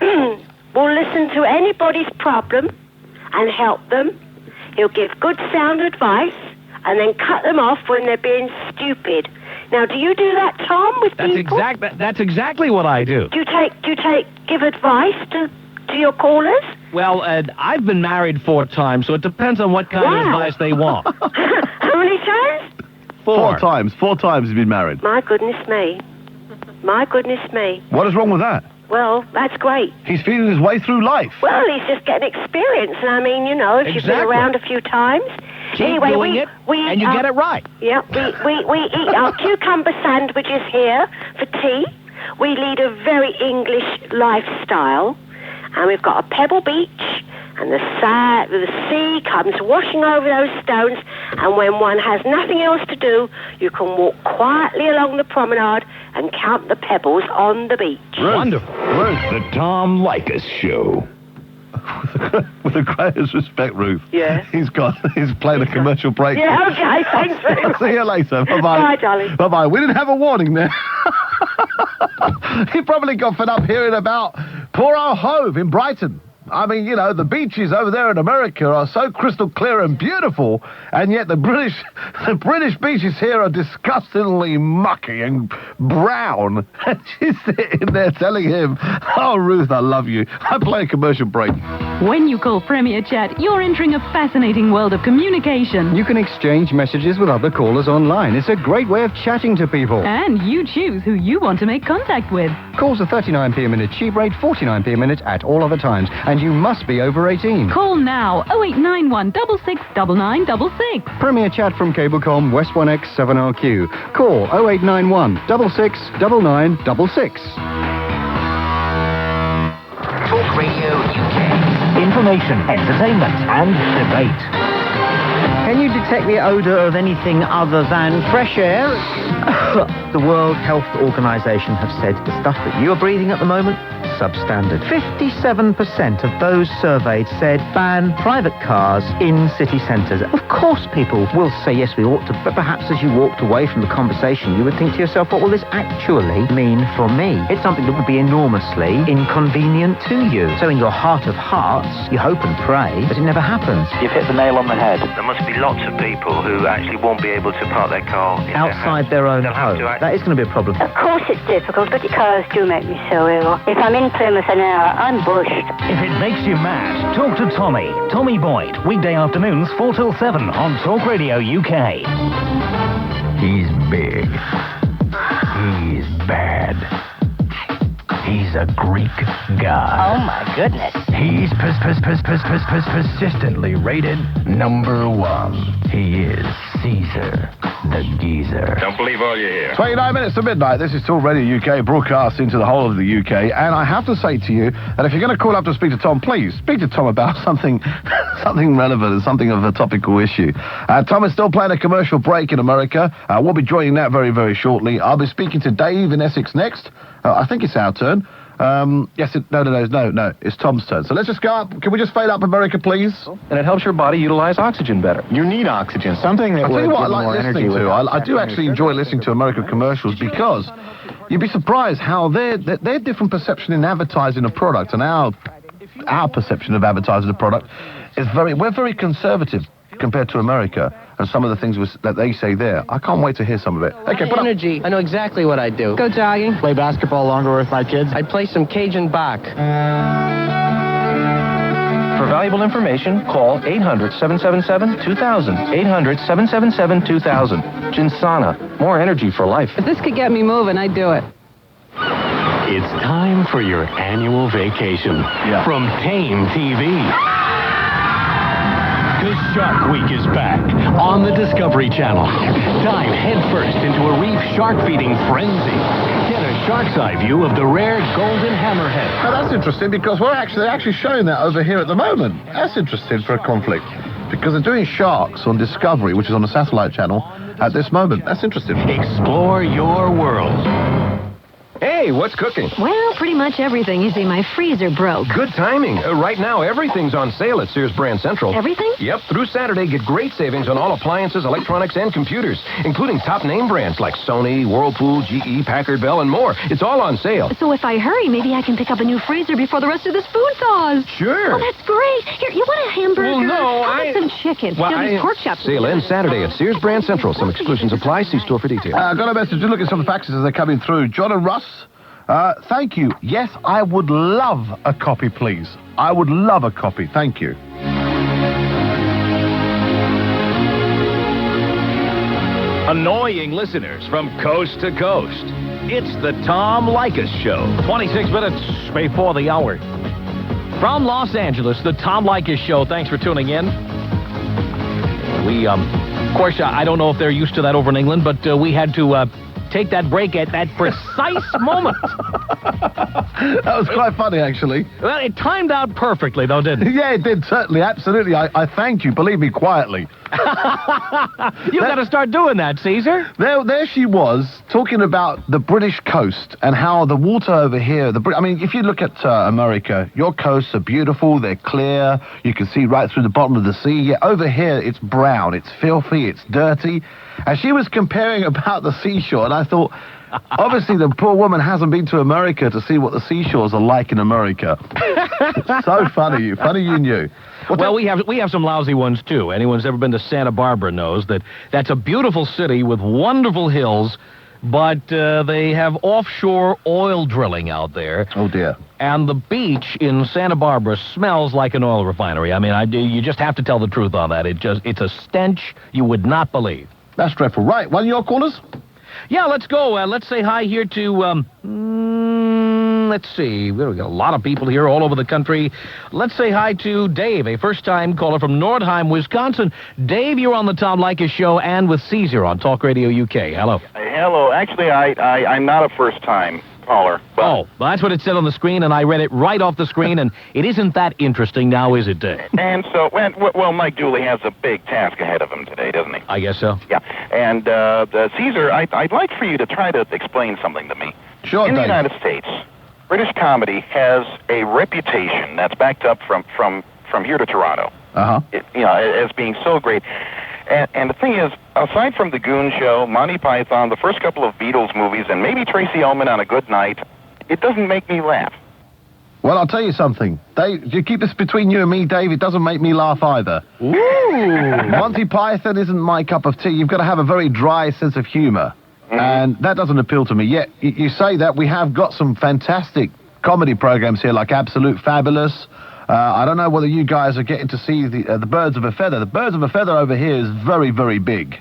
will listen to anybody's problem and help them. He'll give good sound advice and then cut them off when they're being stupid. Now, do you do that, Tom, with people? That's exactly what I do. Do you give advice to to your callers? Well, I've been married 4 times, so it depends on what kind of advice they want. How many times? 4 times. 4 times he's been married. My goodness me. My goodness me. What is wrong with that? Well, that's great. He's feeling his way through life. Well, he's just getting experience. And I mean, you know, if you've been around a few times. Keep doing it, and you get it right. Yeah, we eat our cucumber sandwiches here for tea. We lead a very English lifestyle. And we've got a pebble beach. And the sea comes washing over those stones. And when one has nothing else to do, you can walk quietly along the promenade and count the pebbles on the beach. Wonderful. The Tom Leykis Show. With the greatest respect, Ruth. Yeah. He's playing a commercial break. Yeah, okay, thanks very much. See you later. Bye-bye. Bye, darling. Bye-bye. We didn't have a warning there. He probably got fed up hearing about poor old Hove in Brighton. I mean, you know, the beaches over there in America are so crystal clear and beautiful, and yet the British beaches here are disgustingly mucky and brown. And she's sitting there telling him, "Oh, Ruth, I love you." I play a commercial break. When you call Premier Chat, you're entering a fascinating world of communication. You can exchange messages with other callers online. It's a great way of chatting to people. And you choose who you want to make contact with. Calls are 39p a minute cheap rate, 49p a minute at all other times. And you must be over 18. Call now, 0891 669966. Premier Chat from Cablecom, West 1X 7RQ. Call 0891 669966. Talk Radio UK. Information, entertainment, and debate. Can you detect the odour of anything other than fresh air? The World Health Organization have said the stuff that you are breathing at the moment, substandard. 57% of those surveyed said ban private cars in city centres. Of course people will say yes, we ought to, but perhaps as you walked away from the conversation, you would think to yourself, what will this actually mean for me? It's something that would be enormously inconvenient to you. So in your heart of hearts, you hope and pray that it never happens. You've hit the nail on the head. There must be lots of people who actually won't be able to park their car outside their own home. That is going to be a problem. Of course it's difficult, but the cars do make me so ill. If I'm in Plymouth an hour, I'm bushed. If it makes you mad, talk to Tommy Boyd, weekday afternoons 4 till 7 on Talk Radio UK. He's big. He's bad. He's a Greek god. Oh my goodness. He's persistently rated #1. He is Caesar the Geezer. Don't believe all you hear. 29 minutes to midnight. This is Talk Radio UK, broadcast into the whole of the UK. And I have to say to you that if you're going to call up to speak to Tom, please speak to Tom about something relevant and something of a topical issue. Tom is still playing a commercial break in America. We'll be joining that very, very shortly. I'll be speaking to Dave in Essex next. I think it's our turn. No, it's Tom's turn. So let's just go up. Can we just fade up America, please? And it helps your body utilize oxygen better. You need oxygen, something that I'll tell will you what give I like more listening energy. to. I do actually enjoy listening to American commercials because you'd be surprised how their different perception in advertising a product and our perception of advertising a product is we're very conservative compared to America, and some of the things that they say there. I can't wait to hear some of it. Okay, put up. Energy. I know exactly what I'd do. Go jogging. Play basketball longer with my kids. I'd play some Cajun Bach. For valuable information, call 800-777-2000. 800-777-2000. Ginsana. More energy for life. If this could get me moving, I'd do it. It's time for your annual vacation from Tame TV. Because Shark Week is back on the Discovery Channel. Dive headfirst into a reef shark-feeding frenzy. Get a shark's eye view of the rare golden hammerhead. Oh, that's interesting because they're actually showing that over here at the moment. That's interesting for a conflict. Because they're doing sharks on Discovery, which is on the satellite channel, at this moment. That's interesting. Explore your world. Hey, what's cooking? Well, pretty much everything. You see, my freezer broke. Good timing. Right now, everything's on sale at Sears Brand Central. Everything? Yep. Through Saturday, get great savings on all appliances, electronics, and computers, including top name brands like Sony, Whirlpool, GE, Packard, Bell, and more. It's all on sale. So if I hurry, maybe I can pick up a new freezer before the rest of this food thaws. Sure. Oh, that's great. Here, you want a hamburger? Well, no, I'll get some chicken. Well, these pork chops. Sale ends Saturday at Sears Brand Central. Some exclusions apply. See store for details. Got a message. Just look at some of the faxes as they're coming through. John and Russ. Thank you. Yes, I would love a copy, please. I would love a copy. Thank you. Annoying listeners from coast to coast. It's the Tom Leykis Show. 26 minutes before the hour. From Los Angeles, the Tom Leykis Show. Thanks for tuning in. We, of course, I don't know if they're used to that over in England, but we had to take that break at that precise moment. That was quite funny, actually. Well, it timed out perfectly, though, didn't it? Yeah, it did, certainly. Absolutely. I thank you. Believe me, quietly. You've got to start doing that, Caesar. There she was, talking about the British coast and how the water over here... I mean, if you look at America, your coasts are beautiful, they're clear, you can see right through the bottom of the sea. Yeah, over here, it's brown, it's filthy, it's dirty. And she was comparing about the seashore, and I thought... Obviously, the poor woman hasn't been to America to see what the seashores are like in America. It's so funny. Funny you knew. Well, we have some lousy ones, too. Anyone who's ever been to Santa Barbara knows that that's a beautiful city with wonderful hills, but they have offshore oil drilling out there. Oh, dear. And the beach in Santa Barbara smells like an oil refinery. I mean, you just have to tell the truth on that. It's a stench you would not believe. That's dreadful. Right, one of your callers? Yeah, let's go. Let's say hi here to, let's see. We've got a lot of people here all over the country. Let's say hi to Dave, a first-time caller from Nordheim, Wisconsin. Dave, you're on the Tom Leykis Show and with Caesar on Talk Radio UK. Hello. Hello. Actually, I'm not a first-time caller. But... Oh, well, that's what it said on the screen, and I read it right off the screen, and it isn't that interesting now, is it, Dave? And so, well, Mike Dooley has a big task ahead of him today, doesn't he? I guess so. Yeah. And, Caesar, I'd like for you to try to explain something to me. Sure, In the United States, British comedy has a reputation that's backed up from here to Toronto. Uh-huh. As being so great. And the thing is, aside from The Goon Show, Monty Python, the first couple of Beatles movies, and maybe Tracy Ullman on a good night, it doesn't make me laugh. Well, I'll tell you something. Dave, you keep this between you and me, Dave, it doesn't make me laugh either. Ooh! Monty Python isn't my cup of tea. You've got to have a very dry sense of humor. Mm-hmm. And that doesn't appeal to me. Yet, you say that we have got some fantastic comedy programs here, like Absolute Fabulous. I don't know whether you guys are getting to see the Birds of a Feather. The Birds of a Feather over here is very, very big.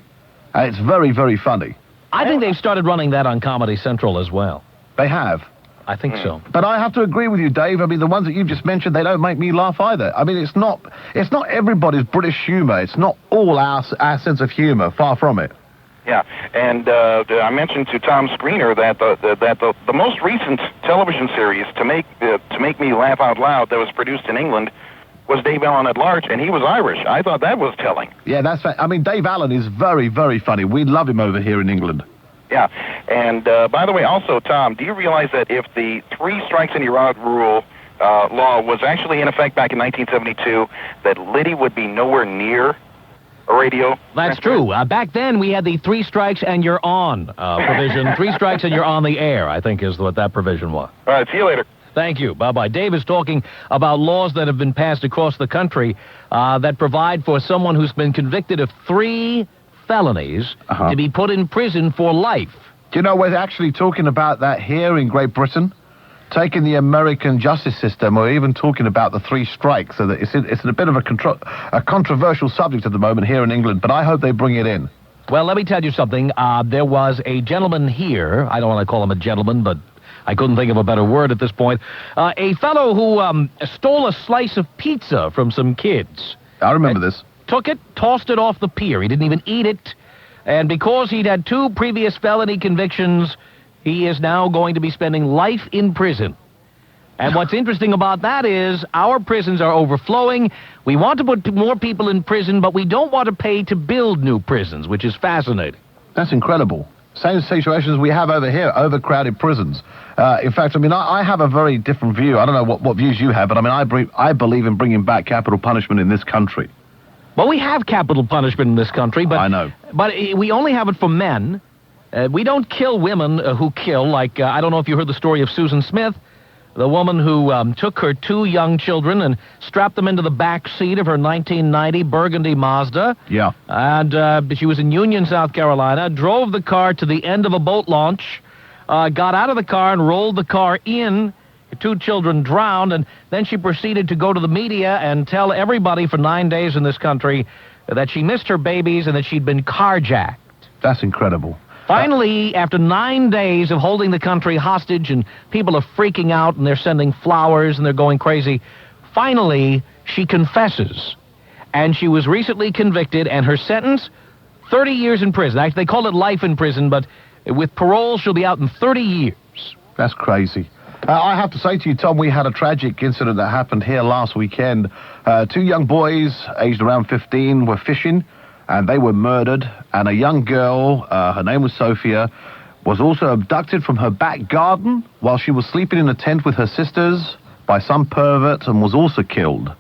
And it's very, very funny. I think they've started running that on Comedy Central as well. They have? I think so. But I have to agree with you, Dave. I mean, the ones that you've just mentioned, they don't make me laugh either. I mean, it's not everybody's British humor. It's not all our sense of humor. Far from it. Yeah, and I mentioned to Tom Screener that the most recent television series to make me laugh out loud that was produced in England was Dave Allen at Large, and he was Irish. I thought that was telling. Yeah, that's I mean, Dave Allen is very, very funny. We love him over here in England. Yeah, and by the way, also, Tom, do you realize that if the 3 strikes and you're out rule law was actually in effect back in 1972, that Liddy would be nowhere near a radio? That's true. Back then, we had the 3 strikes and you're on provision. 3 strikes and you're on the air, I think is what that provision was. All right, see you later. Thank you. Bye-bye. Dave is talking about laws that have been passed across the country that provide for someone who's been convicted of 3 felonies to be put in prison for life. Do you know, we're actually talking about that here in Great Britain? Taking the American justice system, or even talking about the 3 strikes. So that it's a bit of a controversial subject at the moment here in England, but I hope they bring it in. Well, let me tell you something. There was a gentleman here. I don't want to call him a gentleman, but I couldn't think of a better word at this point. A fellow who stole a slice of pizza from some kids. I remember this. Took it, tossed it off the pier. He didn't even eat it. And because he'd had 2 previous felony convictions, he is now going to be spending life in prison. And what's interesting about that is our prisons are overflowing. We want to put more people in prison, but we don't want to pay to build new prisons, which is fascinating. That's incredible. Same situations we have over here, overcrowded prisons. In fact, I mean, I have a very different view. I don't know what views you have, but I mean, I believe in bringing back capital punishment in this country. Well, we have capital punishment in this country, but I know. But we only have it for men. We don't kill women who kill, like, I don't know if you heard the story of Susan Smith, the woman who took her 2 young children and strapped them into the back seat of her 1990 Burgundy Mazda. Yeah. And she was in Union, South Carolina, drove the car to the end of a boat launch, got out of the car and rolled the car in. 2 children drowned, and then she proceeded to go to the media and tell everybody for 9 days in this country that she missed her babies and that she'd been carjacked. That's incredible. Finally, after 9 days of holding the country hostage and people are freaking out and they're sending flowers and they're going crazy, finally, she confesses. And she was recently convicted, and her sentence, 30 years in prison. Actually, they call it life in prison, but with parole, she'll be out in 30 years. That's crazy. I have to say to you, Tom, we had a tragic incident that happened here last weekend. 2 young boys, aged around 15, were fishing, and they were murdered. And a young girl, her name was Sophia, was also abducted from her back garden while she was sleeping in a tent with her sisters by some pervert and was also killed.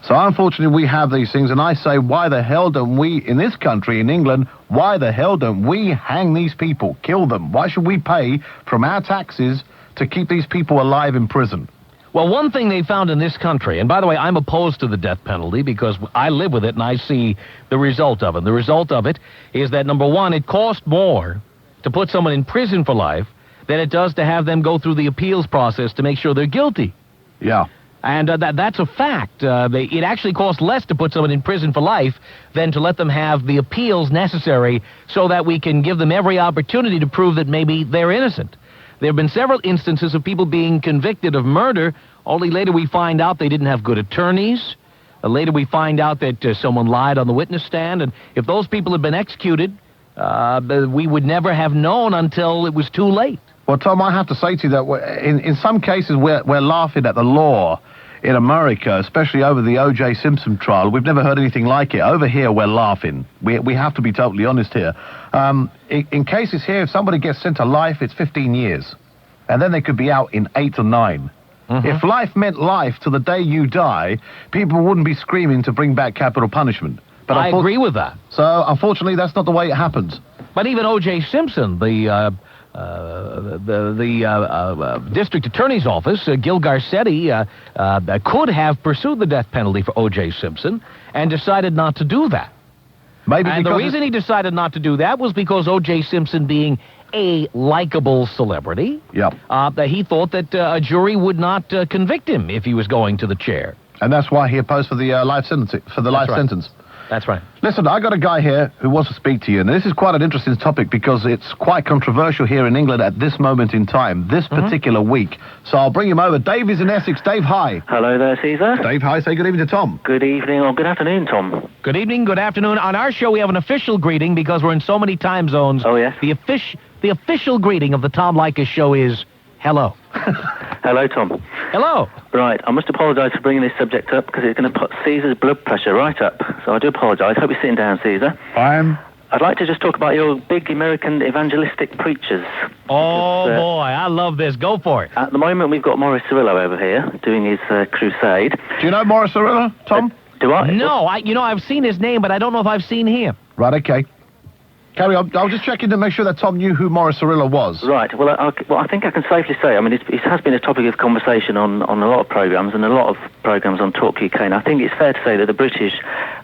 So unfortunately, we have these things, and I say, why the hell don't we, in this country, in England, why the hell don't we hang these people, kill them? Why should we pay from our taxes to keep these people alive in prison? Well, one thing they found in this country, and by the way, I'm opposed to the death penalty because I live with it and I see the result of it. The result of it is that, number one, it costs more to put someone in prison for life than it does to have them go through the appeals process to make sure they're guilty. Yeah. And that's a fact. It actually costs less to put someone in prison for life than to let them have the appeals necessary so that we can give them every opportunity to prove that maybe they're innocent. There have been several instances of people being convicted of murder, only later we find out they didn't have good attorneys. Later we find out that someone lied on the witness stand, and if those people had been executed, we would never have known until it was too late. Well, Tom, I have to say to you that in some cases we're laughing at the law in America, especially over the OJ Simpson trial. We've never heard anything like it. Over here, we're laughing. We have to be totally honest here. In cases here, if somebody gets sent to life, it's 15 years. And then they could be out in 8 or 9. Mm-hmm. If life meant life to the day you die, people wouldn't be screaming to bring back capital punishment. But I agree with that. So, unfortunately, that's not the way it happens. But even OJ Simpson, the district attorney's office, Gil Garcetti, could have pursued the death penalty for O.J. Simpson and decided not to do that. And the reason he decided not to do that was because O.J. Simpson, being a likable celebrity, that he thought that a jury would not convict him if he was going to the chair. And that's why he opposed for the life sentence. Sentence. That's right. Listen, I got a guy here who wants to speak to you, and this is quite an interesting topic because it's quite controversial here in England at this moment in time, this particular week. So I'll bring him over. Dave is in Essex. Dave, hi. Hello there, Caesar. Dave, hi. Say good evening to Tom. Good evening, or good afternoon, Tom. Good evening, good afternoon. On our show, we have an official greeting because we're in so many time zones. Oh, yes? The official greeting of the Tom Leykis Show is hello. Hello, Tom. Hello. Right, I must apologise for bringing this subject up because it's going to put Caesar's blood pressure right up. So I do apologise. Hope you're sitting down, Caesar. I'd like to just talk about your big American evangelistic preachers. Oh, boy, I love this. Go for it. At the moment, we've got Morris Cirillo over here doing his crusade. Do you know Morris Cirillo, Tom? Do I? No, I've seen his name, but I don't know if I've seen him. Right, okay. Carry on. I was just checking to make sure that Tom knew who Morris Cirillo was. Right. Well, I think I can safely say, I mean, it has been a topic of conversation on a lot of programmes and a lot of programmes on Talk UK, and I think it's fair to say that the British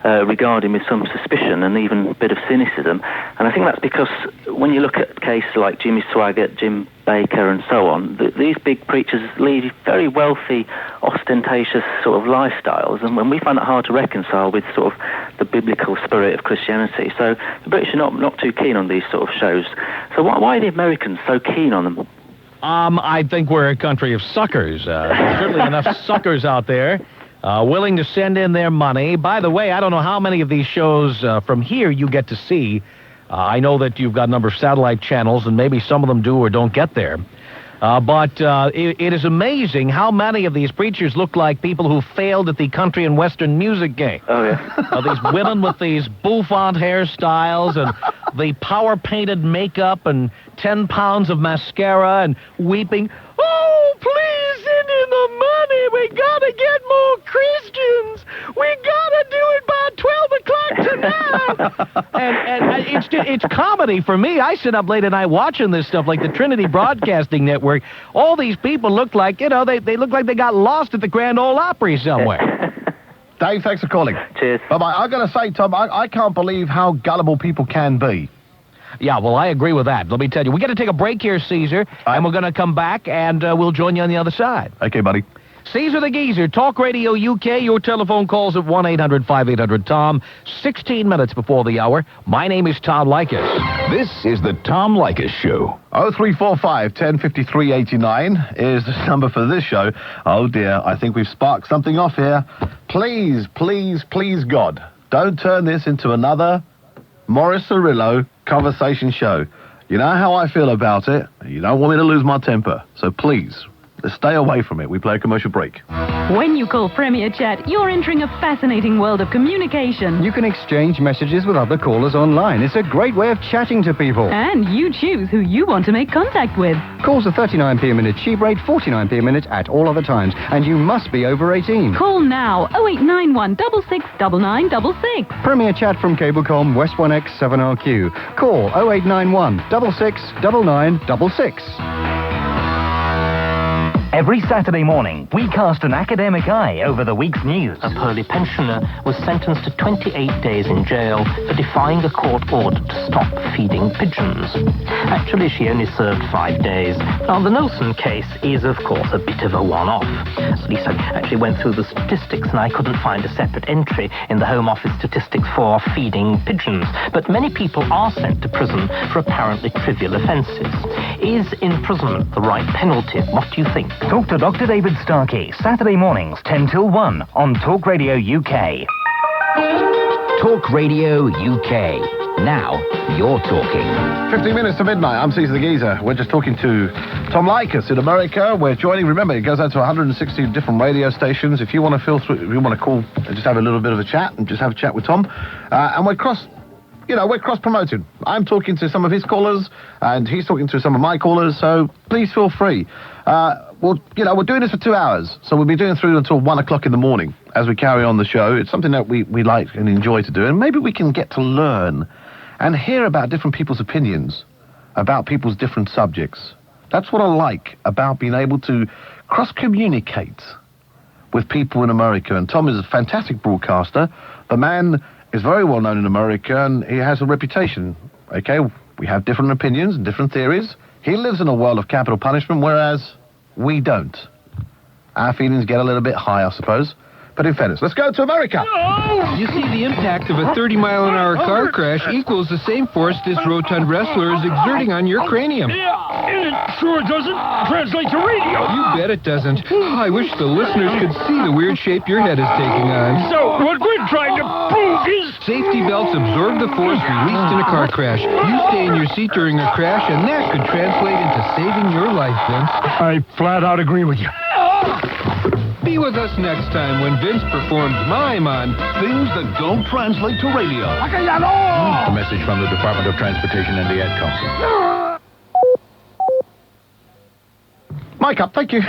regard him with some suspicion and even a bit of cynicism. And I think that's because when you look at cases like Jimmy Swaggart, Jim Baker and so on, these big preachers lead very wealthy, ostentatious sort of lifestyles, and when we find it hard to reconcile with sort of the biblical spirit of Christianity. So the British are not too keen on these sort of shows. So why are the Americans so keen on them? I think we're a country of suckers. There's certainly enough suckers out there willing to send in their money. By the way, I don't know how many of these shows from here you get to see. I know that you've got a number of satellite channels, and maybe some of them do or don't get there. But it is amazing how many of these preachers look like people who failed at the country and western music game. Oh, yeah. These women with these bouffant hairstyles and the power-painted makeup and 10 pounds of mascara and weeping. Oh, please send in the money. We gotta get more Christians. We gotta do it by 12 o'clock tonight. and it's comedy for me. I sit up late at night watching this stuff like the Trinity Broadcasting Network. All these people look like, they look like they got lost at the Grand Ole Opry somewhere. Dave, thanks for calling. Cheers. Bye-bye. I got to say, Tom, I can't believe how gullible people can be. Yeah, well, I agree with that. Let me tell you, we got to take a break here, Caesar, and we're going to come back, and we'll join you on the other side. Okay, buddy. Caesar the Geezer, Talk Radio UK. Your telephone calls at 1-800-5800-TOM. 16 minutes before the hour. My name is Tom Leykis. This is the Tom Leykis Show. 0345 1053 89 is the number for this show. Oh, dear, I think we've sparked something off here. Please, please, please, God, don't turn this into another Morris Cirillo conversation show. You know how I feel about it. You don't want me to lose my temper. So please, let's stay away from it. We play a commercial break. When you call Premier Chat, you're entering a fascinating world of communication. You can exchange messages with other callers online. It's a great way of chatting to people. And you choose who you want to make contact with. Calls are 39p a minute cheap rate, 49p a minute at all other times. And you must be over 18. Call now, 0891 669966. Premier Chat from Cablecom, West 1X 7RQ. Call 0891 669966. Every Saturday morning, we cast an academic eye over the week's news. A Hurley pensioner was sentenced to 28 days in jail for defying a court order to stop feeding pigeons. Actually, she only served 5 days. Now, the Nelson case is, of course, a bit of a one-off. At least I actually went through the statistics and I couldn't find a separate entry in the Home Office statistics for feeding pigeons. But many people are sent to prison for apparently trivial offences. Is imprisonment the right penalty? What do you think? Talk to Dr. David Starkey, Saturday mornings, 10 till 1 on Talk Radio UK. Talk Radio UK. Now, you're talking. 15 minutes to midnight. I'm Caesar the Geezer. We're just talking to Tom Leykis in America. We're joining, remember, it goes out to 160 different radio stations. If you want to feel through, if you want to call and just have a little bit of a chat and just have a chat with Tom. And we're cross-promoting. I'm talking to some of his callers, and he's talking to some of my callers, so please feel free. We're doing this for 2 hours, so we'll be doing through until 1 o'clock in the morning as we carry on the show. It's something that we like and enjoy to do, and maybe we can get to learn and hear about different people's opinions, about people's different subjects. That's what I like about being able to cross-communicate with people in America, and Tom is a fantastic broadcaster. The man is very well known in America, and he has a reputation. Okay, we have different opinions and different theories. He lives in a world of capital punishment, whereas we don't. Our feelings get a little bit high, I suppose. But in fairness, let's go to America. You see, the impact of a 30-mile-an-hour car crash equals the same force this rotund wrestler is exerting on your cranium. Yeah, it sure doesn't translate to radio. You bet it doesn't. Oh, I wish the listeners could see the weird shape your head is taking on. So, what we're trying to prove is... Safety belts absorb the force released in a car crash. You stay in your seat during a crash, and that could translate into saving your life, Vince. I flat out agree with you. Be with us next time when Vince performs mime on Things That Don't Translate to Radio. A message from the Department of Transportation and the Ad Council. Mic up, thank you.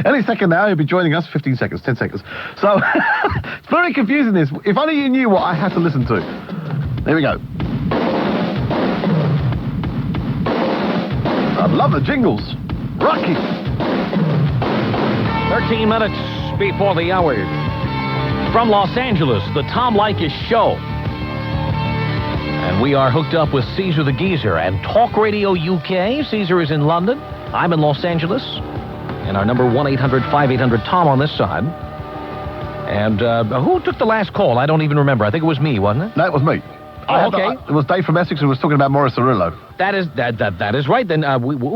Any second now, he'll be joining us. 15 seconds, 10 seconds. So, it's very confusing this. If only you knew what I had to listen to. There we go. I love the jingles. Rocky. 13 minutes before the hour. From Los Angeles, the Tom Leykis Show. And we are hooked up with Caesar the Geezer and Talk Radio UK. Caesar is in London. I'm in Los Angeles. And our number 1-800-5800-TOM on this side. And who took the last call? I don't even remember. I think it was me, wasn't it? No, it was me. Okay. It was Dave from Essex who was talking about Morris Cirillo. That is right. Then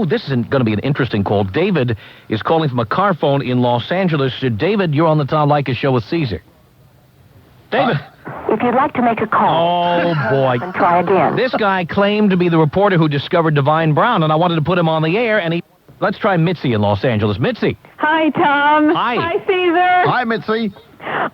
this is going to be an interesting call. David is calling from a car phone in Los Angeles. David, you're on the Tom Leykis Show with Caesar. David. If you'd like to make a call, oh boy, and try again. This guy claimed to be the reporter who discovered Divine Brown, and I wanted to put him on the air. And let's try Mitzi in Los Angeles. Mitzi. Hi, Tom. Hi. Hi, Caesar. Hi, Mitzi.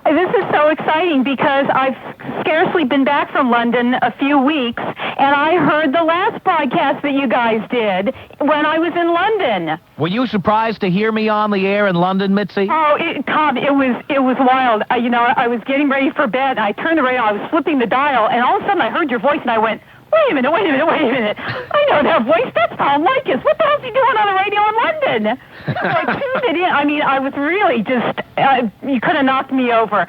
This is so exciting because I've scarcely been back from London a few weeks, and I heard the last broadcast that you guys did when I was in London. Were you surprised to hear me on the air in London, Mitzi? Oh, Tom, it was wild. I was getting ready for bed, and I turned the radio, I was flipping the dial, and all of a sudden I heard your voice, and I went, wait a minute. I know that voice. That's Tom Leykis. What the hell's he doing on the radio in London? So I tuned it in. I mean, I was really just, you could have knocked me over.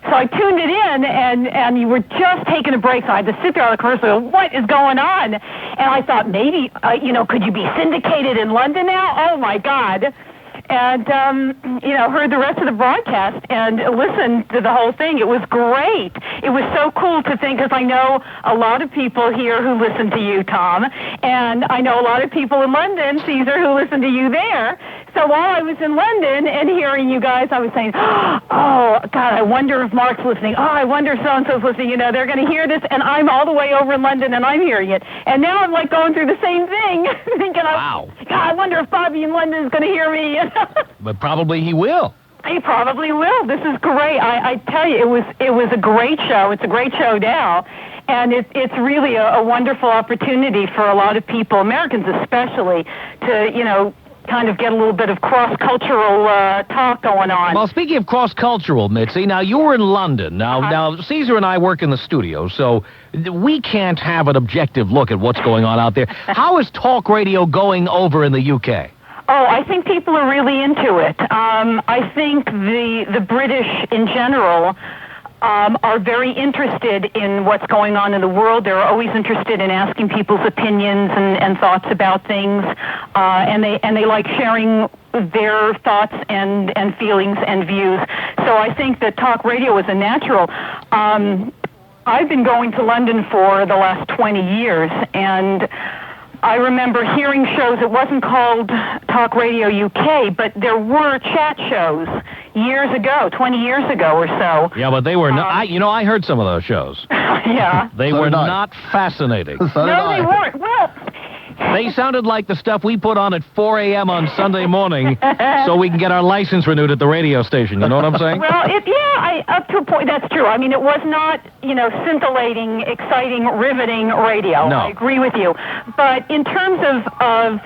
So I tuned it in, and you were just taking a break, so I had to sit there on the commercial and go, what is going on? And I thought, maybe, could you be syndicated in London now? Oh, my God. And, heard the rest of the broadcast and listened to the whole thing. It was great. It was so cool to think, because I know a lot of people here who listen to you, Tom, and I know a lot of people in London, Caesar, who listen to you there. So while I was in London and hearing you guys, I was saying, oh, God, I wonder if Mark's listening. Oh, I wonder if so-and-so's listening. They're going to hear this, and I'm all the way over in London, and I'm hearing it. And now I'm, like, going through the same thing, thinking, wow. God, I wonder if Bobby in London is going to hear me. But probably he will. He probably will. This is great. I tell you, it was a great show. It's a great show now. And it's really a wonderful opportunity for a lot of people, Americans especially, to, kind of get a little bit of cross-cultural talk going on. Well, speaking of cross-cultural, Mitzi, now you were in London. Now, Caesar and I work in the studio, so we can't have an objective look at what's going on out there. How is talk radio going over in the UK? Oh, I think people are really into it. I think the British in general are very interested in what's going on in the world. They're always interested in asking people's opinions and thoughts about things, and they like sharing their thoughts and feelings and views. So I think that talk radio is a natural. I've been going to London for the last 20 years, and I remember hearing shows. It wasn't called Talk Radio UK, but there were chat shows years ago, 20 years ago or so. Yeah, but they were not. I heard some of those shows. Yeah. They were not fascinating. No, they weren't. Well, they sounded like the stuff we put on at 4 a.m. on Sunday morning so we can get our license renewed at the radio station. You know what I'm saying? Well, up to a point, that's true. I mean, it was not, scintillating, exciting, riveting radio. No. I agree with you. But in terms of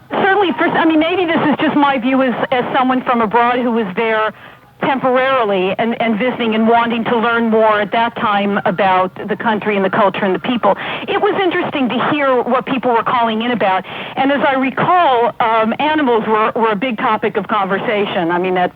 certainly, maybe this is just my view as someone from abroad who was there temporarily and visiting and wanting to learn more at that time about the country and the culture and the people. It was interesting to hear what people were calling in about. And as I recall, animals were a big topic of conversation. I mean, the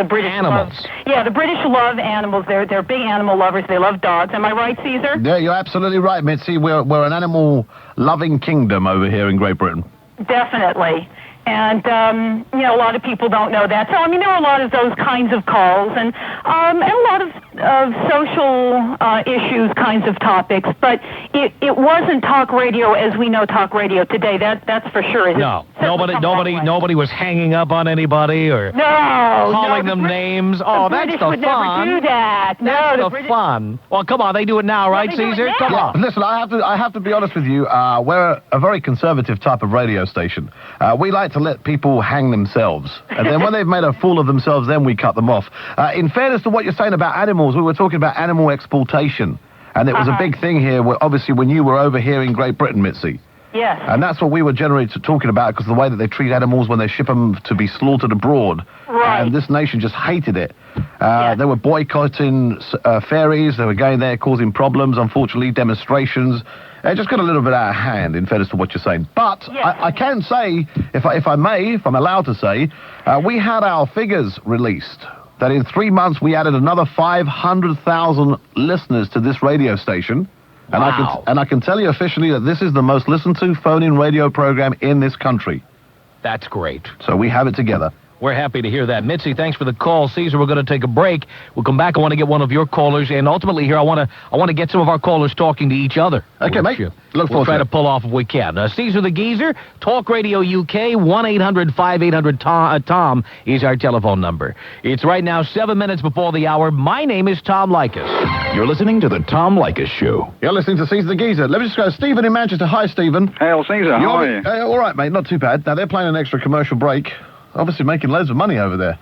British... Animals. The British love animals. They're big animal lovers. They love dogs. Am I right, Caesar? Yeah, you're absolutely right, Mitzi. We're an animal-loving kingdom over here in Great Britain. Definitely. And, a lot of people don't know that. So, there were a lot of those kinds of calls and a lot of social issues kinds of topics. But it wasn't talk radio as we know talk radio today. That's for sure. No. Nobody was hanging up on anybody or calling them names. Oh, that's the fun. Would never do that. That's the fun. Well, come on. They do it now, right, Caesar? Come on. Listen, I have to be honest with you. We're a very conservative type of radio station. We like to let people hang themselves. And then when they've made a fool of themselves, then we cut them off. In fairness to what you're saying about animals, we were talking about animal exploitation. And it was a big thing here, obviously, when you were over here in Great Britain, Mitzi. Yes. And that's what we were generally talking about, because the way that they treat animals when they ship them to be slaughtered abroad. Right. And this nation just hated it. They were boycotting ferries. They were going there causing problems, unfortunately, demonstrations. It just got a little bit out of hand, in fairness to what you're saying. But I can say, if I'm allowed to say, we had our figures released. That in 3 months we added another 500,000 listeners to this radio station. Wow. And I can tell you officially that this is the most listened to phone-in radio program in this country. That's great. So we have it together. We're happy to hear that. Mitzi, thanks for the call. Caesar, we're going to take a break. We'll come back. I want to get one of your callers, and ultimately here I want to get some of our callers talking to each other. Okay, mate. Look forward to it. We'll try to pull off if we can. Caesar the Geezer, Talk Radio UK, 1-800-5800-TOM is our telephone number. It's right now 7 minutes before the hour. My name is Tom Leykis. You're listening to the Tom Leykis Show. You're listening to Caesar the Geezer. Let me just go. Stephen in Manchester. Hi, Stephen. Hey, Caesar. How are you? All right, mate. Not too bad. Now, they're playing an extra commercial break. Obviously making loads of money over there.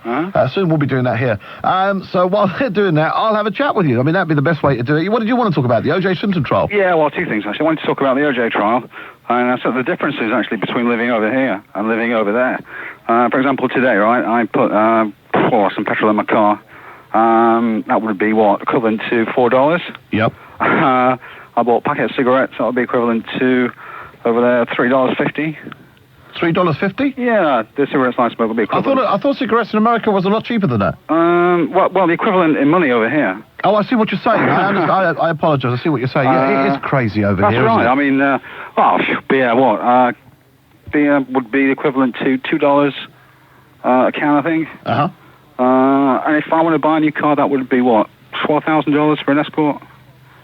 Soon we'll be doing that here. So while they're doing that, I'll have a chat with you. I mean, that'd be the best way to do it. What did you want to talk about? The OJ Simpson trial? Yeah, well, two things, actually. I wanted to talk about the OJ trial. And I said the differences, actually, between living over here and living over there. For example, today, right, I put some petrol in my car. That would be, equivalent to $4? Yep. I bought a packet of cigarettes. That would be equivalent to, over there, $3.50. $3.50? Yeah, the cigarettes I smoke will be equivalent. I thought cigarettes in America was a lot cheaper than that. Well, the equivalent in money over here. Oh, I see what you're saying. I apologise. I see what you're saying. Yeah, it is crazy over here. That's right. Isn't it? I mean, beer, what? Beer would be equivalent to $2 a can, I think. Uh-huh. And if I want to buy a new car, that would be what? $12,000 for an Escort?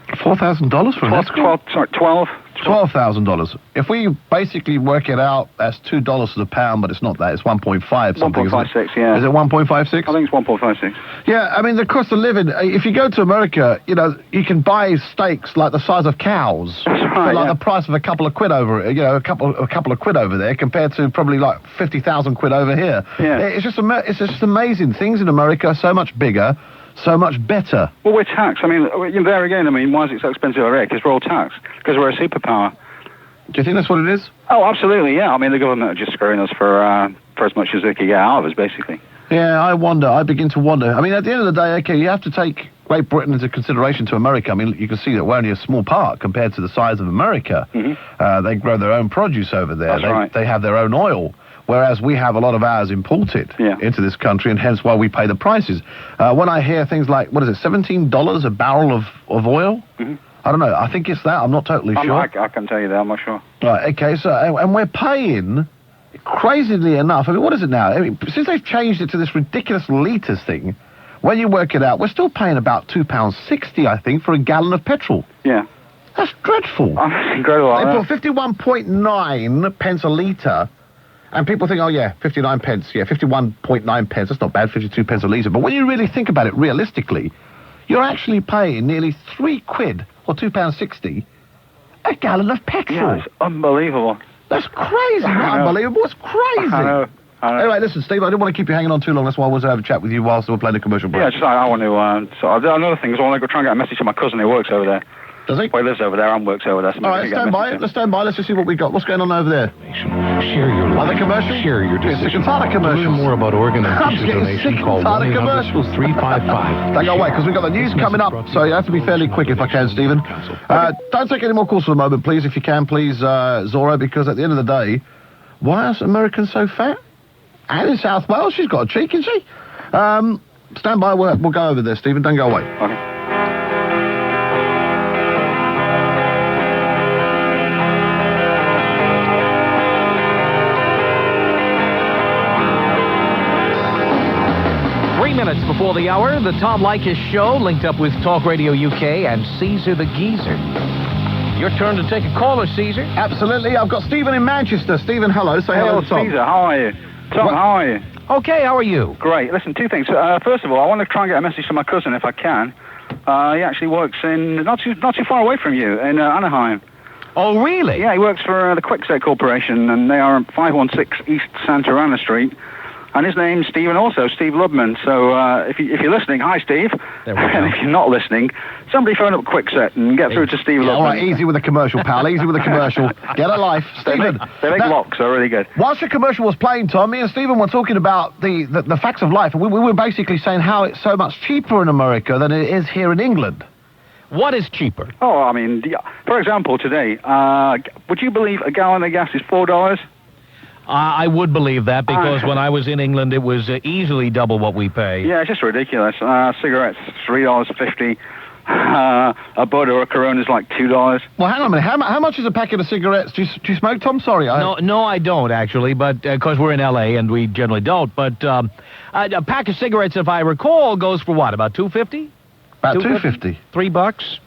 $4,000 for an Escort? $12,000. If we basically work it out, that's $2 to the pound, but it's not that. It's 1.5 something. 1.56, yeah. Is it 1.56? I think it's 1.56. Yeah, I mean, the cost of living, if you go to America, you can buy steaks like the size of cows for like the price of a couple of quid over, a couple of quid over there compared to probably like 50,000 quid over here. Yeah. It's just amazing. Things in America are so much bigger, so much better. Well, we're taxed. I mean, there again, why is it so expensive over here? Because we're all taxed. Because we're a superpower. Do you think that's what it is? Oh, absolutely, yeah. I mean, the government are just screwing us for as much as they can get out of us, basically. Yeah, I begin to wonder. I mean, at the end of the day, okay, you have to take Great Britain into consideration to America. I mean, you can see that we're only a small part compared to the size of America. Mm-hmm. They grow their own produce over there. That's right. They have their own oil. Whereas we have a lot of ours imported into this country, and hence why we pay the prices. When I hear things like, what is it, $17 a barrel of oil? Mm-hmm. I don't know. I think it's that. I'm not totally sure. I can tell you that. I'm not sure. Right, okay, so, and we're paying, crazily enough, I mean, what is it now? I mean, since they've changed it to this ridiculous litres thing, when you work it out, we're still paying about £2.60, I think, for a gallon of petrol. Yeah. That's dreadful. That's incredible. They put 51.9 pence a litre. And people think, oh, yeah, 59 pence. Yeah, 51.9 pence. That's not bad, 52 pence a litre. But when you really think about it realistically, you're actually paying nearly £3 or £2.60 a gallon of petrol. Yeah, it's unbelievable. That's crazy. Not unbelievable. It's crazy. I know. Anyway, listen, Steve, I didn't want to keep you hanging on too long. That's why I wanted to have a chat with you whilst we were playing the commercial break. Yeah, I want to... another thing is I want to go try and get a message to my cousin who works over there. Does he? Well, he lives over there and works over there. So all right, stand by. Let's stand by. Let's just see what we got. What's going on over there? Share your life. Other commercials? Share your decisions. To learn more about organized donation, call 1-800-355. Don't go away, because we've got the news coming up, so you have to be fairly quick if I can, Stephen. Don't take any more calls for the moment, please, if you can, please, Zora, because at the end of the day, why are Americans so fat? And in South Wales, she's got a cheek, isn't she? Stand by, we'll go over there, Stephen. Don't go away. Okay. Minutes before the hour, the Tom Leykis Show, linked up with Talk Radio UK and Caesar the Geezer. Your turn to take a caller, Caesar. Absolutely. I've got Stephen in Manchester. Stephen, hello. Say hello, Tom. Caesar, how are you? Tom, how are you? Okay, how are you? Great. Listen, two things. First of all, I want to try and get a message to my cousin if I can. He actually works in not too far away from you, in Anaheim. Oh, really? Yeah, he works for the Kwikset Corporation, and they are at 516 East Santa Ana Street. And his name's Stephen also, Steve Lubman. So if you're listening, hi, Steve. And if you're not listening, somebody phone up Kwikset and get through to Steve Lubman. All right, easy with the commercial, pal. Easy with the commercial. Get a life. Stephen. They make locks, they're really good. Whilst the commercial was playing, Tom, me and Stephen were talking about the facts of life. And we were basically saying how it's so much cheaper in America than it is here in England. What is cheaper? Oh, I mean, for example, today, would you believe a gallon of gas is $4? I would believe that, because when I was in England, it was easily double what we pay. Yeah, it's just ridiculous. Cigarettes, $3.50. A bud or a Corona is like $2. Well, hang on a minute. How much is a packet of cigarettes? Do you smoke, Tom? Sorry. No, I don't, actually, but because we're in L.A. and we generally don't. But a pack of cigarettes, if I recall, goes for what, about $2.50? About $2.50. $3?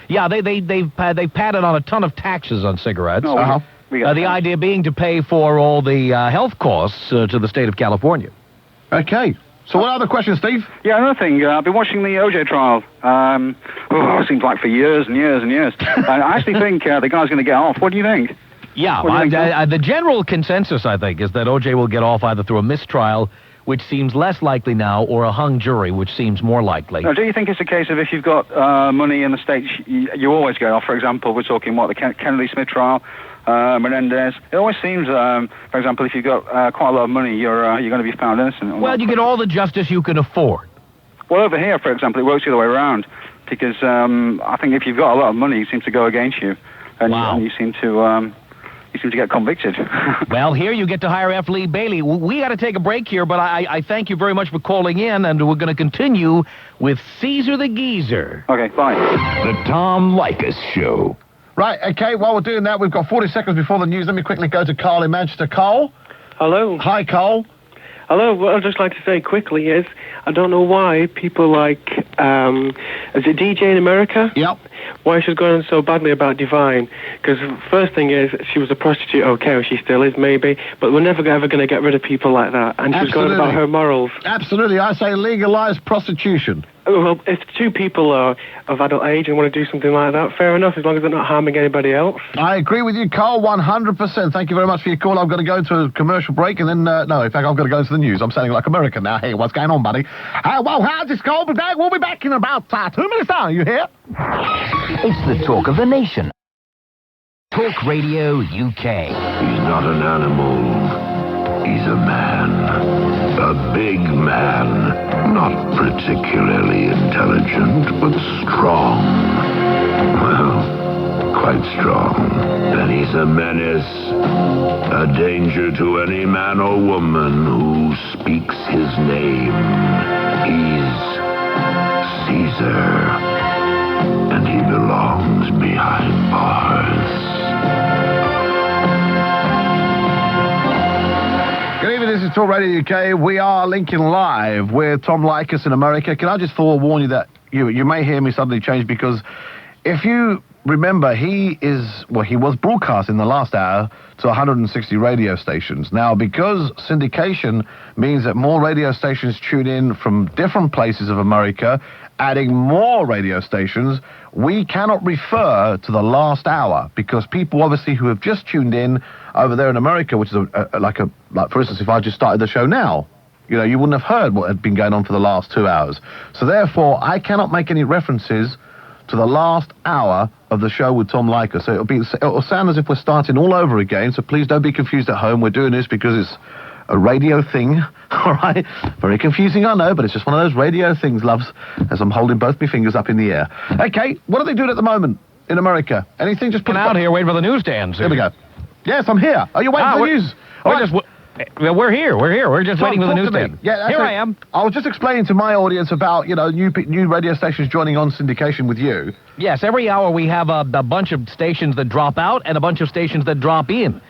Yeah, they've padded on a ton of taxes on cigarettes. Uh-huh. The idea being to pay for all the health costs to the state of California. Okay. So what other questions, Steve? Yeah, another thing. I've been watching the OJ trial. It seems like for years and years and years. I actually think the guy's going to get off. What do you think? Yeah, the general consensus, I think, is that OJ will get off either through a mistrial, which seems less likely now, or a hung jury, which seems more likely. Now, do you think it's a case of if you've got money in the States, you always get off? For example, we're talking, the Kennedy-Smith trial, Menendez. It always seems, for example, if you've got quite a lot of money, you're going to be found innocent. Well, you get all the justice you can afford. Well, over here, for example, it works the other way around, because I think if you've got a lot of money, it seems to go against you, and you seem to he seemed to get convicted. Well, here you get to hire F. Lee Bailey. We got to take a break here, but I thank you very much for calling in, and we're going to continue with Caesar the Geezer. Okay, bye. The Tom Leykis Show. Right, okay, while we're doing that, we've got 40 seconds before the news. Let me quickly go to Carl in Manchester. Carl? Hello. Hi, Carl. Hello. What I'd just like to say quickly is, I don't know why people like, is it DJ in America? Yep. Why she's going on so badly about Divine. Because first thing is, she was a prostitute, okay, or she still is, maybe, but we're never ever going to get rid of people like that. And she's going about her morals. Absolutely. I say legalize prostitution. Well, if two people are of adult age and want to do something like that, fair enough, as long as they're not harming anybody else. I agree with you, Carl, 100%. Thank you very much for your call. I've got to go to a commercial break, and then, no, in fact, I've got to go into the news. I'm sounding like American now. Hey, what's going on, buddy? Well, how's this call? We'll be back in about 2 minutes time. Are you here? It's the talk of the nation. Talk Radio UK. He's not an animal. He's a man. A big man. Not particularly intelligent, but strong. Well, quite strong. And he's a menace. A danger to any man or woman who speaks his name. He's Caesar. And he belongs behind bars. Good evening, this is Talk Radio UK. We are linking live with Tom Leykis in America. Can I just forewarn you that you may hear me suddenly change, because if you remember, he was broadcast in the last hour to 160 radio stations. Now, because syndication means that more radio stations tune in from different places of America, adding more radio stations, we cannot refer to the last hour, because people obviously who have just tuned in over there in America, which is like for instance, if I just started the show now, you wouldn't have heard what had been going on for the last 2 hours. So therefore, I cannot make any references to the last hour of the show with Tom Leykis. So it'll sound as if we're starting all over again, so please don't be confused at home. We're doing this because it's a radio thing, all right? Very confusing, I know, but it's just one of those radio things, loves, as I'm holding both my fingers up in the air. Okay, what are they doing at the moment in America? Anything? Just put out here waiting for the newsstands. Here we go. Yes, I'm here. Are you waiting for the news? We're here. We're just waiting for the newsstand. Yeah, here I am. I was just explaining to my audience about, new radio stations joining on syndication with you. Yes, every hour we have a bunch of stations that drop out and a bunch of stations that drop in.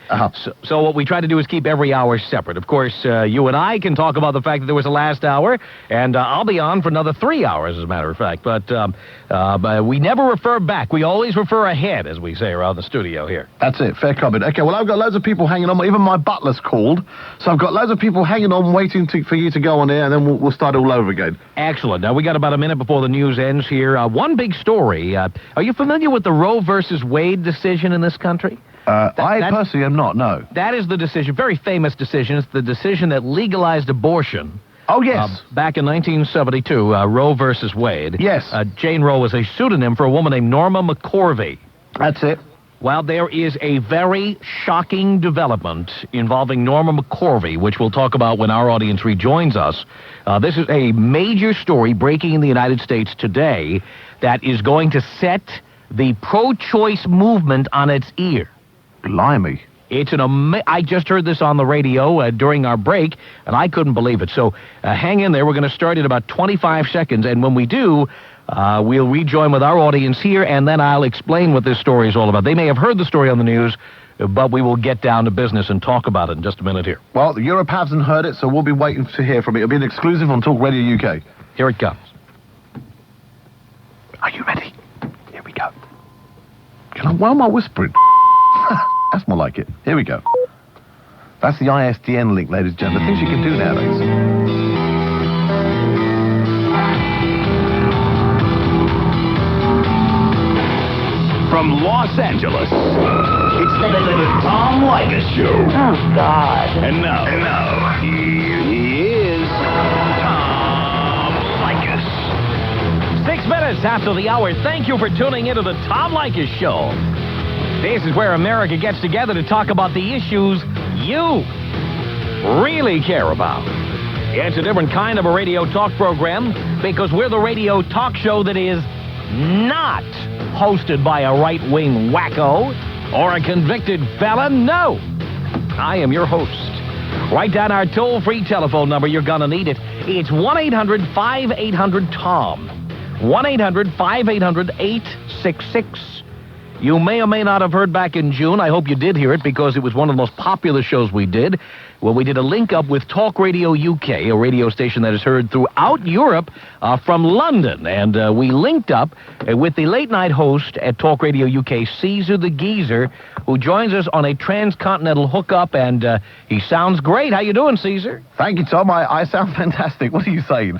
So what we try to do is keep every hour separate. Of course, you and I can talk about the fact that there was a last hour, and I'll be on for another 3 hours, as a matter of fact. But we never refer back. We always refer ahead, as we say around the studio here. That's it. Fair comment. Okay, well, I've got loads of people hanging on. Even my butler's called. So I've got loads of people hanging on, waiting for you to go on air, and then we'll start all over again. Excellent. Now, we got about a minute before the news ends here. One big story. Are you familiar with the Roe versus Wade decision in this country? I personally am not, no. That is the decision, very famous decision. It's the decision that legalized abortion. Oh, yes. Back in 1972, Roe versus Wade. Yes. Jane Roe was a pseudonym for a woman named Norma McCorvey. That's it. Well, there is a very shocking development involving Norma McCorvey, which we'll talk about when our audience rejoins us. This is a major story breaking in the United States today that is going to set the pro-choice movement on its ear. Blimey. It's I just heard this on the radio during our break, and I couldn't believe it. So hang in there. We're going to start in about 25 seconds, and when we do, we'll rejoin with our audience here, and then I'll explain what this story is all about. They may have heard the story on the news, but we will get down to business and talk about it in just a minute here. Well, Europe hasn't heard it, so we'll be waiting to hear from it. It'll be an exclusive on Talk Radio UK. Here it comes. Are you ready? Here we go. Why am I whispering? That's more like it. Here we go. That's the ISDN link, ladies and gentlemen. Things you can do nowadays. From Los Angeles, it's the Tom Leykis Show. Oh, God. And now, here he is, Tom Leykis. 6 minutes after the hour, thank you for tuning into the Tom Leykis Show. This is where America gets together to talk about the issues you really care about. It's a different kind of a radio talk program because we're the radio talk show that is not hosted by a right-wing wacko. or a convicted felon? No. I am your host. Write down our toll-free telephone number. You're going to need it. It's 1-800-5800-TOM. 1-800-5800-866. You may or may not have heard back in June. I hope you did hear it because it was one of the most popular shows we did. Well, we did a link-up with Talk Radio UK, a radio station that is heard throughout Europe from London. And we linked up with the late-night host at Talk Radio UK, Caesar the Geezer, who joins us on a transcontinental hookup, and he sounds great. How you doing, Caesar? Thank you, Tom. I sound fantastic. What are you saying?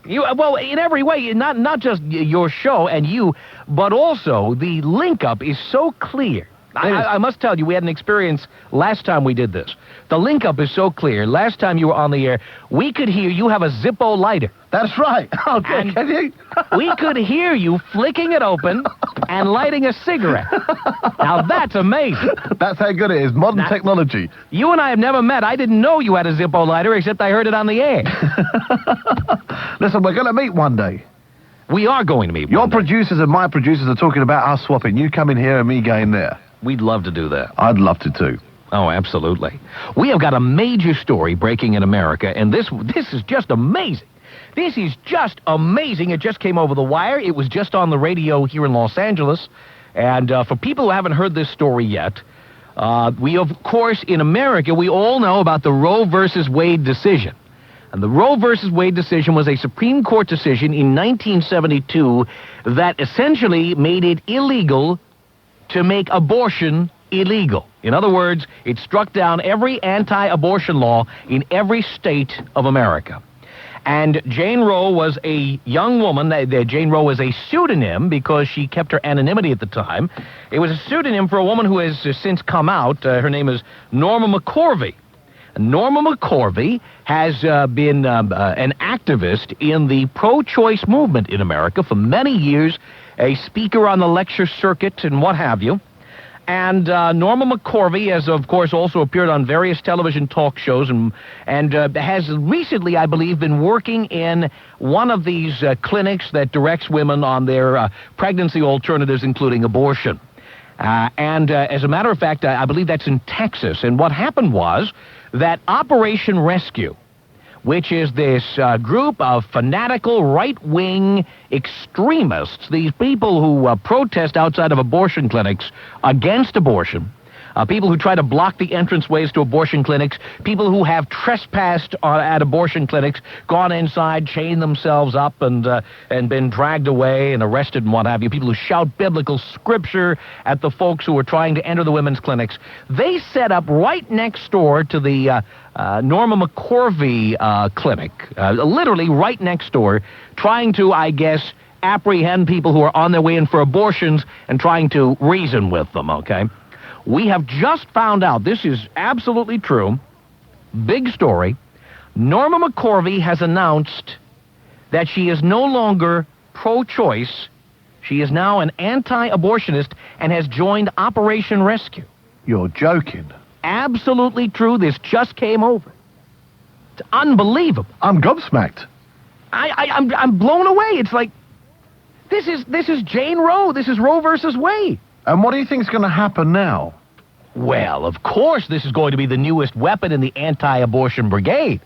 Well, in every way, not just your show and you, but also the link-up is so clear. I must tell you, we had an experience last time we did this. The link-up is so clear. Last time you were on the air, we could hear you have a Zippo lighter. That's right. Okay, can you? We could hear you flicking it open and lighting a cigarette. Now, that's amazing. That's how good it is. Modern technology. You and I have never met. I didn't know you had a Zippo lighter, except I heard it on the air. Listen, we're going to meet one day. We are going to meet Your producers and my producers are talking about us swapping. You coming here and me going there. We'd love to do that. I'd love to, too. Oh, absolutely. We have got a major story breaking in America, and this is just amazing. This is just amazing. It just came over the wire. It was just on the radio here in Los Angeles. And for people who haven't heard this story yet, we, of course, in America, we all know about the Roe versus Wade decision. And the Roe versus Wade decision was a Supreme Court decision in 1972 that essentially made it illegal to make abortion illegal. In other words, it struck down every anti-abortion law in every state of America. And Jane Roe was a young woman. Jane Roe was a pseudonym because she kept her anonymity at the time. It was a pseudonym for a woman who has since come out. Her name is Norma McCorvey. Norma McCorvey has been an activist in the pro-choice movement in America for many years, a speaker on the lecture circuit and what have you. And Norma McCorvey has, of course, also appeared on various television talk shows and has recently, I believe, been working in one of these clinics that directs women on their pregnancy alternatives, including abortion. As a matter of fact, I believe that's in Texas. And what happened was that Operation Rescue, which is this group of fanatical right-wing extremists, these people who protest outside of abortion clinics against abortion, people who try to block the entranceways to abortion clinics, people who have trespassed at abortion clinics, gone inside, chained themselves up, and been dragged away and arrested and what have you, people who shout biblical scripture at the folks who are trying to enter the women's clinics. They set up right next door to the Norma McCorvey clinic, literally right next door, trying to, I guess, apprehend people who are on their way in for abortions and trying to reason with them, okay? We have just found out, this is absolutely true, big story, Norma McCorvey has announced that she is no longer pro-choice. She is now an anti-abortionist and has joined Operation Rescue. You're joking. Absolutely true. This just came over. It's unbelievable. I'm gobsmacked. I'm blown away. It's like, this is Jane Roe. This is Roe versus Wade. And what do you think is going to happen now? Well, of course, this is going to be the newest weapon in the anti-abortion brigade.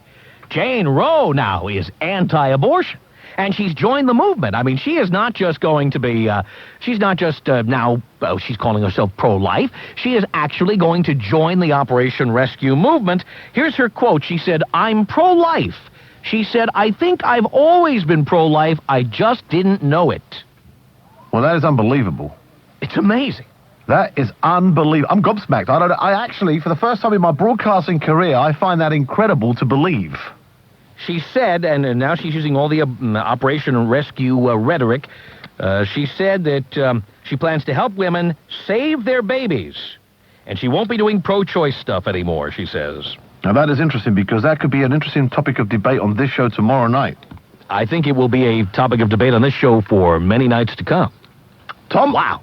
Jane Roe now is anti-abortion. And she's joined the movement. I mean, she is not just going to be, she's not just now, she's calling herself pro-life. She is actually going to join the Operation Rescue movement. Here's her quote. She said, "I'm pro-life." She said, "I think I've always been pro-life. I just didn't know it." Well, that is unbelievable. It's amazing. That is unbelievable. I'm gobsmacked. I actually, for the first time in my broadcasting career, I find that incredible to believe. She said, and now she's using all the Operation Rescue rhetoric, she said that she plans to help women save their babies. And she won't be doing pro-choice stuff anymore, she says. Now, that is interesting because that could be an interesting topic of debate on this show tomorrow night. I think it will be a topic of debate on this show for many nights to come. Tom? Wow.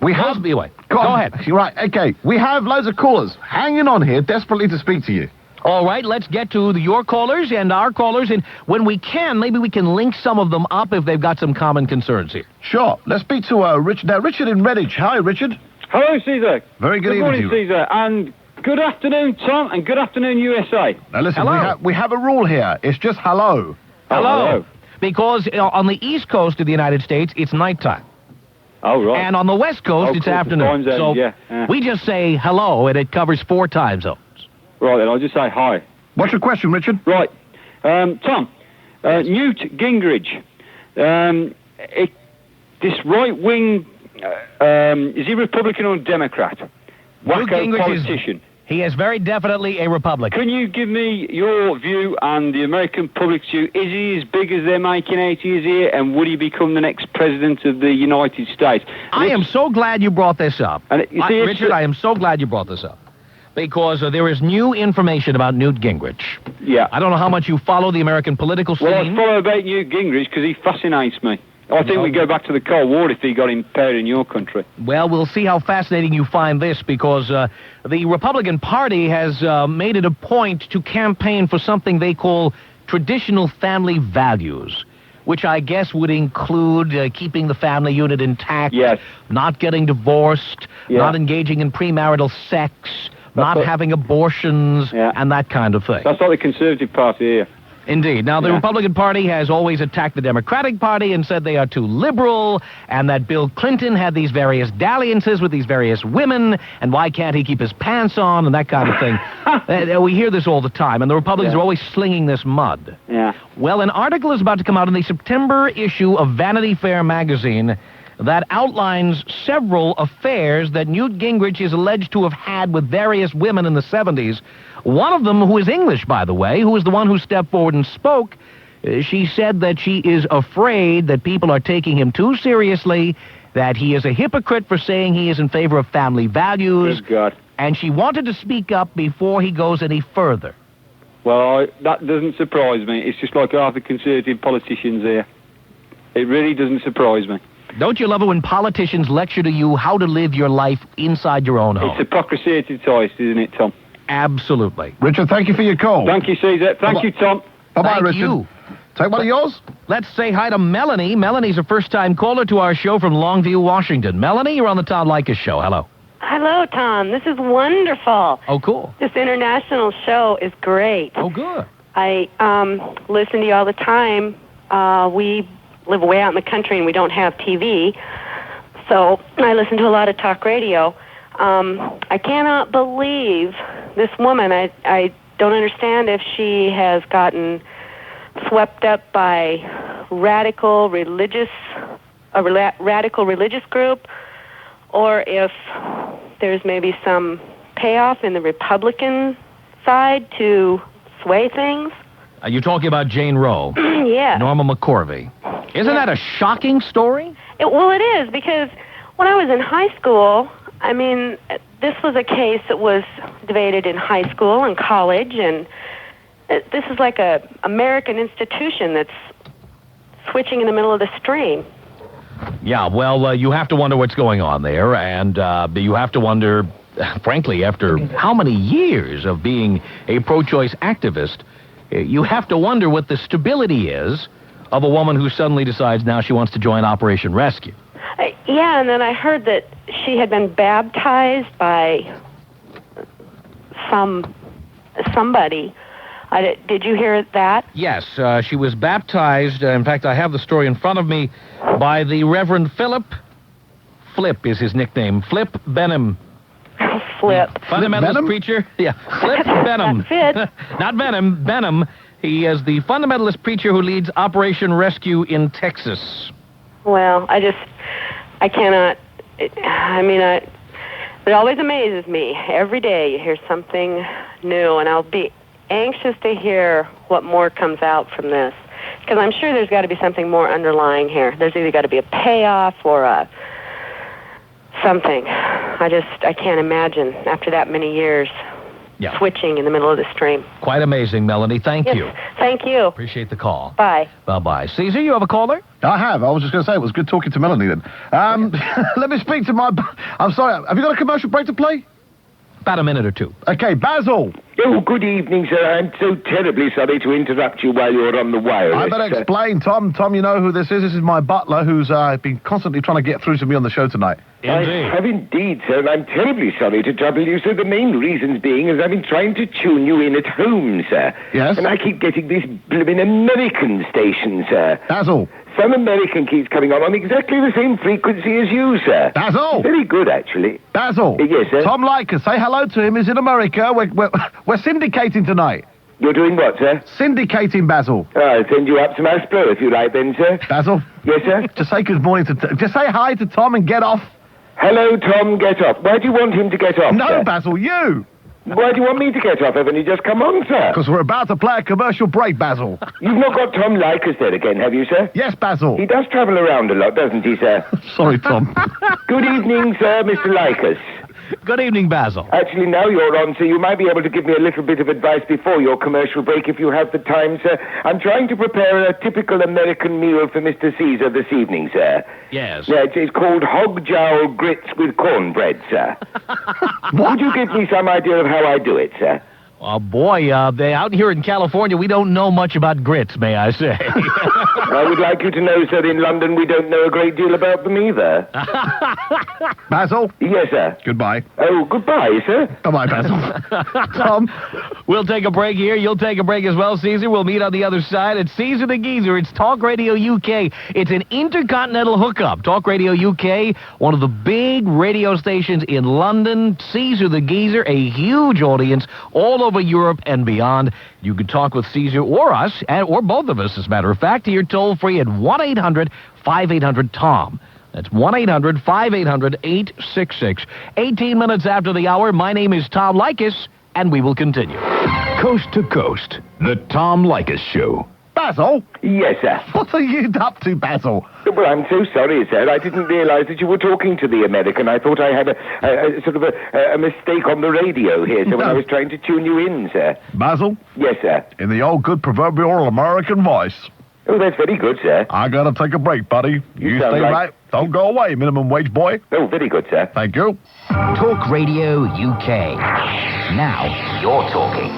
We have... Go ahead. You're right. Okay. We have loads of callers hanging on here desperately to speak to you. All right, let's get to your callers and our callers, and when we can, maybe we can link some of them up if they've got some common concerns here. Sure. Let's speak to Richard. Now, Richard in Redditch. Hi, Richard. Hello, Caesar. Very good morning, evening to you. Caesar. And good afternoon, Tom, and good afternoon, USA. Now listen, we have a rule here. It's just hello. Hello. Because on the East Coast of the United States, it's nighttime. Oh, right. And on the West Coast, it's afternoon. So we just say hello, and it covers 4 time zones. Right, then I'll just say hi. What's your question, Richard? Right. Tom, Newt Gingrich. This right-wing, is he Republican or Democrat? Wacko politician. He is very definitely a Republican. Can you give me your view and the American public's view? Is he as big as they're making out he is here, and would he become the next president of the United States? I am so glad you brought this up. Richard, I am so glad you brought this up. Because there is new information about Newt Gingrich. Yeah. I don't know how much you follow the American political scene. Well, I follow about Newt Gingrich because he fascinates me. I think we go back to the Cold War if he got impaired in your country. Well, we'll see how fascinating you find this, because the Republican Party has made it a point to campaign for something they call traditional family values, which I guess would include keeping the family unit intact, not getting divorced, not engaging in premarital sex, not having abortions, and that kind of thing. That's like the Conservative Party here. Indeed. Now, the Republican Party has always attacked the Democratic Party and said they are too liberal, and that Bill Clinton had these various dalliances with these various women, and why can't he keep his pants on, and that kind of thing. We hear this all the time, and the Republicans are always slinging this mud. Yeah. Well, an article is about to come out in the September issue of Vanity Fair magazine that outlines several affairs that Newt Gingrich is alleged to have had with various women in the 70s. One of them, who is English, by the way, who is the one who stepped forward and spoke, she said that she is afraid that people are taking him too seriously, that he is a hypocrite for saying he is in favor of family values, and she wanted to speak up before he goes any further. Well, that doesn't surprise me. It's just like half the Conservative politicians here. It really doesn't surprise me. Don't you love it when politicians lecture to you how to live your life inside your own home? It's hypocrisy at its highest, isn't it, Tom? Absolutely. Richard, thank you for your call. Thank you, Caesar. Thank you, Tom. Bye-bye, Richard. You. Take one of yours. Let's say hi to Melanie. Melanie's a first-time caller to our show from Longview, Washington. Melanie, you're on the Tom Leykis Show. Hello. Hello, Tom. This is wonderful. Oh, cool. This international show is great. Oh, good. I listen to you all the time. We live way out in the country and we don't have TV, so I listen to a lot of talk radio. I cannot believe this woman. I don't understand if she has gotten swept up by radical religious group, or if there's maybe some payoff in the Republican side to sway things. Are you talking about Jane Roe? Yeah. Norma McCorvey. Isn't that a shocking story? Well, it is, because when I was in high school, I mean, this was a case that was debated in high school and college, and this is like a American institution that's switching in the middle of the stream. Yeah, well, you have to wonder what's going on there, and you have to wonder, frankly, after how many years of being a pro-choice activist, you have to wonder what the stability is of a woman who suddenly decides now she wants to join Operation Rescue. Yeah, and then I heard that she had been baptized by somebody. Did you hear that? Yes, she was baptized. In fact, I have the story in front of me, by the Reverend Philip. Flip is his nickname. Flip Benham. Flip. Fundamentalist preacher. Yeah, Flip Benham. Not Venom, Benham. He is the fundamentalist preacher who leads Operation Rescue in Texas. Well, I cannot, it always amazes me. Every day you hear something new, and I'll be anxious to hear what more comes out from this. Because I'm sure there's got to be something more underlying here. There's either got to be a payoff or something. I can't imagine after that many years switching in the middle of the stream. Quite amazing, Melanie. Thank you. Thank you. Appreciate the call. Bye. Bye-bye. Caesar, you have a caller? I have. I was just going to say, it was good talking to Melanie then. Let me speak to I'm sorry, have you got a commercial break to play? About a minute or two. Okay, Basil. Oh, good evening, sir. I'm so terribly sorry to interrupt you while you're on the wireless. I better explain, Tom. Tom, you know who this is? This is my butler who's been constantly trying to get through to me on the show tonight. I have indeed, sir, and I'm terribly sorry to trouble you, sir. The main reasons being is I've been trying to tune you in at home, sir. Yes? And I keep getting this blooming American station, sir. Basil. Some American keeps coming on exactly the same frequency as you, sir. Basil! Very good, actually. Basil! Yes, sir? Tom Leykis, say hello to him. He's in America. We're syndicating tonight. You're doing what, sir? Syndicating, Basil. I'll send you up some Aspro if you like then, sir. Basil? Yes, sir? Just say good morning to... Just say hi to Tom and get off. Hello, Tom, get off. Why do you want him to get off, No, sir? Basil, you! Why do you want me to get off? Haven't you just come on, sir? Because we're about to play a commercial break, Basil. You've not got Tom Leykis there again, have you, sir? Yes, Basil. He does travel around a lot, doesn't he, sir? Sorry, Tom. Good evening, sir, Mr. Leykis. Good evening, Basil. Actually, now you're on, sir, you might be able to give me a little bit of advice before your commercial break if you have the time, sir. I'm trying to prepare a typical American meal for Mr. Caesar this evening, sir. Yes. Yeah, it's called hog jowl grits with cornbread, sir. Would you give me some idea of how I do it, sir? Oh, boy, out here in California, we don't know much about grits, may I say. I would like you to know, sir, in London we don't know a great deal about them either. Basil? Yes, sir. Goodbye. Oh, goodbye, sir. Bye-bye, Basil. Tom? We'll take a break here. You'll take a break as well, Caesar. We'll meet on the other side. It's Caesar the Geezer. It's Talk Radio UK. It's an intercontinental hookup. Talk Radio UK, one of the big radio stations in London. Caesar the Geezer, a huge audience all over Europe and beyond. You can talk with Caesar or us, or both of us, as a matter of fact. You're toll-free at 1-800-5800-TOM. That's 1-800-5800-866. 18 minutes after the hour, my name is Tom Leykis, and we will continue. Coast to Coast, the Tom Leykis Show. Basil? Yes, sir. What are you up to, Basil? Well, I'm so sorry, sir. I didn't realize that you were talking to the American. I thought I had a sort of a mistake on the radio here, so when I was trying to tune you in, sir. Basil? Yes, sir. In the old good proverbial American voice. Oh, that's very good, sir. I gotta take a break, buddy. You stay right. Don't go away, minimum wage boy. Oh, very good, sir. Thank you. Talk Radio UK. Now you're talking.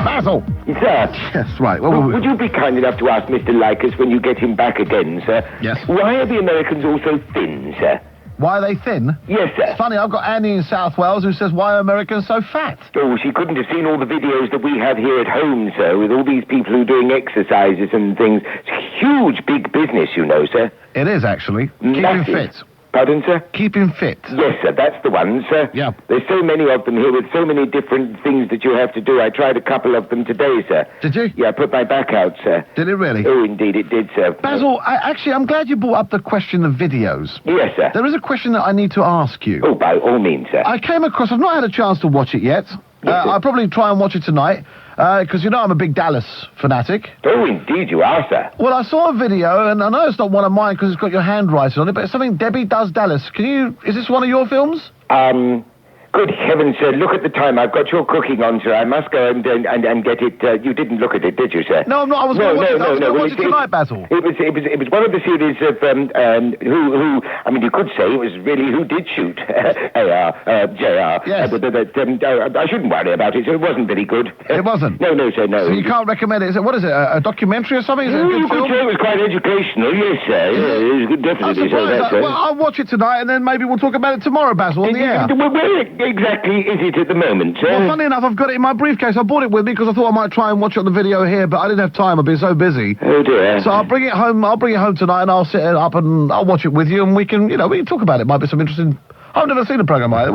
Basil! Sir. Yes, right. Would you be kind enough to ask Mr. Leykis when you get him back again, sir? Yes. Why are the Americans all so thin, sir? Why are they thin? Yes, sir. It's funny, I've got Annie in South Wales who says, why are Americans so fat? Oh, she couldn't have seen all the videos that we have here at home, sir, with all these people who are doing exercises and things. It's a huge, big business, you know, sir. It is, actually. Keeping Massive. fit. Pardon, sir? Keeping fit. Yes, sir, that's the one, sir. Yeah. There's so many of them here with so many different things that you have to do. I tried a couple of them today, sir. Did you? Yeah, I put my back out, sir. Did it really? Oh, indeed it did, sir. Basil, I'm glad you brought up the question of videos. Yes, sir. There is a question that I need to ask you. Oh, by all means, sir. I came across, I've not had a chance to watch it yet. I'll probably try and watch it tonight, because you know I'm a big Dallas fanatic. Oh, indeed you are, sir. Well, I saw a video, and I know it's not one of mine because it's got your handwriting on it, but it's something Debbie Does Dallas. Is this one of your films? Good heavens, sir, look at the time. I've got your cooking on, sir. I must go and get it. You didn't look at it, did you, sir? No, I'm not. I was going to watch it tonight, Basil. It was one of the series of, who, I mean, you could say it was really Who Did Shoot, J.R. Yes. I shouldn't worry about it, so it wasn't very good. It wasn't? No, sir, no. So you can't recommend it? What is it, a documentary or something? Is it a good you film? could say it was quite educational, yes, sir. Yeah, it was definitely so, that, sir. Well, I'll watch it tonight, and then maybe we'll talk about it tomorrow, Basil, on the air. Where exactly is it at the moment, sir? Well, funny enough, I've got it in my briefcase. I brought it with me because I thought I might try and watch it on the video here, but I didn't have time. I've been so busy. Oh, dear. So I'll bring it home. I'll bring it home tonight, and I'll set it up, and I'll watch it with you, and we can talk about it. Might be some interesting... I've never seen a program like that.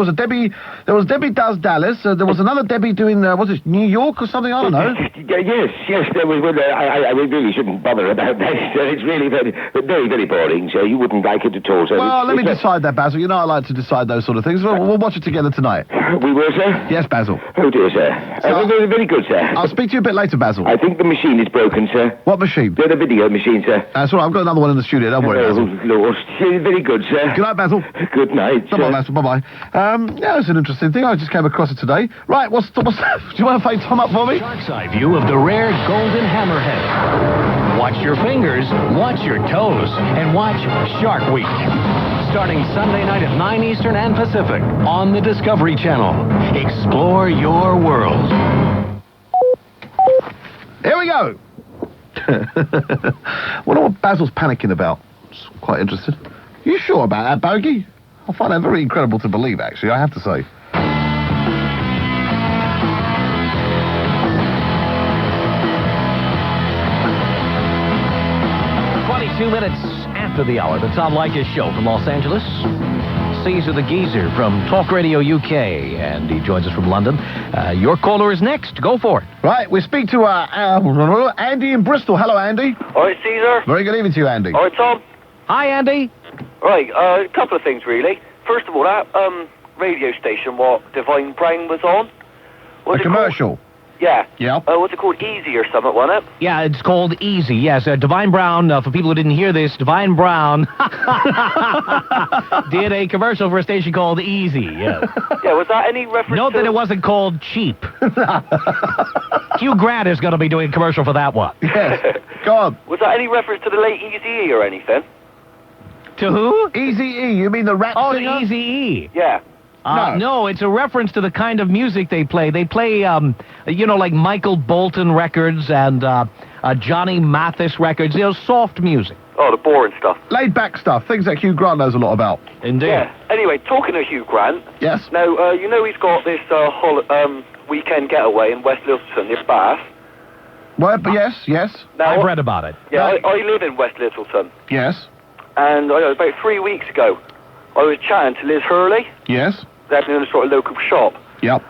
There was Debbie Does Dallas. There was another Debbie doing, was it New York or something? I don't know. Yes, there was. Well, I really shouldn't bother about that. It's really very, very boring, so you wouldn't like it at all. So well, let me decide that, Basil. You know I like to decide those sort of things. We'll watch it together tonight. We will, sir? Yes, Basil. Oh, dear, sir. Very good, sir. I'll speak to you a bit later, Basil. I think the machine is broken, sir. What machine? The video machine, sir. That's all right. I've got another one in the studio. Don't worry, Basil. Oh, Lord. Very good, sir. Good night, Basil. Good night, sir. Bye-bye, Basil. Bye-bye. Yeah, it's an interesting thing. I just came across it today. Right, what's do you want to fade Tom up for me? Shark's eye view of the rare golden hammerhead. Watch your fingers, watch your toes, and watch Shark Week. starting Sunday night at 9 Eastern and Pacific on the Discovery Channel. Explore your world. Here we go. Wonder what Basil's panicking about. Quite interested. You sure about that, Bogey? I find that very incredible to believe, actually, I have to say. 2 minutes after the hour, the Tom Leykis Show from Los Angeles. Caesar the Geezer from Talk Radio UK, and he joins us from London. Your caller is next. Go for it. Right, we speak to Andy in Bristol. Hello, Andy. All right, Caesar. Very good evening to you, Andy. All right, Tom. Hi, Andy. Right, a couple of things, really. First of all, that radio station what Divine Brown was on. A commercial. Yeah. Yeah. What's it called? Easy or something, wasn't it? Yeah, it's called Easy. Yes, Divine Brown, for people who didn't hear this, Divine Brown did a commercial for a station called Easy. Yeah. Yeah, was that any reference Note to... that it wasn't called Cheap. Hugh Grant is going to be doing a commercial for that one. Yes. Go on. Was that any reference to the late Eazy-E or anything? To who? Eazy-E. You mean the rap singer? Oh, Eazy-E. Yeah. No, it's a reference to the kind of music they play. They play, like Michael Bolton records and Johnny Mathis records. Soft music. Oh, the boring stuff. Laid back stuff. Things that Hugh Grant knows a lot about. Indeed. Yeah. Anyway, talking of Hugh Grant. Yes. Now, he's got this weekend getaway in West Littleton near Bath. Well, yes. Now, I've read about it. Yeah, I live in West Littleton. Yes. And about 3 weeks ago, I was chatting to Liz Hurley. Yes. That's in a sort of local shop. Yep.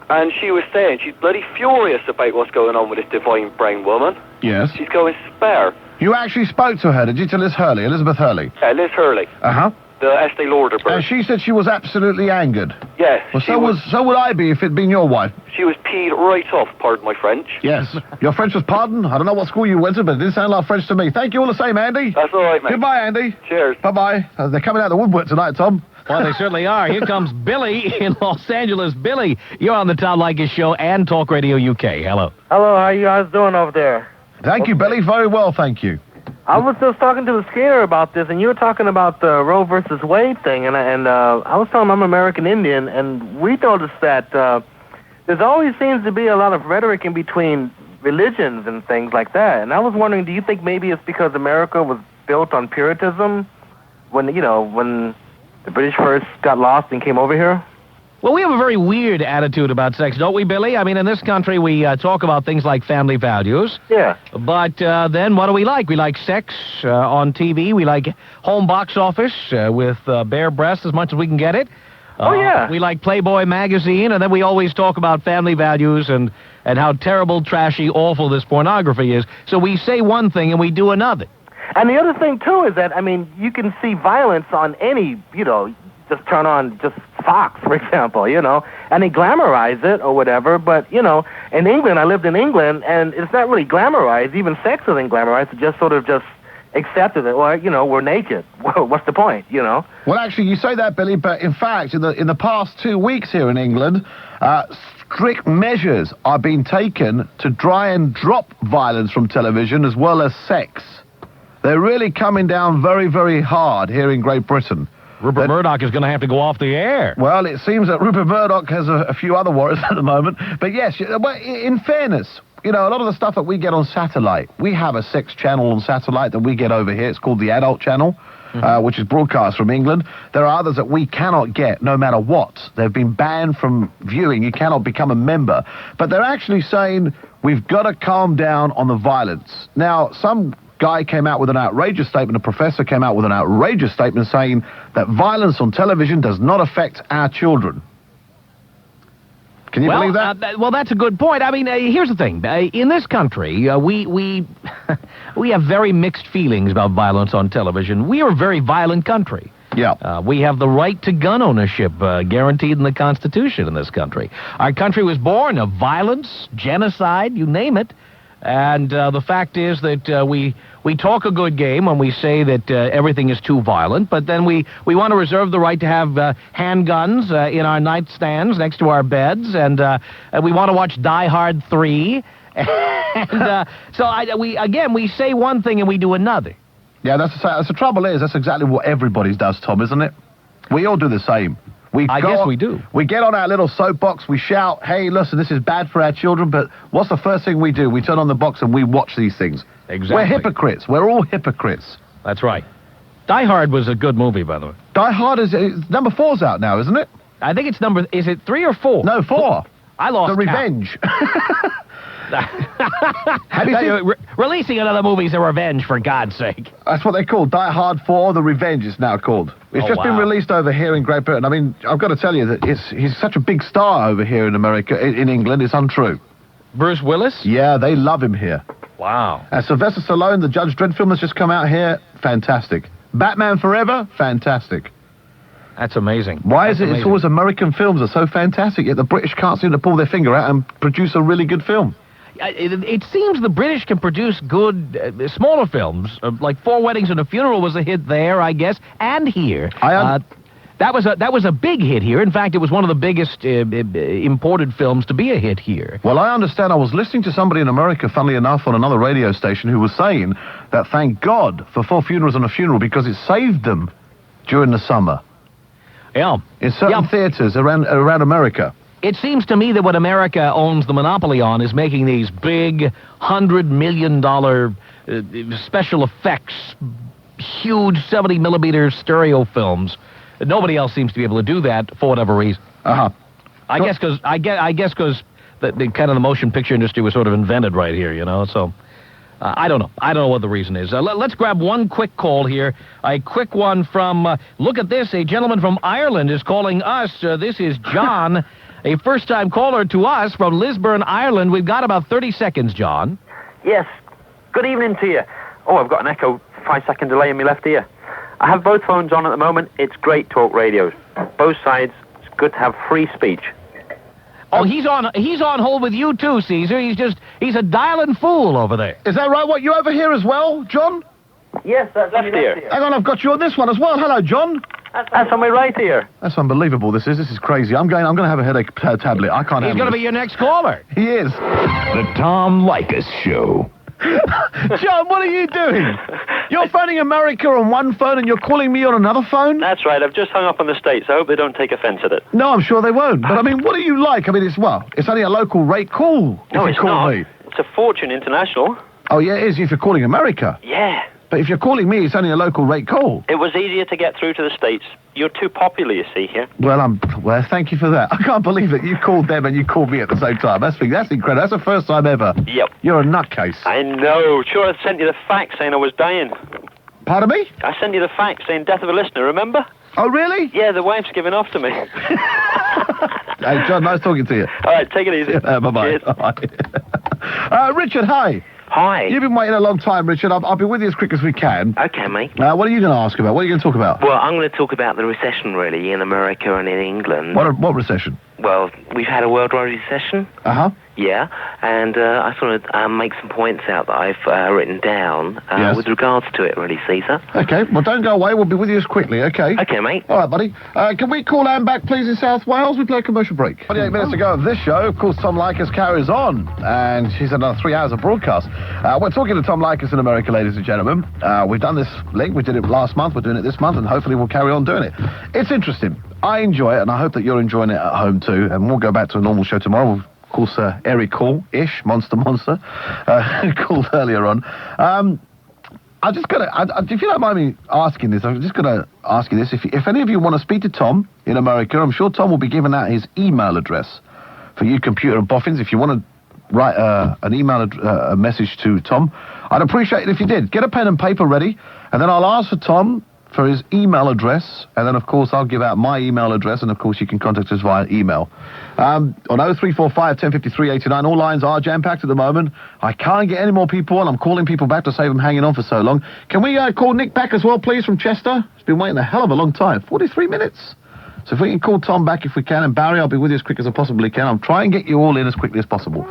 And she was saying she's bloody furious about what's going on with this Divine Brown woman. Yes. She's going spare. You actually spoke to her, did you, to Liz Hurley, Elizabeth Hurley? Yeah, Liz Hurley. Uh-huh. The Estee Lauder bird. And she said she was absolutely angered. Yes. Well, so would I be if it'd been your wife. She was peed right off, pardon my French. Yes. Your French was pardon? I don't know what school you went to, but it didn't sound like French to me. Thank you all the same, Andy. That's all right, mate. Goodbye, Andy. Cheers. Bye-bye. They're coming out of the woodwork tonight, Tom. Well, they certainly are. Here comes Billy in Los Angeles. Billy, you're on the Tom Leykis Show and Talk Radio UK. Hello. Hello, how you guys doing over there? Thank you, Billy. Very well, thank you. I was just talking to the screener about this, and you were talking about the Roe versus Wade thing, and I was telling him I'm American Indian, and we noticed that there's always seems to be a lot of rhetoric in between religions and things like that. And I was wondering, do you think maybe it's because America was built on Puritanism when the British first got lost and came over here? Well, we have a very weird attitude about sex, don't we, Billy? I mean, in this country, we talk about things like family values. Yeah. But then what do we like? We like sex on TV. We like home box office with bare breasts as much as we can get it. Oh, yeah. We like Playboy magazine, and then we always talk about family values and how terrible, trashy, awful this pornography is. So we say one thing and we do another. And the other thing, too, is that, I mean, you can see violence on any, just turn on just Fox, for example, and they glamorize it or whatever. But, in England, I lived in England, and it's not really glamorized. Even sex isn't glamorized. It's just sort of just accepted it. Well, we're naked. What's the point, Well, actually, you say that, Billy, but in fact, in the past 2 weeks here in England, strict measures are being taken to try and drop violence from television as well as sex. They're really coming down very, very hard here in Great Britain. Rupert Murdoch is going to have to go off the air. Well, it seems that Rupert Murdoch has a few other worries at the moment. But yes, in fairness, a lot of the stuff that we get on satellite, we have a sex channel on satellite that we get over here. It's called the Adult Channel, which is broadcast from England. There are others that we cannot get no matter what. They've been banned from viewing. You cannot become a member. But they're actually saying we've got to calm down on the violence. Now, some guy came out with an outrageous statement, a professor came out with an outrageous statement saying that violence on television does not affect our children. Can you believe that? Well, that's a good point. I mean, here's the thing. In this country, we have very mixed feelings about violence on television. We are a very violent country. Yeah. We have the right to gun ownership guaranteed in the Constitution in this country. Our country was born of violence, genocide, you name it. And the fact is that we talk a good game when we say that everything is too violent, but then we want to reserve the right to have handguns in our nightstands next to our beds, and we want to watch Die Hard 3. And so we say one thing and we do another. Yeah, that's the trouble is, that's exactly what everybody does, Tom, isn't it? We all do the same. I guess we do. We get on our little soapbox, we shout, hey, listen, this is bad for our children, but what's the first thing we do? We turn on the box and we watch these things. Exactly. We're hypocrites. We're all hypocrites. That's right. Die Hard was a good movie, by the way. Die Hard is number 4's out now, isn't it? I think it's is it 3 or 4? No, 4. I lost The count. Revenge. Have you seen... Releasing another movie's a revenge, for God's sake. That's what they call Die Hard 4, The Revenge is now called. It's just been released over here in Great Britain. I mean, I've got to tell you that he's such a big star over here in America, in England, it's untrue. Bruce Willis? Yeah, they love him here. Wow. And Sylvester Stallone, the Judge Dredd film that's just come out here, fantastic. Batman Forever, fantastic. That's amazing. Why is it it's always American films are so fantastic, yet the British can't seem to pull their finger out and produce a really good film? It seems the British can produce good, smaller films. Like Four Weddings and a Funeral was a hit there, I guess, and here. That was a big hit here. In fact, it was one of the biggest imported films to be a hit here. Well, I understand. I was listening to somebody in America, funnily enough, on another radio station who was saying that thank God for Four Funerals and a Funeral because it saved them during the summer. Yeah. In certain theaters around America. It seems to me that what America owns the monopoly on is making these big $100 million special effects, huge 70mm stereo films. Nobody else seems to be able to do that for whatever reason. I guess because the kind of the motion picture industry was sort of invented right here, you know. So I don't know. I don't know what the reason is. Let's grab one quick call here. A quick one from. Look at this. A gentleman from Ireland is calling us. This is John, a first-time caller to us from Lisburn, Ireland. We've got about 30 seconds, John. Yes. Good evening to you. Oh, I've got an echo 5-second delay in my left ear. I have both phones on at the moment. It's great talk radio. Both sides. It's good to have free speech. Oh, he's on hold with you too, Caesar. He's a dialing fool over there. Is that right? What, you over here as well, John? Yes, that's left ear. Hang on, I've got you on this one as well. Hello, John. That's on my right ear. That's unbelievable. This is crazy. I'm going to have a headache tablet. I can't. He's going to be your next caller. He is. The Tom Leykis Show. John, what are you doing? You're phoning America on one phone and you're calling me on another phone? That's right. I've just hung up on the States. I hope they don't take offense at it. No, I'm sure they won't. But I mean, what are you like? I mean, it's only a local rate call. No, if you it's call not. me. It's a fortune international. Oh, yeah, it is if you're calling America. Yeah. But if you're calling me, it's only a local rate call. It was easier to get through to the States. You're too popular, you see, here. Well, thank you for that. I can't believe it. You called them and you called me at the same time. That's incredible. That's the first time ever. Yep. You're a nutcase. I know. Sure, I sent you the fax saying I was dying. Pardon me? I sent you the fax saying death of a listener, remember? Oh, really? Yeah, the wife's giving off to me. Hey, John, nice talking to you. All right, take it easy. Bye-bye. Bye. Richard, hi. Hi. You've been waiting a long time, Richard. I'll be with you as quick as we can. Okay, mate. What are you going to ask about? What are you going to talk about? Well, I'm going to talk about the recession, really, in America and in England. What recession? Well, we've had a worldwide recession. Uh-huh. Yeah, and I thought I'd make some points out that I've written down with regards to it, really, Caesar. Okay, well, don't go away. We'll be with you as quickly, okay? Okay, mate. All right, buddy. Can we call Anne back, please, in South Wales? We play a commercial break. 28 minutes ago of this show, of course, Tom Leykis carries on, and she's had another 3 hours of broadcast. We're talking to Tom Leykis in America, ladies and gentlemen. We've done this link. We did it last month. We're doing it this month, and hopefully we'll carry on doing it. It's interesting. I enjoy it, and I hope that you're enjoying it at home, too, and we'll go back to a normal show tomorrow. Of course, Eric Call-ish, Monster, called earlier on. I just got to, if you don't mind me asking this, I'm just going to ask you this. If any of you want to speak to Tom in America, I'm sure Tom will be giving out his email address for you computer boffins. If you want to write an email a message to Tom, I'd appreciate it if you did. Get a pen and paper ready, and then I'll ask for Tom for his email address, and then, of course, I'll give out my email address, and, of course, you can contact us via email. On 0345 1053 89, all lines are jam-packed at the moment. I can't get any more people on. I'm calling people back to save them hanging on for so long. Can we call Nick back as well, please, from Chester? He's been waiting a hell of a long time, 43 minutes. So if we can call Tom back if we can, and Barry, I'll be with you as quick as I possibly can. I'll try and get you all in as quickly as possible.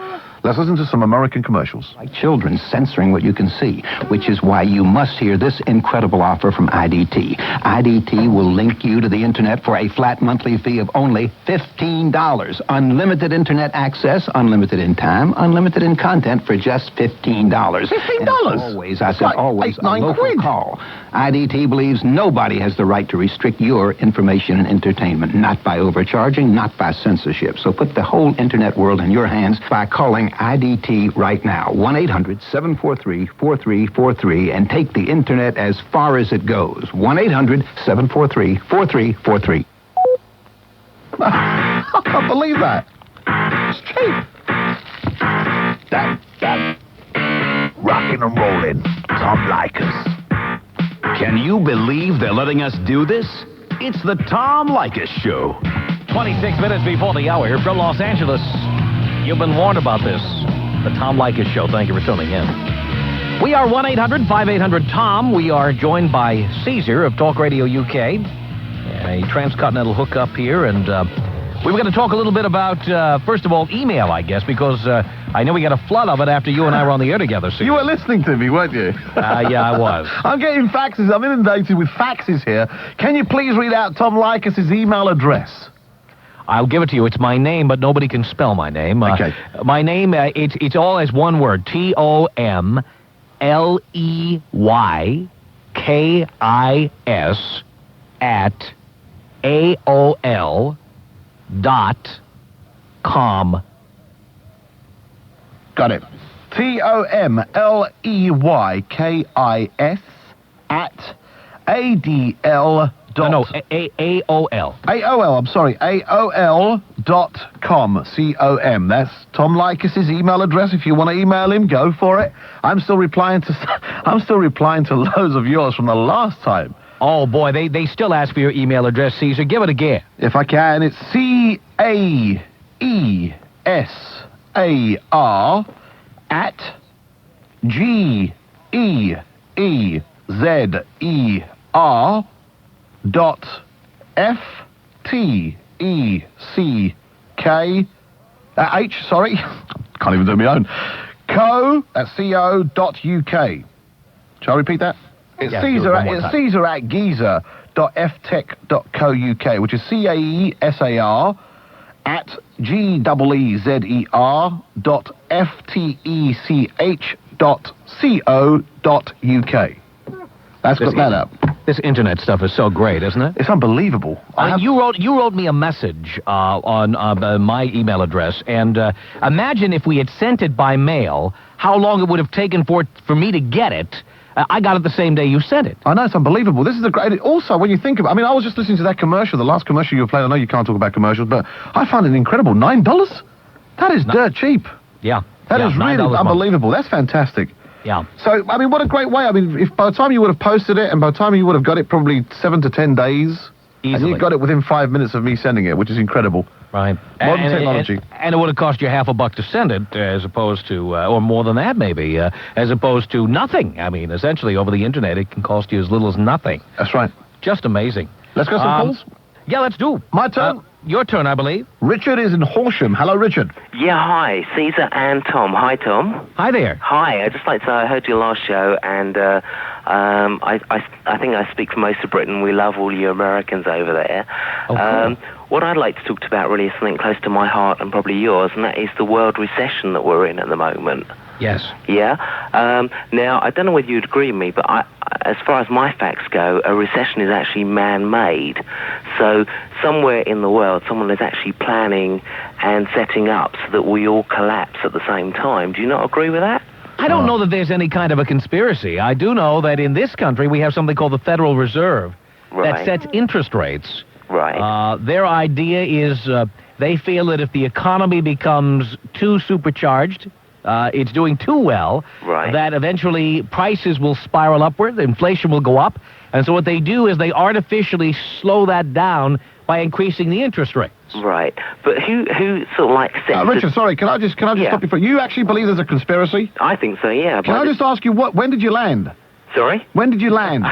Let's listen to some American commercials. Like children censoring what you can see, which is why you must hear this incredible offer from IDT. IDT will link you to the internet for a flat monthly fee of only $15. Unlimited internet access, unlimited in time, unlimited in content for just $15. $15? Always, I said always, a local call. IDT believes nobody has the right to restrict your information and entertainment, not by overcharging, not by censorship. So put the whole internet world in your hands by calling IDT right now, 1-800-743-4343, and take the internet as far as it goes. 1-800-743-4343. I can't believe that. It's cheap. That. Rockin' and rollin'. Tom Leykis. Can you believe they're letting us do this? It's the Tom Leykis Show. 26 minutes before the hour here from Los Angeles. You've been warned about this. The Tom Leykis Show. Thank you for tuning in. We are 1-800-5800-TOM. We are joined by GEEZER of Talk Radio UK, a transcontinental hookup here, and we were going to talk a little bit about, first of all, email, I guess, because I know we got a flood of it after you and I were on the air together. You were listening to me, weren't you? Yeah, I was. I'm getting faxes. I'm inundated with faxes here. Can you please read out Tom Leykis' email address? I'll give it to you. It's my name, but nobody can spell my name. Okay. My name, it's all as one word, TOMLEYKIS at AOL.com. Got it. TOMLEYKIS at ADL. No, AOL. AOL, I'm sorry. AOL.com. COM. That's Tom Leykis' email address. If you want to email him, go for it. I'm still replying to loads of yours from the last time. Oh, boy, they still ask for your email address, GEEZER. Give it a guess. If I can, it's CAESAR at GEEZER dot FTECK H, sorry, can't even do my own, co.uk. Shall I repeat that? It's GEEZER at geezer.ftech.co.uk, which is CAESAR at GEEZER.ftech.co.uk. That's got that up. This internet stuff is so great, isn't it? It's unbelievable. You wrote me a message on my email address, and imagine if we had sent it by mail, how long it would have taken for me to get it. I got it the same day you sent it. I know, it's unbelievable. This is the great... Also, when you think of... I mean, I was just listening to that commercial, the last commercial you played. I know you can't talk about commercials, but I found it incredible. $9? That is dirt cheap. Yeah. That is really unbelievable. That's fantastic. Yeah. So, I mean, what a great way. I mean, if by the time you would have posted it and by the time you would have got it probably 7 to 10 days... Easily. And you got it within 5 minutes of me sending it, which is incredible. Right. Modern technology. And it would have cost you $50 to send it, as opposed to, or more than that maybe, as opposed to nothing. I mean, essentially, over the internet, it can cost you as little as nothing. That's right. Just amazing. Let's go some calls? Yeah, let's do. My turn? Your turn, I believe. Richard is in Horsham. Hello, Richard. Yeah, hi. GEEZER and Tom. Hi, Tom. Hi there. Hi. I'd just like to say I heard your last show, and I think I speak for most of Britain. We love all you Americans over there. Oh, cool. What I'd like to talk about really is something close to my heart and probably yours, and that is the world recession that we're in at the moment. Yes. Yeah? Now, I don't know whether you'd agree with me, but as far as my facts go, a recession is actually man-made. So somewhere in the world, someone is actually planning and setting up so that we all collapse at the same time. Do you not agree with that? I don't know that there's any kind of a conspiracy. I do know that in this country we have something called the Federal Reserve that sets interest rates. Right. Their idea is they feel that if the economy becomes too supercharged, it's doing too well, that eventually prices will spiral upward, inflation will go up, and so what they do is they artificially slow that down by increasing the interest rates. Right. But who sort of like sets... Richard, sorry, can I just stop you for... You actually believe there's a conspiracy? I think so, yeah. Can I just ask you, when did you land? Sorry? When did you land?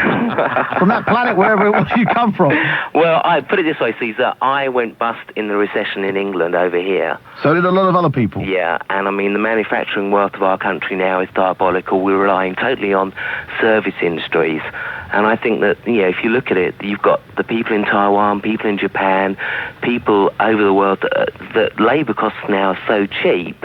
From that planet, wherever it was you come from. Well, I put it this way, Caesar. I went bust in the recession in England over here. So did a lot of other people. Yeah, and I mean, the manufacturing wealth of our country now is diabolical. We're relying totally on service industries. And I think that, if you look at it, you've got the people in Taiwan, people in Japan, people over the world that labour costs now are so cheap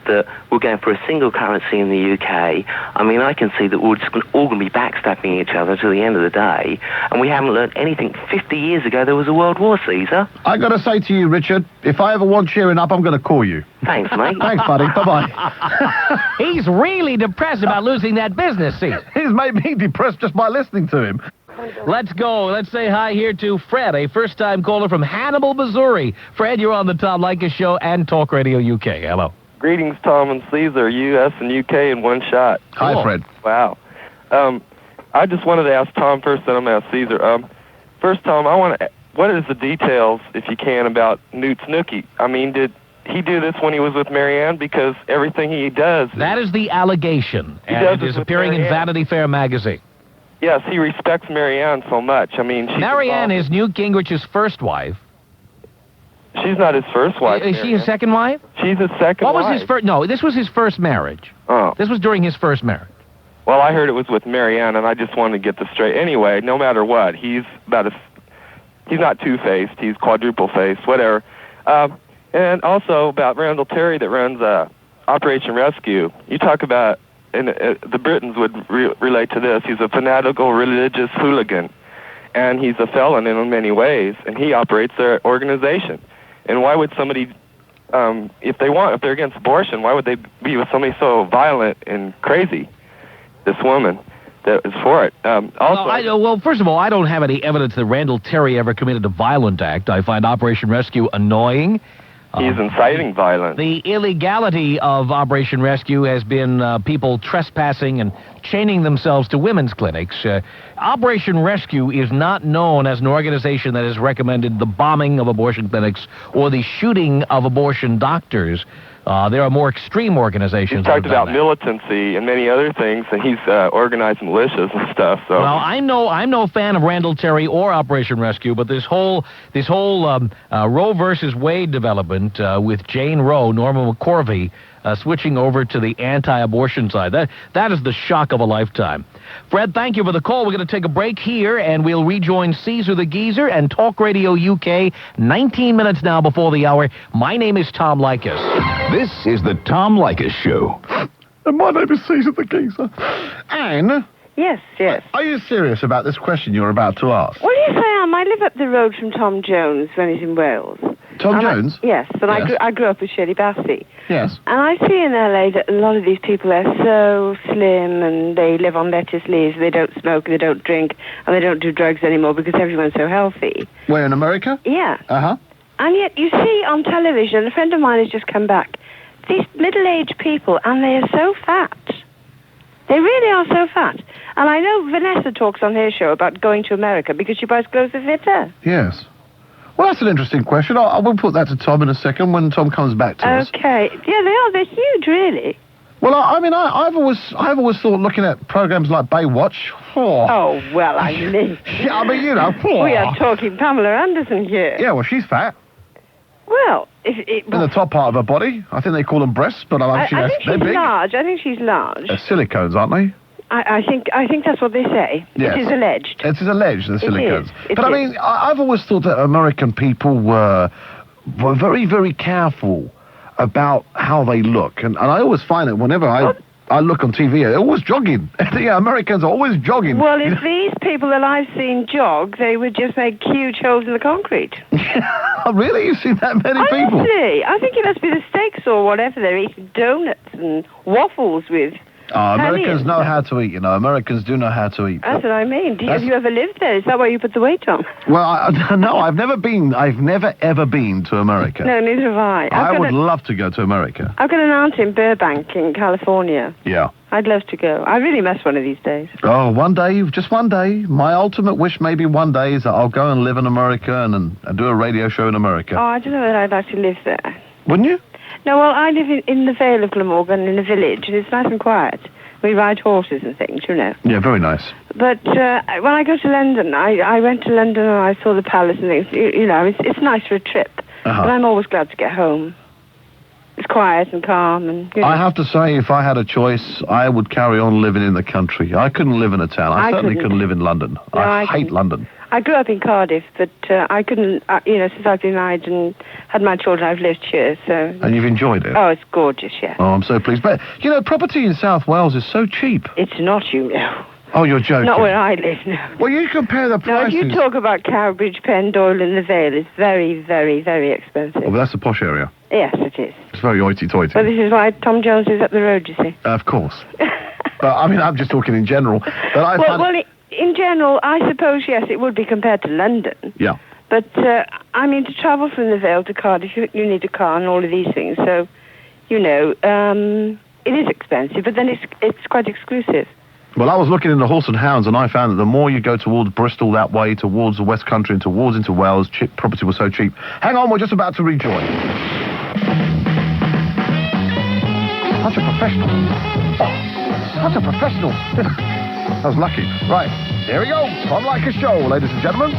that we're going for a single currency in the UK. I mean, I can see that we're just all going to be backstabbing each other till the end of the day, and we haven't learned anything. 50 years ago, there was a world war, Caesar. I got to say to you, Richard, if I ever want cheering up, I'm going to call you. Thanks, mate. Thanks, buddy. Bye-bye. He's really depressed about losing that business, Caesar. He's made me depressed just by listening to him. Let's go. Let's say hi here to Fred, a first-time caller from Hannibal, Missouri. Fred, you're on the Tom Leykis Show and Talk Radio UK. Hello. Greetings, Tom and Caesar, U.S. and U.K. in one shot. Hi, Fred. Wow. I just wanted to ask Tom first, then I'm going to ask Caesar. First, Tom, what is the details, if you can, about Newt's Nookie? I mean, did he do this when he was with Marianne? Because everything he does... That is the allegation, and it is appearing in Vanity Fair magazine. Yes, he respects Marianne so much. I mean, Marianne is Newt Gingrich's first wife. She's not his first wife. Is she his second wife? She's his second wife. What was his first... No, this was his first marriage. Oh. This was during his first marriage. Well, I heard it was with Marianne, and I just wanted to get this straight. Anyway, no matter what, he's not two-faced. He's quadruple-faced, whatever. And also about Randall Terry that runs Operation Rescue. You talk about... And the Britons would relate to this. He's a fanatical religious hooligan, and he's a felon in many ways, and he operates their organization. And why would somebody, if they're against abortion, why would they be with somebody so violent and crazy? This woman that is for it. Well, first of all, I don't have any evidence that Randall Terry ever committed a violent act. I find Operation Rescue annoying. He's inciting violence. The illegality of Operation Rescue has been people trespassing and chaining themselves to women's clinics. Operation Rescue is not known as an organization that has recommended the bombing of abortion clinics or the shooting of abortion doctors. There are more extreme organizations. He's talked about militancy and many other things, and he's organized militias and stuff. So. Well, I'm no fan of Randall Terry or Operation Rescue, but this whole Roe versus Wade development with Jane Roe, Norma McCorvey, switching over to the anti-abortion side, that is the shock of a lifetime. Fred, thank you for the call. We're going to take a break here, and we'll rejoin Caesar the Geezer and Talk Radio UK 19 minutes now before the hour. My name is Tom Leykis. This is the Tom Leykis Show. And my name is Caesar the Geezer. Anne? Yes. Are you serious about this question you're about to ask? Well, yes, I am. I live up the road from Tom Jones when he's in Wales. Tom Jones? Yes, and Yes. I grew up with Shirley Bassey. Yes. And I see in LA that a lot of these people are so slim and they live on lettuce leaves, they don't smoke, they don't drink, and they don't do drugs anymore because everyone's so healthy. Where, in America? Yeah. Uh-huh. And yet you see on television, a friend of mine has just come back, these middle-aged people, and they are so fat. They really are so fat. And I know Vanessa talks on her show about going to America because she buys clothes that fit her. Yes. Well, that's an interesting question. I will put that to Tom in a second when Tom comes back to us. Okay. Yeah, they are. They're huge, really. Well, I've always thought looking at programs like Baywatch. Oh, well, I mean... Yeah, I mean, you know... We are talking Pamela Anderson here. Yeah, well, she's fat. Well, in the top part of her body. I think they call them breasts, but I think she's large. I think she's large. They're silicones, aren't they? I think that's what they say. Yes. It is alleged. It is alleged, the silicones. It but is. I mean, I've always thought that American people were very, very careful about how they look. And I always find that whenever I look on TV, they're always jogging. Yeah, Americans are always jogging. Well, if these people that I've seen jog, they would just make huge holes in the concrete. Oh, really? You've seen that many people? Honestly, I think it must be the steaks or whatever. They're eating donuts and waffles with... Americans know how to eat, you know. Americans do know how to eat. That's what I mean. Have you ever lived there? Is that why you put the weight on? Well, no, I've never ever been to America. No, neither have I. I would love to go to America. I've got an aunt in Burbank in California. Yeah. I'd love to go. I really must one of these days. Oh, one day, just one day. My ultimate wish maybe one day is that I'll go and live in America and do a radio show in America. Oh, I don't know whether I'd like to live there. Wouldn't you? No, well, I live in the Vale of Glamorgan in a village, and it's nice and quiet. We ride horses and things, you know. Yeah, very nice. But when I go to London, I went to London and I saw the palace and things. You know, it's nice for a trip. Uh-huh. But I'm always glad to get home. It's quiet and calm and... You know. I have to say, if I had a choice, I would carry on living in the country. I couldn't live in a town. I certainly couldn't live in London. No, I hate couldn't. London. I grew up in Cardiff, but I couldn't, you know, since I've been married and had my children, I've lived here, so... And you've enjoyed it? Oh, it's gorgeous, yeah. Oh, I'm so pleased. But, you know, property in South Wales is so cheap. It's not, you know. Oh, you're joking. Not where I live, no. Well, you compare the prices... No, if you talk about Cowbridge, Pendoyle and the Vale, it's very, very, very expensive. Oh, but that's a posh area. Yes, it is. It's very hoity-toity. But this is why Tom Jones is up the road, you see. Of course. But, I mean, I'm just talking in general. But I've had... In general, I suppose, yes, it would be compared to London. Yeah. But, I mean, to travel from the Vale to Cardiff, you need a car and all of these things. So, you know, it is expensive, but then it's quite exclusive. Well, I was looking in the Horse and Hounds, and I found that the more you go towards Bristol that way, towards the West Country and towards into Wales, property was so cheap. Hang on, we're just about to rejoin. Such a professional. Oh, such a professional. I was lucky. Right, here we go. Tom Leykis Show, ladies and gentlemen.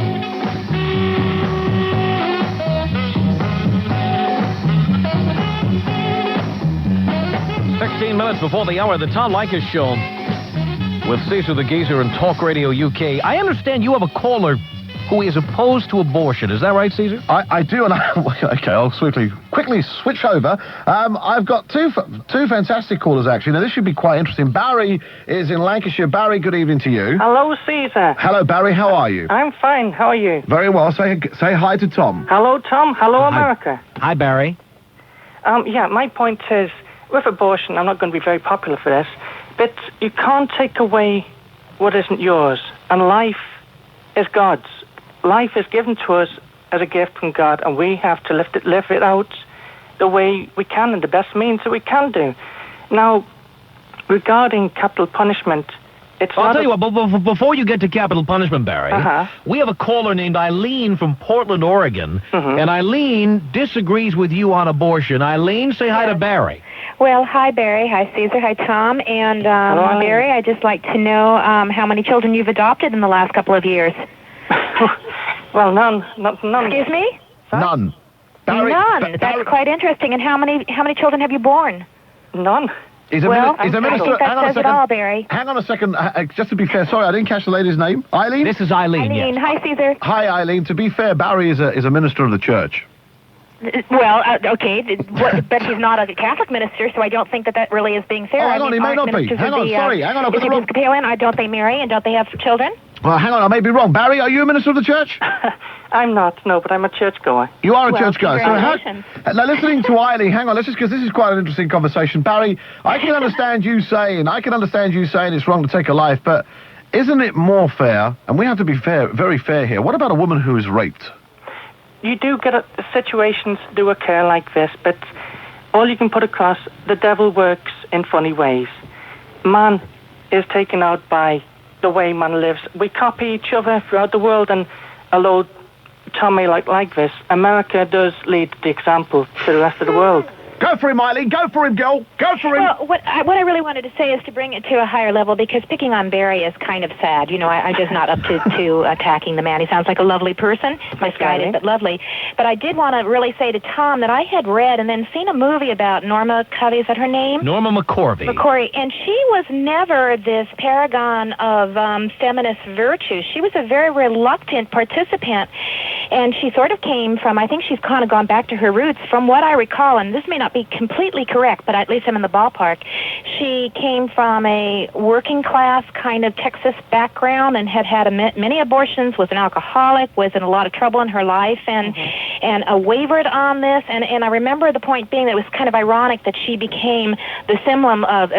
Minutes before the hour, the Tom Leykis Show with Caesar the Geezer and Talk Radio UK. I understand you have a caller who is opposed to abortion. Is that right, Caesar? I do, and okay, I'll quickly switch over. I've got two fantastic callers, actually. Now, this should be quite interesting. Barry is in Lancashire. Barry, good evening to you. Hello, Caesar. Hello, Barry. How are you? I'm fine. How are you? Very well. Say hi to Tom. Hello, Tom. Hello, America. Hi, Barry. Yeah, my point is, with abortion, I'm not going to be very popular for this, but you can't take away what isn't yours. And life is God's. Life is given to us as a gift from God, and we have to live it out the way we can and the best means that we can do. Now, regarding capital punishment, it's I'll tell you what, before you get to capital punishment, Barry, we have a caller named Eileen from Portland, Oregon, and Eileen disagrees with you on abortion. Eileen, say hi to Barry. Well, hi, Barry. Hi, Caesar. Hi, Tom. And, Barry, I'd just like to know how many children you've adopted in the last couple of years. Well, none. Excuse me? None. Barry, none. That's quite interesting. And how many children have you born? None. He's a I minister. think that says it all, Barry. Hang on a second. Just to be fair, sorry, I didn't catch the lady's name. Eileen? This is Eileen, Eileen. yes. Hi, Caesar. Hi, Eileen. To be fair, Barry is a minister of the church. Well, okay, but he's not a Catholic minister, so I don't think that really is being fair. Oh, hang on, he may not be. Hang on, sorry, hang on, I've got the wrong... Episcopalian, don't they marry, and don't they have children? Well, hang on, I may be wrong. Barry, are you a minister of the church? I'm not, no, but I'm a churchgoer. You are a churchgoer. So now, listening to Eileen, hang on, because this is quite an interesting conversation. Barry, I can understand you saying it's wrong to take a life, but isn't it more fair, and we have to be fair, very fair here, what about a woman who is raped? You do get situations do occur like this, but all you can put across, the devil works in funny ways. Man is taken out by the way man lives. We copy each other throughout the world, and although Tom may like this, America does lead the example to the rest of the world. Go for him, Eileen. Go for him, girl. Go for him. Well, what I really wanted to say is to bring it to a higher level, because picking on Barry is kind of sad. You know, I'm just not up to attacking the man. He sounds like a lovely person, misguided but lovely. But I did want to really say to Tom that I had read and then seen a movie about Norma Covey. Is that her name? Norma McCorvey. And she was never this paragon of feminist virtue. She was a very reluctant participant, and she sort of came from, I think she's kind of gone back to her roots, from what I recall, and this may not be completely correct, but at least I'm in the ballpark. She came from a working class kind of Texas background and had many abortions, was an alcoholic, was in a lot of trouble in her life, and wavered on this. And I remember the point being that it was kind of ironic that she became the emblem of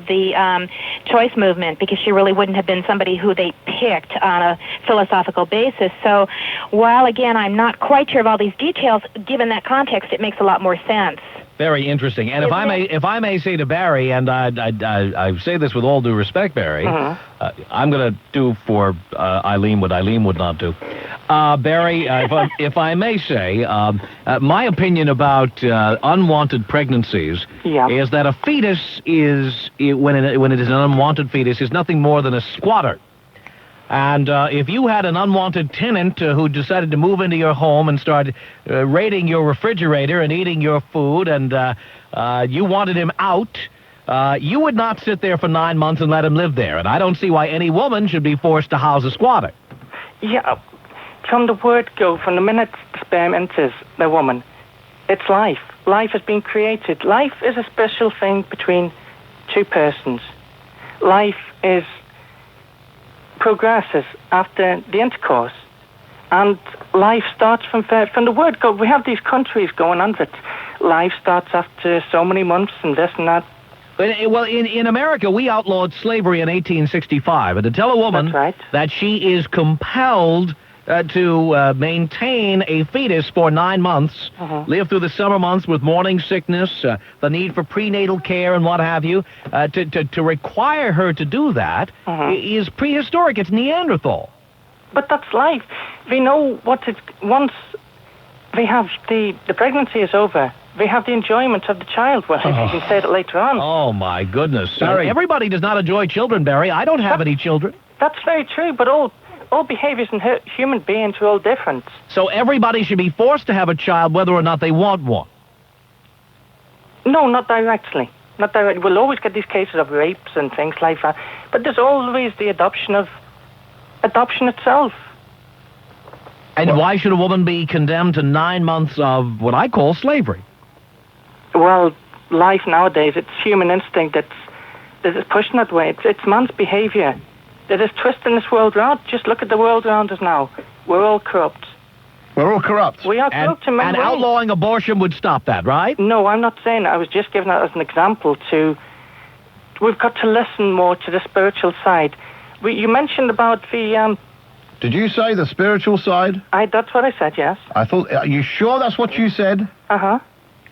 the choice movement, because she really wouldn't have been somebody who they picked on a philosophical basis. So while, again, I'm not quite sure of all these details, given that context, it makes a lot more sense. Very interesting. And if I may say to Barry, and I say this with all due respect, Barry, I'm going to do for Eileen what Eileen would not do. Barry, if I may say, my opinion about unwanted pregnancies is that a fetus when it is an unwanted fetus, is nothing more than a squatter. And if you had an unwanted tenant who decided to move into your home and start raiding your refrigerator and eating your food, and you wanted him out, you would not sit there for 9 months and let him live there. And I don't see why any woman should be forced to house a squatter. Yeah, from the word go, from the minute the sperm enters the woman, it's life. Life has been created. Life is a special thing between two persons. Life progresses after the intercourse. And life starts from the word go. We have these countries going on that life starts after so many months and this and that. Well, in America, we outlawed slavery in 1865. And to tell a woman that she is compelled to maintain a fetus for 9 months, live through the summer months with morning sickness, the need for prenatal care and what have you, to require her to do that is prehistoric. It's Neanderthal. But that's life. We know once we have the pregnancy is over, we have the enjoyment of the child. Well, you can say it later on. Oh, my goodness. Barry. Everybody does not enjoy children, Barry. I don't have any children. That's very true, but all behaviors in human beings are all different. So everybody should be forced to have a child whether or not they want one? No, not directly. Not directly. We'll always get these cases of rapes and things like that. But there's always the adoption itself. And why should a woman be condemned to 9 months of what I call slavery? Well, life nowadays, it's human instinct that is pushing that way. It's man's behavior that is twisting this world around. Just look at the world around us now. We're all corrupt. We're all corrupt. We are corrupt in many And ways. outlawing abortion would stop that, right? No, I'm not saying that. I was just giving that as an example we've got to listen more to the spiritual side. You mentioned about the... Did you say the spiritual side? That's what I said, yes. I thought... Are you sure that's what you said? Uh-huh.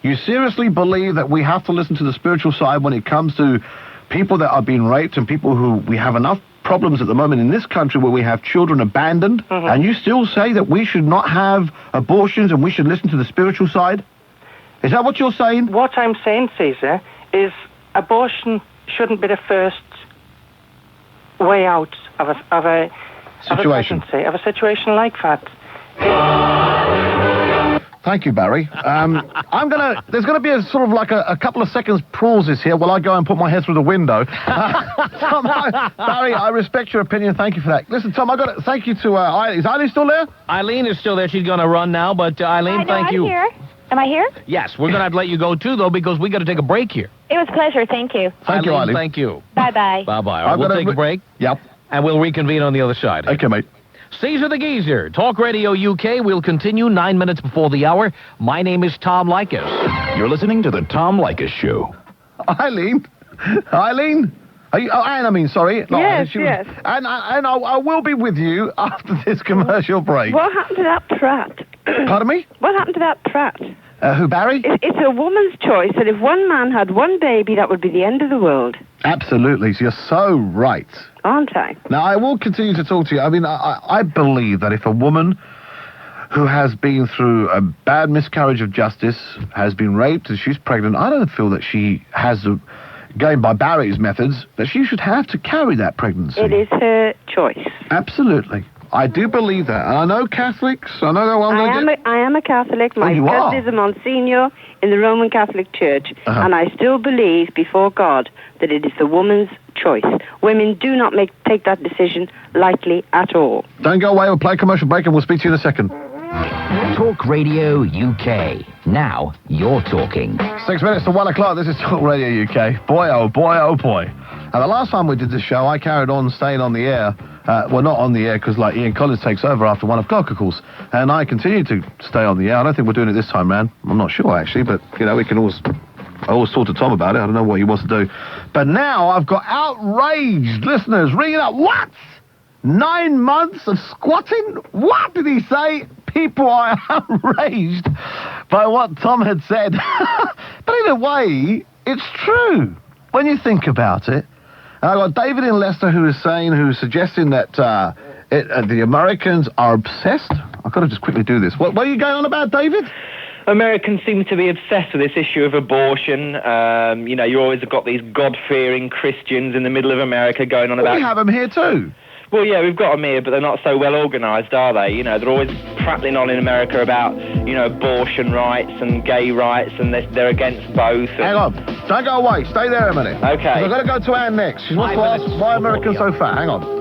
You seriously believe that we have to listen to the spiritual side when it comes to people that are being raped and people who... We have enough problems at the moment in this country where we have children abandoned, and you still say that we should not have abortions and we should listen to the spiritual side? Is that what you're saying? What I'm saying, Caesar, is abortion shouldn't be the first way out of a situation. Of a situation like that. Thank you, Barry. There's gonna be a sort of like a couple of seconds pauses here while I go and put my head through the window. Tom, Barry, I respect your opinion. Thank you for that. Listen, Tom, thank you to Eileen. Is Eileen still there? Eileen is still there. She's gonna run now, but Eileen, thank you. I'm here. Am I here? Yes, we're gonna have to let you go too, though, because we got to take a break here. It was a pleasure. Thank you. Thank you, Eileen. Thank you. Bye-bye. Bye-bye. All right, we'll take a break. Yep. And we'll reconvene on the other side. Okay, mate. Caesar the Geezer, Talk Radio UK. We'll continue 9 minutes before the hour. My name is Tom Leykis. You're listening to the Tom Leykis Show. Eileen? Are you, Anne, I mean, sorry. No, Yes, yes. And I will be with you after this commercial break. What happened to that prat? Pardon me? What happened to that prat? Who, Barry? It's a woman's choice, and if one man had one baby, that would be the end of the world. Absolutely. You're so right. Aren't I? Now, I will continue to talk to you. I mean, I believe that if a woman who has been through a bad miscarriage of justice, has been raped, and she's pregnant, I don't feel that she has, going by Barry's methods, that she should have to carry that pregnancy. It is her choice. Absolutely. I do believe that. And I know Catholics. I know that I am a Catholic. My cousin is a Monsignor in the Roman Catholic Church. And I still believe before God that it is the woman's choice. Women do not take that decision lightly at all. Don't go away. We'll play a commercial break and we'll speak to you in a second. Talk Radio UK. Now you're talking. 6 minutes to 1 o'clock. This is Talk Radio UK. Boy, oh boy, oh boy. And the last time we did this show, I carried on staying on the air. Well, not on the air, because like Ian Collins takes over after 1 o'clock, of course. And I continue to stay on the air. I don't think we're doing it this time round. I'm not sure, actually, but, we can always... I always talk to Tom about it. I don't know what he wants to do. But now I've got outraged listeners ringing up. What? 9 months of squatting? What did he say? People are outraged by what Tom had said. But in a way, it's true when you think about it. And I've got David in Leicester who's suggesting that The Americans are obsessed. I've got to just quickly do this. What are you going on about, David? Americans seem to be obsessed with this issue of abortion. You always have got these God-fearing Christians in the middle of America going on about... We have them here too. Well, yeah, we've got them here, but they're not so well organised, are they? They're always prattling on in America about, abortion rights and gay rights, and they're against both. Hang on. Don't go away. Stay there a minute. Okay. I've got to go to Anne next. She wants to ask why Americans so fat. Hang on.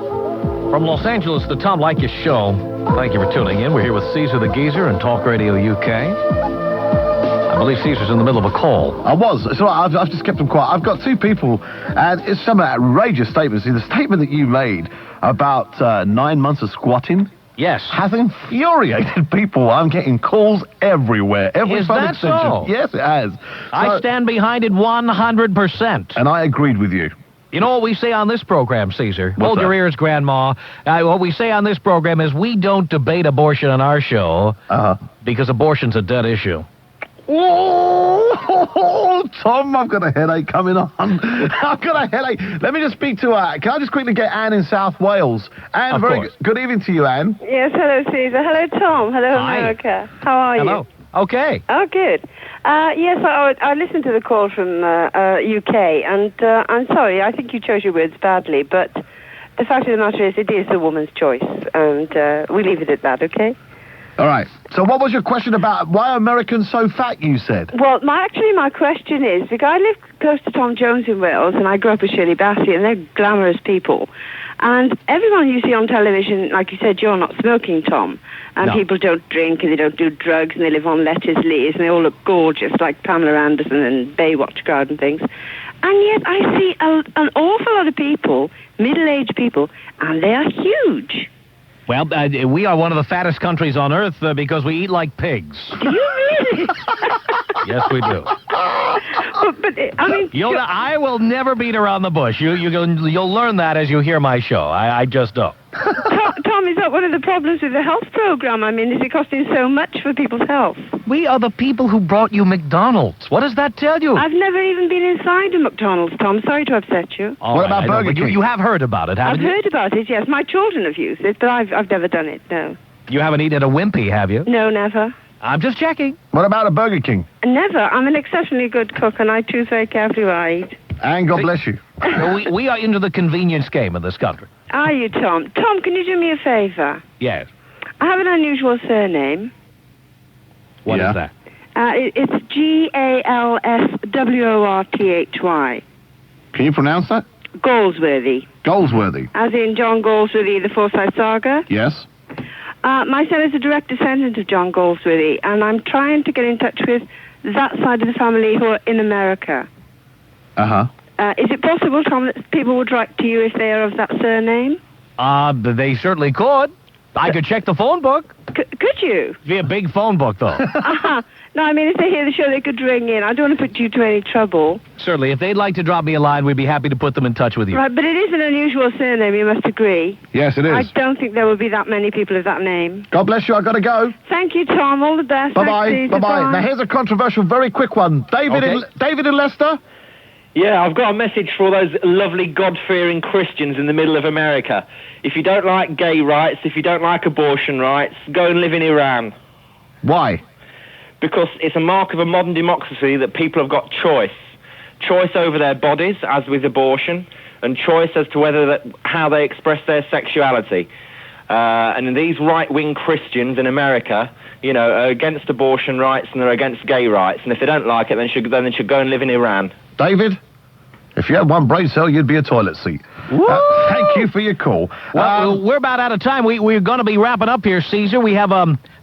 From Los Angeles, the Tom Leykis Show. Thank you for tuning in. We're here with Caesar the Geezer and Talk Radio UK. I believe Caesar's in the middle of a call. I was. It's all right. I've just kept them quiet. I've got two people, and it's some outrageous statements. See, the statement that you made about 9 months of squatting... Yes. Has infuriated people. I'm getting calls everywhere. Is that so? Yes, it has. I stand behind it 100%. And I agreed with you. You know what we say on this program, Caesar? What's Hold that? your ears, Grandma. What we say on this program is we don't debate abortion on our show because abortion's a dead issue. Oh, Tom, I've got a headache coming on. I've got a headache. Let me just speak to can I just quickly get Anne in South Wales? Anne, good evening to you, Anne. Yes, hello, Caesar. Hello, Tom. Hello, Hi. America. How are you? Hello. Okay. Oh, good. Yes, I listened to the call from UK, and I'm sorry, I think you chose your words badly, but the fact of the matter is it is the woman's choice, and we leave it at that, okay? All right. So what was your question about why are Americans so fat, you said? Well, my question is, because I live close to Tom Jones in Wales, and I grew up with Shirley Bassey, and they're glamorous people. And everyone you see on television, like you said, you're not smoking, Tom. And people don't drink, and they don't do drugs, and they live on lettuce leaves, and they all look gorgeous, like Pamela Anderson and Baywatch crowd and things. And yet I see an awful lot of people, middle-aged people, and they are huge. Well, we are one of the fattest countries on earth because we eat like pigs. Do you really? Yes, we do. But I mean... I will never beat around the bush. You'll learn that as you hear my show. I just don't. Tom, is that one of the problems with the health program? I mean, is it costing so much for people's health? We are the people who brought you McDonald's. What does that tell you? I've never even been inside a McDonald's, Tom. Sorry to upset you. What about Burger King? You have heard about it, haven't you? I've heard about it, yes. My children have used it, but I've never done it, no. You haven't eaten at a Wimpy, have you? No, never. I'm just checking. What about a Burger King? Never. I'm an exceptionally good cook, and I choose very carefully what I eat. And God bless you. We are into the convenience game in this country. Are you, Tom? Tom, can you do me a favor? Yes. I have an unusual surname. What is that? It's Galsworthy. Can you pronounce that? Galsworthy. Galsworthy. As in John Galsworthy, the Forsyth Saga. Yes. My son is a direct descendant of John Galsworthy, and I'm trying to get in touch with that side of the family who are in America. Uh-huh. Is it possible, Tom, that people would write to you if they are of that surname? They certainly could. I could check the phone book. Could you? It'd be a big phone book, though. No, I mean, if they hear the show, they could ring in. I don't want to put you to any trouble. Certainly. If they'd like to drop me a line, we'd be happy to put them in touch with you. Right, but it is an unusual surname, you must agree. Yes, it is. I don't think there will be that many people of that name. God bless you. I've got to go. Thank you, Tom. All the best. Bye-bye. Thanks, Bye-bye. Bye. Now, here's a controversial, very quick one. David in Leicester? Yeah, I've got a message for all those lovely God-fearing Christians in the middle of America. If you don't like gay rights, if you don't like abortion rights, go and live in Iran. Why? Because it's a mark of a modern democracy that people have got choice. Choice over their bodies, as with abortion, and choice as to how they express their sexuality. And these right-wing Christians in America, are against abortion rights and they're against gay rights. And if they don't like it, then they should go and live in Iran. David, if you had one brain cell, you'd be a toilet seat. Thank you for your call. Well, we're about out of time. We're going to be wrapping up here, Caesar. We have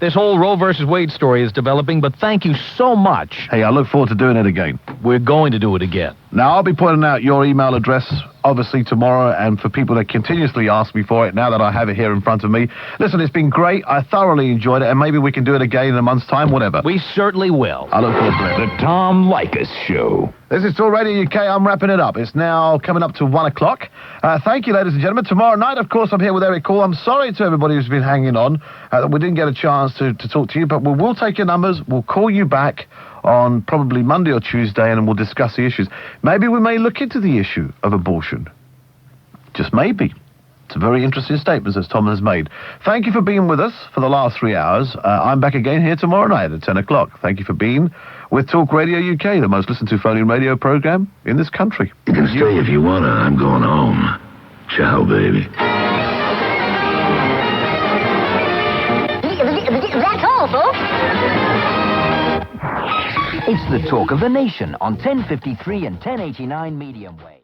this whole Roe versus Wade story is developing, but thank you so much. Hey, I look forward to doing it again. We're going to do it again. Now, I'll be putting out your email address, obviously, tomorrow, and for people that continuously ask me for it, now that I have it here in front of me. Listen, it's been great. I thoroughly enjoyed it, and maybe we can do it again in a month's time, whatever. We certainly will. I look forward to it. The Tom Leykis Show. This is Talk Radio UK. I'm wrapping it up. It's now coming up to 1 o'clock. Thank you, ladies and gentlemen. Tomorrow night, of course, I'm here with Eric Cole. I'm sorry to everybody who's been hanging on that we didn't get a chance to talk to you, but we will take your numbers. We'll call you back on probably Monday or Tuesday, and we'll discuss the issues. Maybe we may look into the issue of abortion. Just maybe. It's a very interesting statement that Tom has made. Thank you for being with us for the last 3 hours. I'm back again here tomorrow night at 10 o'clock. Thank you for being with Talk Radio UK, the most listened to phone-in radio program in this country. You can stay if you want to. I'm going home. Ciao, baby. That's all, folks. It's the talk of the nation on 1053 and 1089 medium wave.